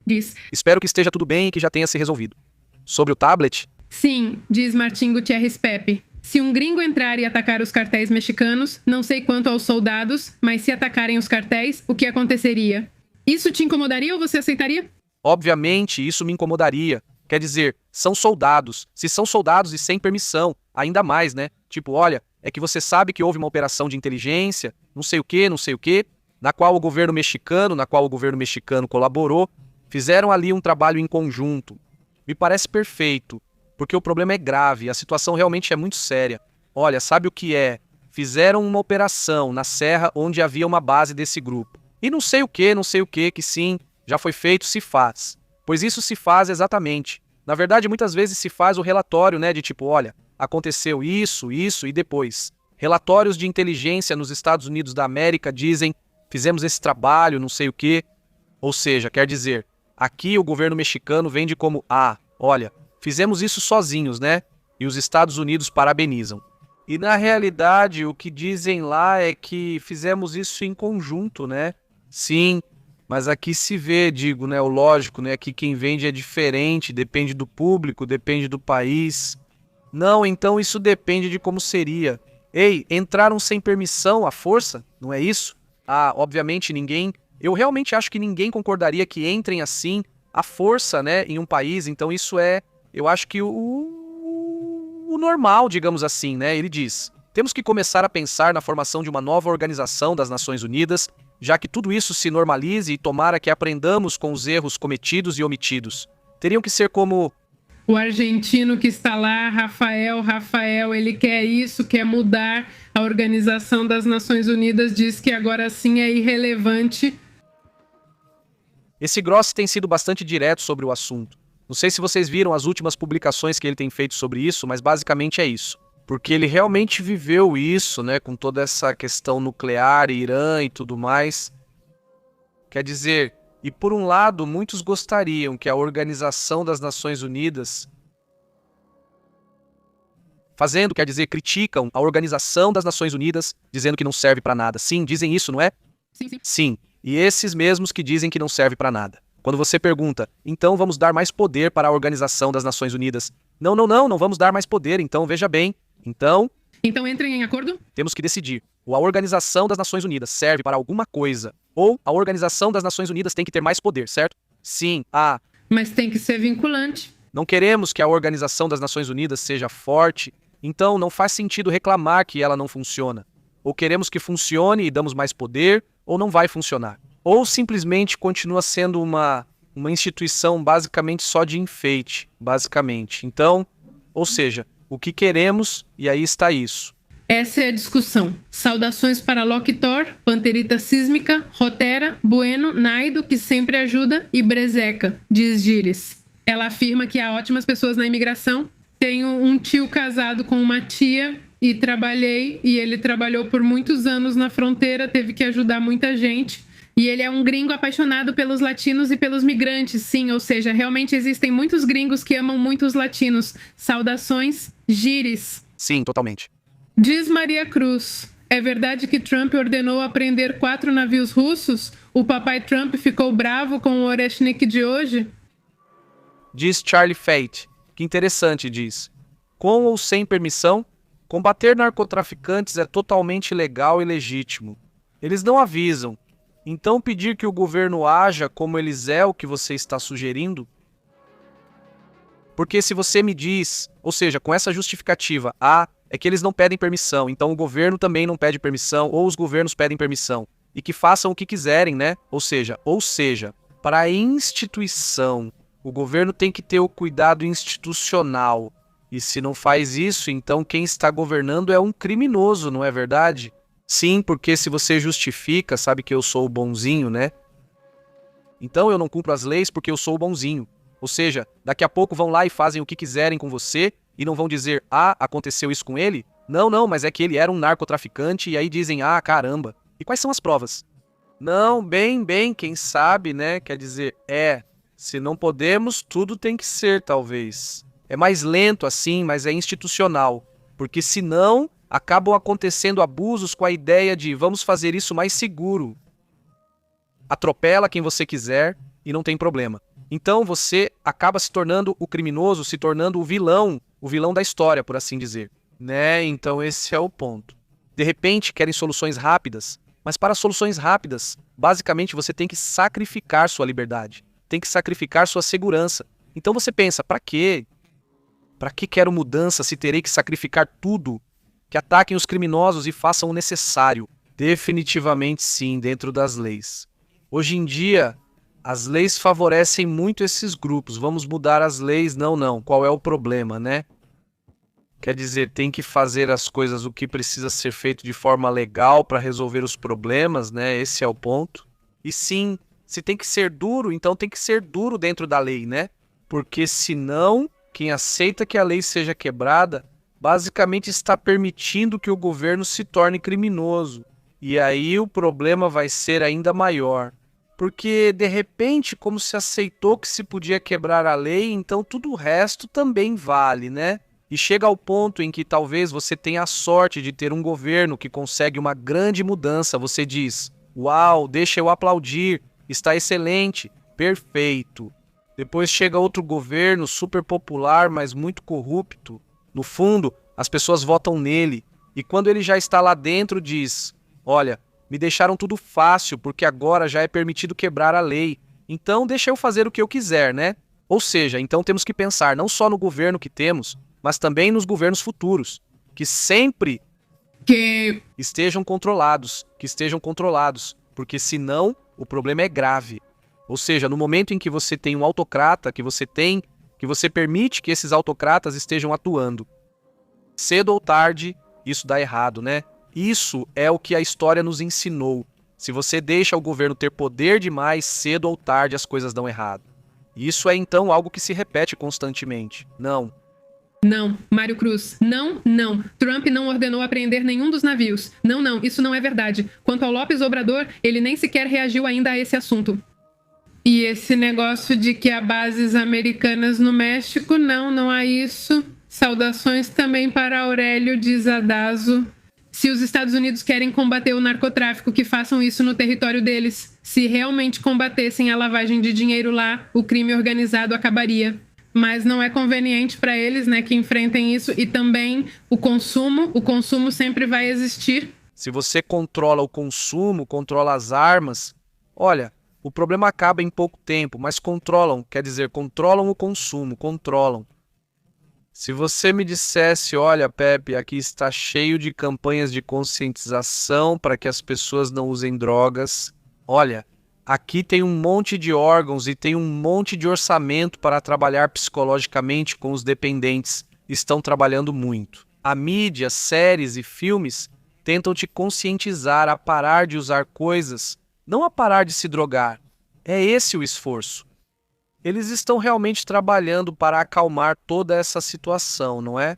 Diz. Espero que esteja tudo bem e que já tenha se resolvido. Sobre o tablet? Sim, diz Martim Gutierrez Pepe. Se um gringo entrar e atacar os cartéis mexicanos, não sei quanto aos soldados, mas se atacarem os cartéis, o que aconteceria? Isso te incomodaria ou você aceitaria? Obviamente, isso me incomodaria. Quer dizer, são soldados. Se são soldados e sem permissão, ainda mais, né? Tipo, olha, é que você sabe que houve uma operação de inteligência, não sei o quê, na qual o governo mexicano colaborou, fizeram ali um trabalho em conjunto. Me parece perfeito. Porque o problema é grave, a situação realmente é muito séria. Olha, sabe o que é? Fizeram uma operação na serra onde havia uma base desse grupo. E não sei o que, que sim, já foi feito, se faz. Pois isso se faz exatamente. Na verdade, muitas vezes se faz o relatório, né, de tipo, olha, aconteceu isso e depois. Relatórios de inteligência nos Estados Unidos da América dizem, fizemos esse trabalho, não sei o que. Ou seja, quer dizer, aqui o governo mexicano vende como, olha, fizemos isso sozinhos, né? E os Estados Unidos parabenizam. E na realidade, o que dizem lá é que fizemos isso em conjunto, né? Sim, mas aqui se vê, digo, né? O lógico, né? Que quem vende é diferente, depende do público, depende do país. Não, então isso depende de como seria. Ei, entraram sem permissão à força? Não é isso? Obviamente ninguém... Eu realmente acho que ninguém concordaria que entrem assim, à força, né? Em um país, então isso é... Eu acho que o normal, digamos assim, né? Ele diz, temos que começar a pensar na formação de uma nova organização das Nações Unidas, já que tudo isso se normalize e tomara que aprendamos com os erros cometidos e omitidos. Teriam que ser como... O argentino que está lá, Rafael, ele quer isso, quer mudar. A Organização das Nações Unidas diz que agora sim é irrelevante. Esse Grossi tem sido bastante direto sobre o assunto. Não sei se vocês viram as últimas publicações que ele tem feito sobre isso, mas basicamente é isso. Porque ele realmente viveu isso, né, com toda essa questão nuclear, Irã e tudo mais. Quer dizer, e por um lado, muitos gostariam que a Organização das Nações Unidas... quer dizer, criticam a Organização das Nações Unidas, dizendo que não serve para nada. Sim, dizem isso, não é? Sim. Sim, e esses mesmos que dizem que não serve para nada. Quando você pergunta, então vamos dar mais poder para a Organização das Nações Unidas. Não vamos dar mais poder, então veja bem. Então entrem em acordo? Temos que decidir. Ou a Organização das Nações Unidas serve para alguma coisa, ou a Organização das Nações Unidas tem que ter mais poder, certo? Sim, Mas tem que ser vinculante. Não queremos que a Organização das Nações Unidas seja forte, então não faz sentido reclamar que ela não funciona. Ou queremos que funcione e damos mais poder, ou não vai funcionar. Ou simplesmente continua sendo uma instituição basicamente só de enfeite, basicamente. Então, ou seja, o que queremos, e aí está isso. Essa é a discussão. Saudações para Loki Thor, Panterita Sísmica, Rotera, Bueno, Naido, que sempre ajuda, e Brezeca, diz Gires. Ela afirma que há ótimas pessoas na imigração. Tenho um tio casado com uma tia e ele trabalhou por muitos anos na fronteira, teve que ajudar muita gente. E ele é um gringo apaixonado pelos latinos e pelos migrantes, sim, ou seja, realmente existem muitos gringos que amam muito os latinos. Saudações, Gires. Sim, totalmente. Diz Maria Cruz, é verdade que Trump ordenou apreender 4 navios russos? O papai Trump ficou bravo com o Oreshnik de hoje? Diz Charlie Fate, que interessante, diz. Com ou sem permissão, combater narcotraficantes é totalmente legal e legítimo. Eles não avisam. Então pedir que o governo haja como eles é o que você está sugerindo? Porque se você me diz, ou seja, com essa justificativa, é que eles não pedem permissão, então o governo também não pede permissão, ou os governos pedem permissão, e que façam o que quiserem, né? Ou seja, para a instituição, o governo tem que ter o cuidado institucional, e se não faz isso, então quem está governando é um criminoso, não é verdade? Sim, porque se você justifica, sabe que eu sou o bonzinho, né? Então eu não cumpro as leis porque eu sou o bonzinho. Ou seja, daqui a pouco vão lá e fazem o que quiserem com você e não vão dizer, aconteceu isso com ele? Não, mas é que ele era um narcotraficante e aí dizem, caramba. E quais são as provas? Não, bem, quem sabe, né? Quer dizer, se não podemos, tudo tem que ser, talvez. É mais lento assim, mas é institucional. Porque senão acabam acontecendo abusos com a ideia de vamos fazer isso mais seguro. Atropela quem você quiser e não tem problema. Então você acaba se tornando o criminoso, se tornando o vilão da história, por assim dizer. Né? Então esse é o ponto. De repente querem soluções rápidas, mas para soluções rápidas, basicamente você tem que sacrificar sua liberdade, tem que sacrificar sua segurança. Então você pensa, para quê? Para que quero mudança se terei que sacrificar tudo? Que ataquem os criminosos e façam o necessário. Definitivamente sim, dentro das leis. Hoje em dia, as leis favorecem muito esses grupos. Vamos mudar as leis? Não. Qual é o problema, né? Quer dizer, tem que fazer as coisas o que precisa ser feito de forma legal para resolver os problemas, né? Esse é o ponto. E sim, se tem que ser duro, então tem que ser duro dentro da lei, né? Porque senão, quem aceita que a lei seja quebrada basicamente está permitindo que o governo se torne criminoso. E aí o problema vai ser ainda maior. Porque, de repente, como se aceitou que se podia quebrar a lei, então tudo o resto também vale, né? E chega ao ponto em que talvez você tenha a sorte de ter um governo que consegue uma grande mudança. Você diz, uau, deixa eu aplaudir, está excelente, perfeito. Depois chega outro governo super popular, mas muito corrupto. No fundo, as pessoas votam nele, e quando ele já está lá dentro diz, olha, me deixaram tudo fácil porque agora já é permitido quebrar a lei, então deixa eu fazer o que eu quiser, né? Ou seja, então temos que pensar não só no governo que temos, mas também nos governos futuros, que sempre estejam controlados, porque senão o problema é grave. Ou seja, no momento em que você tem um autocrata, que você permite que esses autocratas estejam atuando. Cedo ou tarde, isso dá errado, né? Isso é o que a história nos ensinou. Se você deixa o governo ter poder demais, cedo ou tarde as coisas dão errado. Isso é então algo que se repete constantemente. Não, Mário Cruz, não. Trump não ordenou apreender nenhum dos navios. Não, isso não é verdade. Quanto ao López Obrador, ele nem sequer reagiu ainda a esse assunto. E esse negócio de que há bases americanas no México, não há isso. Saudações também para Aurélio de Zadazo. Se os Estados Unidos querem combater o narcotráfico, que façam isso no território deles. Se realmente combatessem a lavagem de dinheiro lá, o crime organizado acabaria. Mas não é conveniente para eles, né, que enfrentem isso. E também o consumo sempre vai existir. Se você controla o consumo, controla as armas, olha, O problema acaba em pouco tempo, mas controlam, quer dizer, controlam o consumo, controlam. Se você me dissesse, olha, Pepe, aqui está cheio de campanhas de conscientização para que as pessoas não usem drogas. Olha, aqui tem um monte de órgãos e tem um monte de orçamento para trabalhar psicologicamente com os dependentes. Estão trabalhando muito. A mídia, séries e filmes tentam te conscientizar a parar de usar coisas, não a parar de se drogar. É esse o esforço. Eles estão realmente trabalhando para acalmar toda essa situação, não é?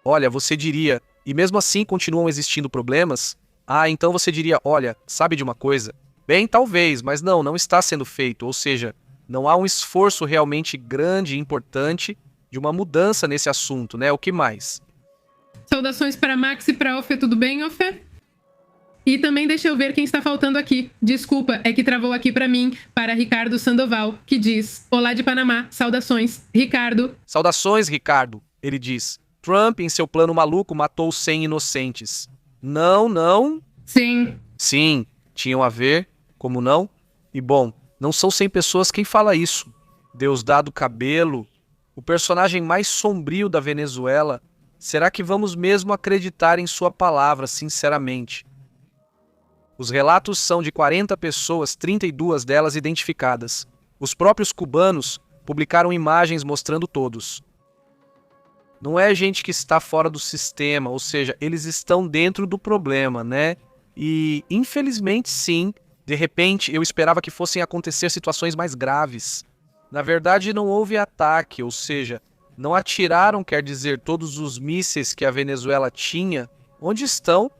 Olha, você diria, e mesmo assim continuam existindo problemas? Ah, então você diria, olha, sabe de uma coisa? Bem, talvez, mas não está sendo feito. Ou seja, não há um esforço realmente grande e importante de uma mudança nesse assunto, né? O que mais? Saudações para Max e para Ofé, tudo bem, Ofé? E também deixa eu ver quem está faltando aqui. Desculpa, é que travou aqui para mim, para Ricardo Sandoval, que diz: Olá de Panamá, saudações, Ricardo. Saudações, Ricardo, ele diz. Trump, em seu plano maluco, matou 100 inocentes. Não. Sim. Sim, tinham a ver, como não? E bom, não são 100 pessoas quem fala isso. Deusdado Cabelo, o personagem mais sombrio da Venezuela. Será que vamos mesmo acreditar em sua palavra, sinceramente? Os relatos são de 40 pessoas, 32 delas identificadas. Os próprios cubanos publicaram imagens mostrando todos. Não é gente que está fora do sistema, ou seja, eles estão dentro do problema, né? E, infelizmente, sim, de repente eu esperava que fossem acontecer situações mais graves. Na verdade, não houve ataque, ou seja, não atiraram, quer dizer, todos os mísseis que a Venezuela tinha. Onde estão?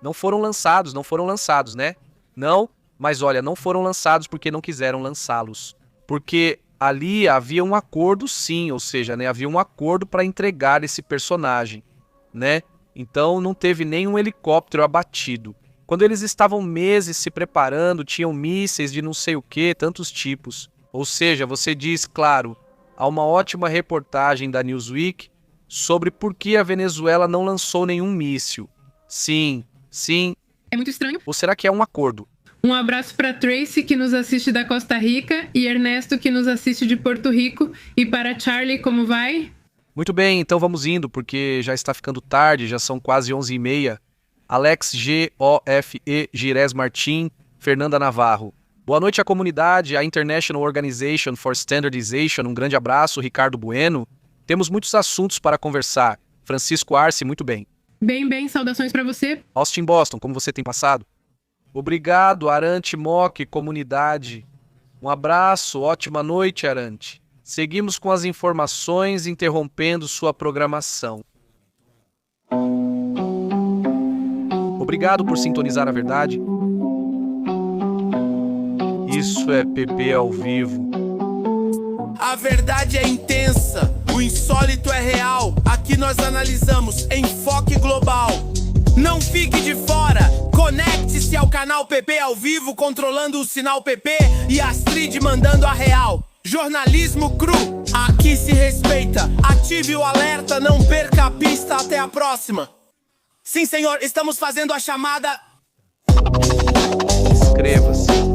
Não foram lançados, né? Não, mas olha, não foram lançados porque não quiseram lançá-los. Porque ali havia um acordo sim, ou seja, né, havia um acordo para entregar esse personagem, né? Então não teve nenhum helicóptero abatido. Quando eles estavam meses se preparando, tinham mísseis de não sei o que, tantos tipos. Ou seja, você diz, claro, há uma ótima reportagem da Newsweek sobre por que a Venezuela não lançou nenhum míssil. Sim. É muito estranho. Ou será que é um acordo? Um abraço para Tracy, que nos assiste da Costa Rica, e Ernesto, que nos assiste de Porto Rico, e para Charlie, como vai? Muito bem, então vamos indo, porque já está ficando tarde, já são quase 11h30. Alex G.O.F.E. Gires Martim, Fernanda Navarro. Boa noite à comunidade, à International Organization for Standardization, um grande abraço, Ricardo Bueno. Temos muitos assuntos para conversar. Francisco Arce, muito bem. Bem, saudações para você. Austin Boston, como você tem passado? Obrigado, Arante Mock, comunidade. Um abraço, ótima noite, Arante. Seguimos com as informações, interrompendo sua programação. Obrigado por sintonizar a verdade. Isso é PP ao vivo. A verdade é intensa, o insólito é real. Aqui nós analisamos enfoque global. Não fique de fora, conecte-se ao canal PP ao vivo, controlando o sinal PP e Astrid mandando a real. Jornalismo cru, aqui se respeita. Ative o alerta, não perca a pista. Até a próxima. Sim, senhor, estamos fazendo a chamada. Inscreva-se.